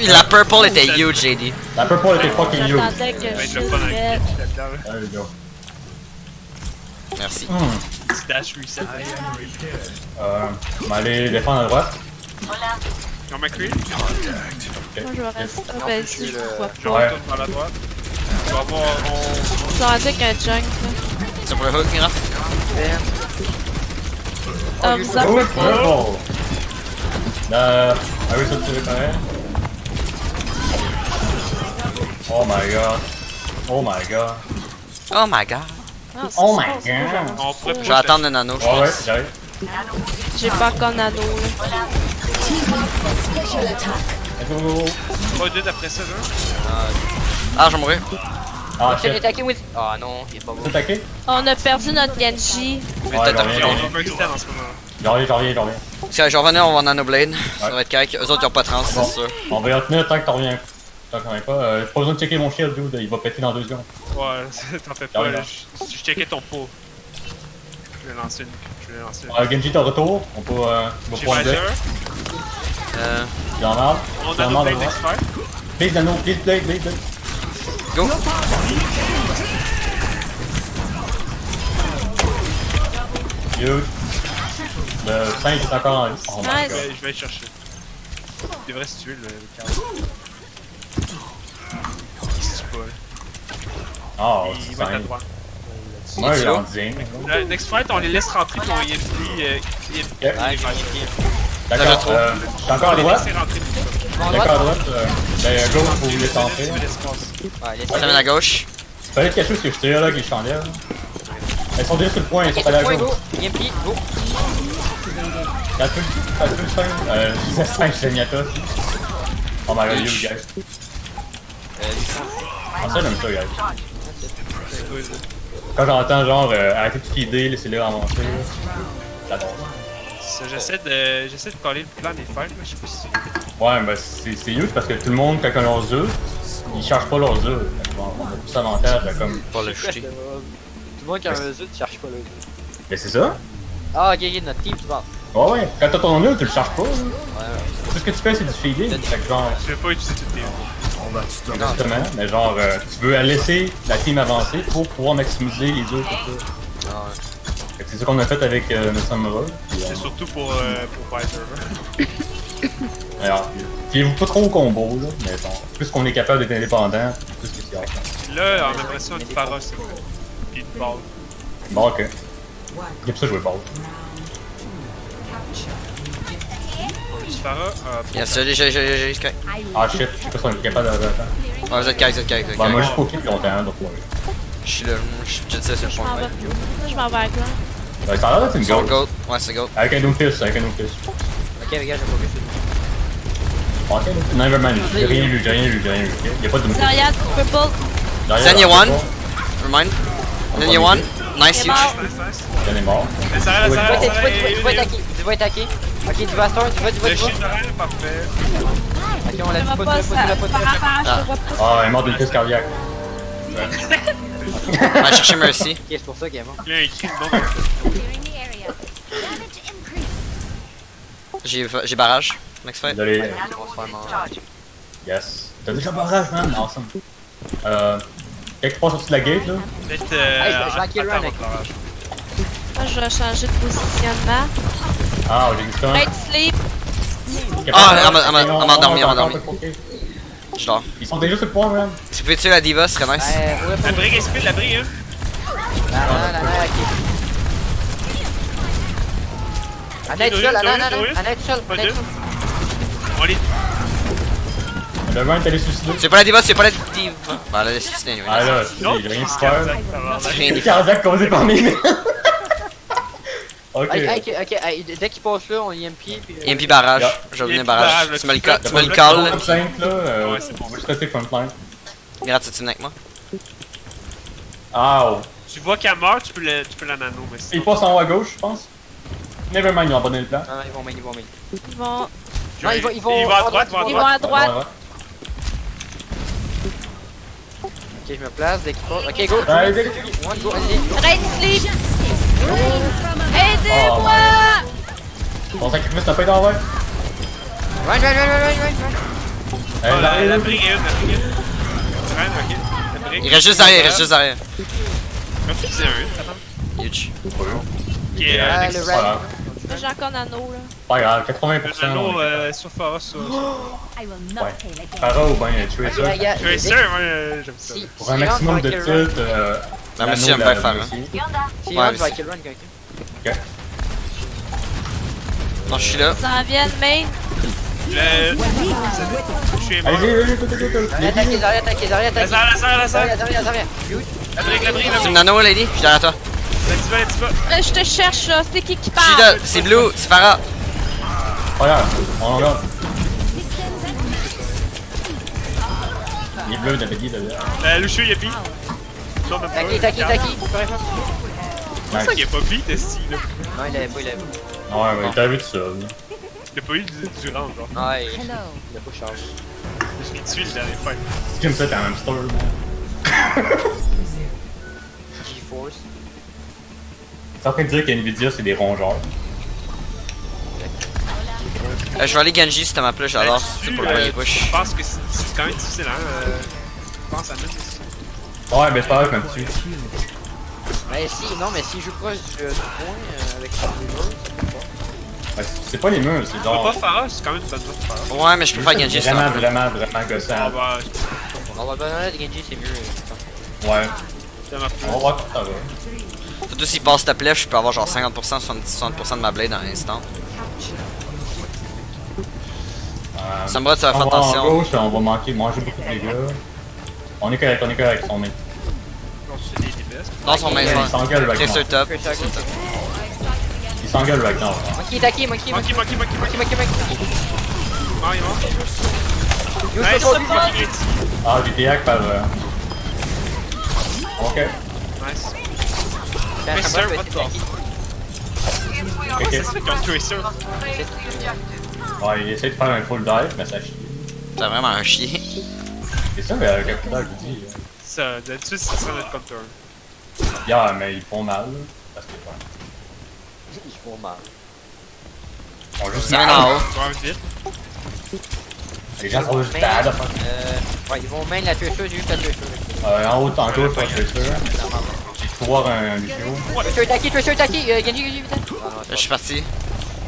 La purple était huge, JD. La purple était fucking huge. J'attendais que Ben, je je le prends dans le fasse. là-dedans. There you go. Merci. Petit dash reset. On va aller défendre à droite. Ils ont McCree. Moi je vais rester. Ah, ben si, je vois Je pas. Ouais. retourne par la droite. Je vais avoir Ils sont rendus avec un junk là. C'est pour le hook, Mira? Ah, vous avez. Good purple. Ah oui, ça tu pareil. Oh my god. Oh my god. Ah, c'est Oh ça, my c'est pas god. genre. On pourrait Je vais attendre le nano, je Ouais, ouais, pense. j'arrive. J'ai pas encore nano là. Let's go. pas deux d'après ça, là. Ah, je vais mourir. Ah, Can shit. attaqué with. Ah non, il est pas T'es beau. attaqué? On a perdu notre Genji. Mais Ouais, t'as j'en Ils reviens, ont overextend en ce moment. j'en reviens. Si je revenais, on va en nanoblade. Ça va être correct. Eux autres, ils ont pas de trans, c'est Bon. sûr. On va y en tenir tant que t'en reviens. Tant que t'en reviens pas. J'ai pas besoin de checker mon shield, dude. Il va péter dans 2 secondes. Ouais, t'en fais pas, Rien. là. Je checkais ton pot. Je vais lancer une. Genji, t'as retour. On peut. Tu vas J'ai prendre Riser. deux. J'en marre. On J'en a nos marre de blade moi. expert. Please, Nano, please, blade. Go! Dude. Le 5 est encore en vie. Oh my Nice. god. Je vais le chercher. Il devrait se tuer le carreau. Il se tue pas, là. Oh, Il va être à 5. droite. Moi, Il est j'ai slow. en digne. Le next fight, on les laisse rentrer pour EMP. D'accord, je suis encore à droite. Laissez rentrer tout ça. D'accord à droite. Ben, go, faut vous laisser entrer. Ça mène à gauche. Fallait te cacher ce que je tire là, avec les chandelles. Elles sont déjà sur le point, elles sont allées à gauche. Yempi, go. T'as tout le 5. Je 5 Zenyatta. Oh my god, you guys. Ah, ça, j'aime ça, guys. Quand j'entends genre arrêtez de feeder, laissez-les avancer. J'adore. J'essaie de coller le plan des fights, mais je sais pas si c'est. Ouais, ben c'est huge parce que tout le monde, quand ils ont leurs œufs, ils cherchent pas leurs œufs. On a plus d'avantage de comme. Pas le jeter. Tout le monde qui a un œuf, tu cherches pas le œuf. Mais c'est ça? Ah, ok, notre team, tu penses. Ouais, ouais, quand t'as ton nul, tu le charges pas. Tout ce que tu fais, c'est du feeding. Fait que genre, Je vais pas utiliser toutes tes exactement, mais genre, tu veux laisser la team avancer pour pouvoir maximiser les œufs pour ça. Fait que c'est ça qu'on a fait avec notre Samurai. C'est surtout pour Fighter. Alors, fiez-vous pas trop au combo, là, mais bon, plus qu'on est capable d'être indépendant, plus que c'est hard. Là, on aimerait ça une Pharah, c'est vrai. Puis une balle. Bon, ok. Il pour ça jouer ball. On a du Pharah. Yes, j'ai Sky. Ah shit, je sais pas si on est capable de. Ouais, vous êtes correct, vous êtes correct. Bah, moi, j'ai poké depuis longtemps, donc ouais. Je suis là, je suis jet set sur le Je point. m'en vais. Je m'en vais avec là. Ouais, ça a l'air d'être une Sur le goat. goat. Ouais, c'est goat. Avec un Doomfist, avec un Doomfist. Ok, les gars, j'ai pas vu. Ok, Nevermind, j'ai rien vu, ok? Y'a pas de Doomfist. Derrière, purple. Then you won. Remind. Then you won. Nice, C'est huge. mort. Y'en est mort. Mais ça va, Tu vas attaquer. Ok, tu vas start, tu vas. Le shield derrière, parfait. Ok, on l'a Ça dit va pas, pas, tu ça. l'as pas. Par rapport, je te vois pas. Ah, elle est morte d'une crise cardiaque. Va chercher Mercy. Ok, c'est pour ça qu'elle est morte. Il y a écrit le nom. J'ai barrage. Next fight. Désolé. On va se faire manger. Yes. T'as déjà barrage, man? Awesome. Quelque part sorti de la gate, là? Peut-être. Hey, je vais hacker le run avec. Moi, je vais changer de positionnement. Ah, j'ai dit ça. Right sleep. Ah, elle m'a endormi, elle m'a endormi. Je dors. Ils sont déjà sur le point, man. Si vous pouvez tuer la diva, ce serait nice. La brigue est speed, la brigue, hein. Ok. Anna est tout seul, Anna est tout seul. On les. Le run est allé suicider. C'est pas la diva, c'est pas la diva. Bah, elle a suicidé, Ah là, Non, j'ai rien pu c'est faire. cardiaque, ça va. C'est rien. C'est cardiaque causé par mes mains. Ok. Ok, dès qu'il passe là, on EMP. Puis, EMP barrage. Yeah. Je vais venir EMP barrage. barrage, Tu me le là. tu me le calls. Top 5 là, Ouais, c'est bon. on va juste rester frontline. Regarde cette team avec moi. Ah, Tu vois qu'elle meurt, tu peux la nano, mais il sinon. passe en haut à gauche, je pense. Nevermind, ils ont abandonné le plan. Non, ils vont main. Ils vont. Non, ils vont Ils vont à droite, Ils vont à droite. Ok, je me place, dès qu'il passe. Ok, go. Allez, One, go, allez. Right sleep. Aidez-moi. ton sacrifice n'a pas été envers. Run. La brigue est une, la brigue est une. Run, ok. La brigue. Il reste juste derrière, il reste juste derrière. Comment tu disais un? Huge. Ok, Ah, le Voilà. red. J'ai encore Nano là. Pas grave, Le 80%. nano on est- sur Pharah, sur. Ouais. Farah ou bien tuer ça. Tracer, ouais, j'aime ça. Pour un maximum de tilt, La monsieur aime bien faire, hein. Si Ouais, rentre, je vais mais kill run quelqu'un. Non, je suis là. Ils s'en viennent main. Je suis mort. Allez, Attaquez, Zarya. Lazare. Huge. La brigue, C'est une nano, lady. Je suis derrière toi. La diva. Je te cherche là. C'est qui Je suis parle? là. C'est Blue, c'est Farah. Regarde, on regarde. Il est bleu, David, d'ailleurs. Lucio, il est beat. Taki. C'est ça qu'il a pas beat, Esti, là. Non, il avait pas. Ouais, t'as vu tout ça. là. Il a pas eu du rang, genre. Ouais, il a pas chargé. Je l'ai tué le dernier fight. C'est comme ça, t'es un hamster, là. G-Force. T'es en train de dire qu'NVIDIA, c'est des rongeurs. Je vais aller Genji cette map là, j'adore. C'est pour le premier push. Je pense que c'est quand même difficile, hein. Je pense à mettre aussi. Ouais, mais c'est pas grave quand tu. Mais s'il joue proche du point avec son river, C'est pas les murs, c'est On genre. va pas Pharah, c'est quand même une bonne chose Pharah. Ouais, mais je peux faire Genji cette map là. Vraiment gossant. on va banner de Genji, c'est mieux. Ouais, Ça m'a plu. on va voir comment ça va. Surtout s'il passe ta plèche, je peux avoir genre 50%, 70% de ma blade dans l'instant. Sombra, tu vas faire On va en attention. gauche, on va manger beaucoup de dégâts. On est correct, on est. On se dit des best. Dans son main, Il s'engueule right Tracer now. top. Il s'engueule right now. Taki. Monkey. Yo, Nice, c'est pas fucking hit. Ah, j'ai été hack par. Ok. Nice. Tracer, Tracer, what the Taki. Comment ça se fait qu'ils ont Tracer? Ouais, il essaie de faire un full dive, mais ça chie. T'as vraiment un chien. C'est ça, mais Capital, je dis. Ça, d'habitude, c'est ça notre counter. Yeah, mais ils font mal, là. Parce que, ouais. Ils font mal. On juste Ça vient en haut. Tu vas vite. Les gens sont juste Main, bad. ouais, ils vont main la tueuse, juste la tueuse. En haut, tantôt, je pense que c'est sûr. J'ai cru voir un Lucio. Tueur attaqué, Genji, vite. Je suis parti.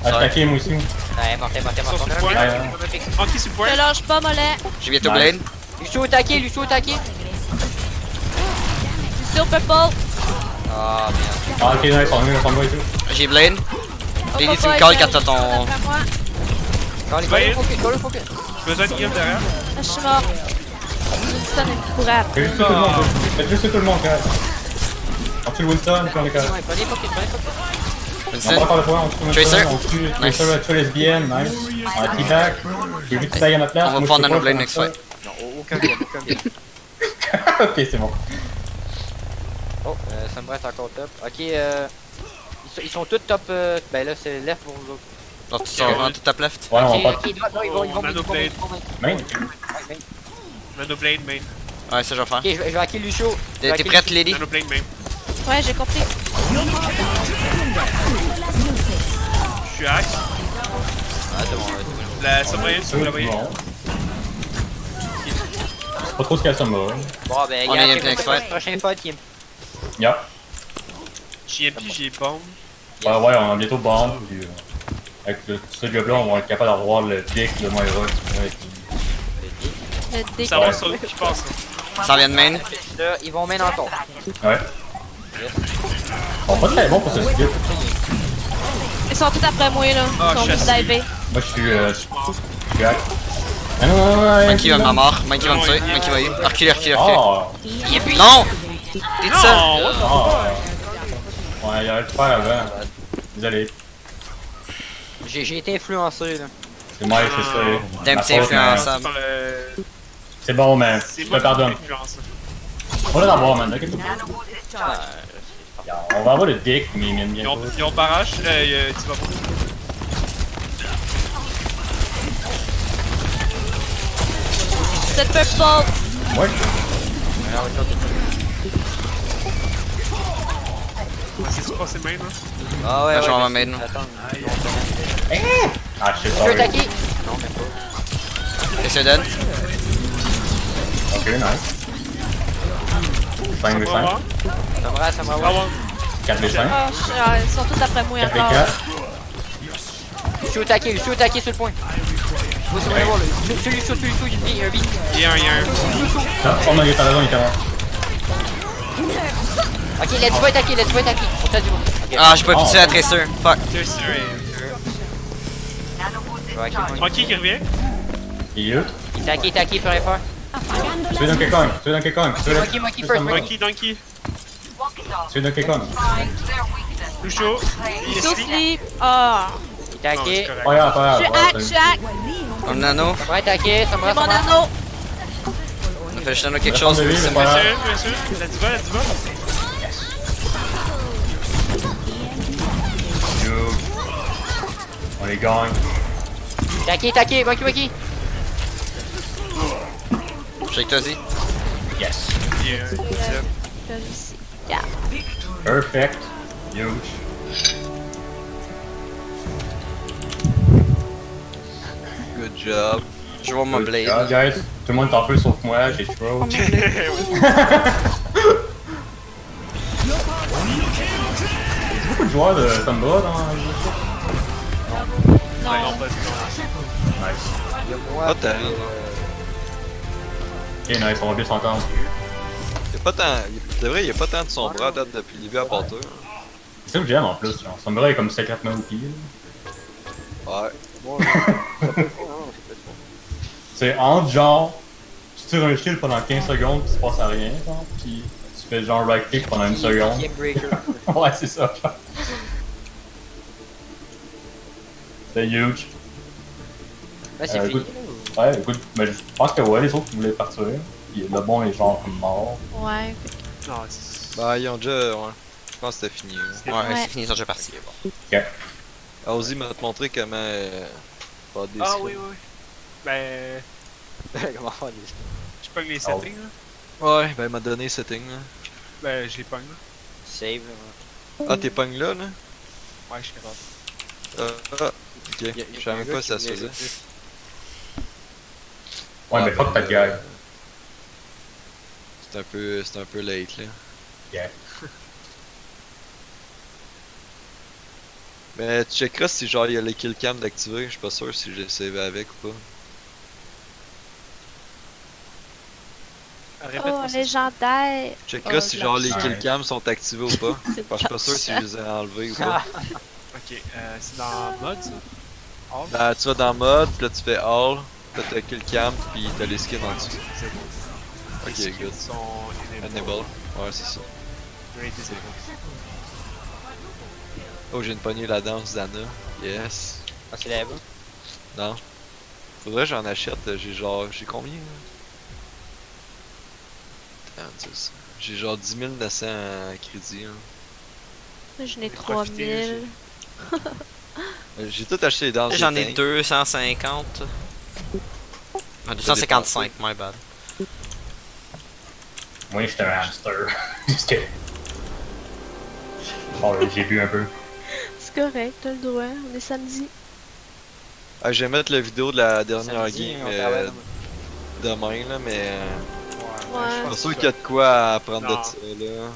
Attaqué, moi aussi. Ouais, mort. Sur ce point. Monkey sur le point. Je lâche pas, mollet. J'ai bientôt Blade. Lucio attaqué. Lucio purple. Ah, merde. Ah, ok, nice, on est dans son bas et tout. J'ai Blade. Oh, Lady, tu papa, me calls il quand t'as vient ton. après moi. Go le focus. J'ai besoin de game derrière. Ah, je suis mort. Winston est couru après. Faites juste tout le monde, faites juste tout le monde, gars. On tue le Winston, puis on est correct. Prenez focus. On Winston. va encore le point, on tue le Tracer. Winston, on tue Tracer, lesbienne, nice. On a T-back. J'ai vu que tu tailles à ma place. On va moi, prendre je sais Nano pas, Blade je next fais fight. Non, aucun bien. ça. Ok, c'est bon. Oh, Sombra est encore top. Ok, ils sont tous top. Ben là, c'est left pour vous autres. Non, tu sors en tout top left. Ouais, on Ok, va pas. ok, ils vont Nano Blade. Main. Nano Blade main. Ouais, ça je vais faire. Ok, je vais hacker Lucio. T'es prête, Lady? Nano Blade main. Ouais, j'ai compris. Je suis hack. Ah, c'est bon, La submarine, si vous la voyez. Bon. C'est pas trop ce qu'il y a ça, moi. Bon, ben, On il y a est next fight. le prochain fight qui est. Yeah. J'ai MP, j'ai bombe. Ouais, on a bientôt bombe. Puis, avec ce job-là, on va être capable d'avoir le dick de Moira. Le dé. Ça va sur qui passe. Ça vient de main. Là, ils vont main encore. Ouais. Ils sont pas très bons pour ce skip. Ils sont tous après moi, là. Ah, Ils sont je tous sais. divés. Moi, je suis hack. Ah non, Monkey va mort. Monkey va me tuer. Monkey va y. Reculez. Ah! Non! T'es ça? Ah! Ouais, il aurait pu faire avant. Désolé. J'ai été influencé, là. C'est moi, c'est ça. T'es un Ma petit faute, influençable. Par le. C'est bon, man. C'est Je moi te pardonne. qui influence. On va l'avoir, man. T'inquiète pas. On va avoir le dick, mais mine bien. Ils ont barrage, tu vas voir. C'est purple. Ouais. C'est passé main, là. Ah ouais, Ouais, ouais. je vais en main, non. Attends. Ah, shit, Je sorry. suis attaqué. Non, même pas. Et c'est dead. Ok, nice. 5 v 5. Ça me Ah revoit. ouais. 4 v 5. Ils sont tous après moi 4 v encore. 4. Je suis attaqué sur le point. Vous allez voir, celui, il y a un beat. Il y a un. Oh non, il est à raison, il est à moi. Ok, let's go attaquer. On t'a dit bon. Ok. Ah, j'ai pas pu tuer la Tracer. Fuck. Monkey qui revient. Il est où? Il est attaqué, peut rien faire. Tu es dans Donkey Kong. Monkey first. Donkey. Tu es Donkey Kong. Lucio. Il est Tous sleep. sleep. Ah. Il est attaqué. Oh, yeah, pas Je suis hack. On nano. Ça va attaquer, ça C'est va. mon anneau. On fait juste nano quelque chose. Bien C'est sûr. moi. Bien sûr. La diva. On les gagne. Attaqué, Monkey. Shake toi aussi. Yes. Yeah. Perfect. Huge. Good job. Je vois mon Good blade. job, guys. Tout le monde est en feu sauf moi, j'ai throw. Beaucoup de joueurs de Sombra dans le jeu. Non. Nice. Il y a moi. Pas tant. Ok, nice, on va bien s'entendre. Y'a pas tant. C'est vrai, y'a pas tant de sombra à date depuis le début à porteur. C'est ça que j'aime en plus, genre. Sombra est comme secrètement OP. Ouais. C'est entre genre, tu tires un shield pendant 15 secondes pis il se passe à rien, genre, pis tu fais genre right click pendant une seconde. Game breaker. Ouais, c'est ça, genre. C'est huge. Là, c'est fini. Écoute, ouais, écoute, mais je pense que ouais, les autres voulaient partir. Pis le bon est genre mort. Ouais. Non, c'est. Bah, ils ont déjà. Ouais. Je pense que c'était fini. Hein. Ouais, Ouais. c'est fini, ils sont déjà partis. Ozzy m'a te montré comment. Pas des. Ah oui. Ben. Comment faire des. Je pogne les settings, là. Ouais, ben, il m'a donné setting là. Ben, je les pogne, là. Save. Ah, t'es pognes là, là? Ouais, je suis capable. Ok, je savais même pas si ça se faisait. Ouais, mais fuck ta gueule. C'est un peu late là. Yeah. Mais tu checkeras si genre il y a les kill cam d'activer, je suis pas sûr si j'ai save avec ou pas. Oh, légendaire! Checkeras Oh, si de genre les l'argent. kill cam sont activés ou pas. Parce que je suis pas sûr si je les ai enlevés ou pas. Ok, c'est dans mode ça? All? Ben, tu vas dans mode, puis là tu fais all, puis là t'as kill cam, puis t'as les skins en dessous. C'est bon. Ok, Les skins good. sont Enable. Ouais, c'est ça. Great disable. Oh, j'ai une poignée la danse Zana. Yes. Ah, c'est là-bas. Non. Faudrait que j'en achète. J'ai combien là? Attends, c'est ça. J'ai genre 10 900 en crédit. Hein. Moi, j'en ai Profiter, 3000. J'ai tout acheté les danses. J'en ai 250. Ah, 255, my bad. Moi, j'étais un hamster. Juste que. Bon, là, j'ai bu un peu. C'est correct, t'as le droit. On est samedi. Ah, je vais mettre la vidéo de la dernière Samedi, game on travaille demain là, mais. Ouais. Je suis pas sûr qu'il y a de quoi à apprendre Non. de ça là.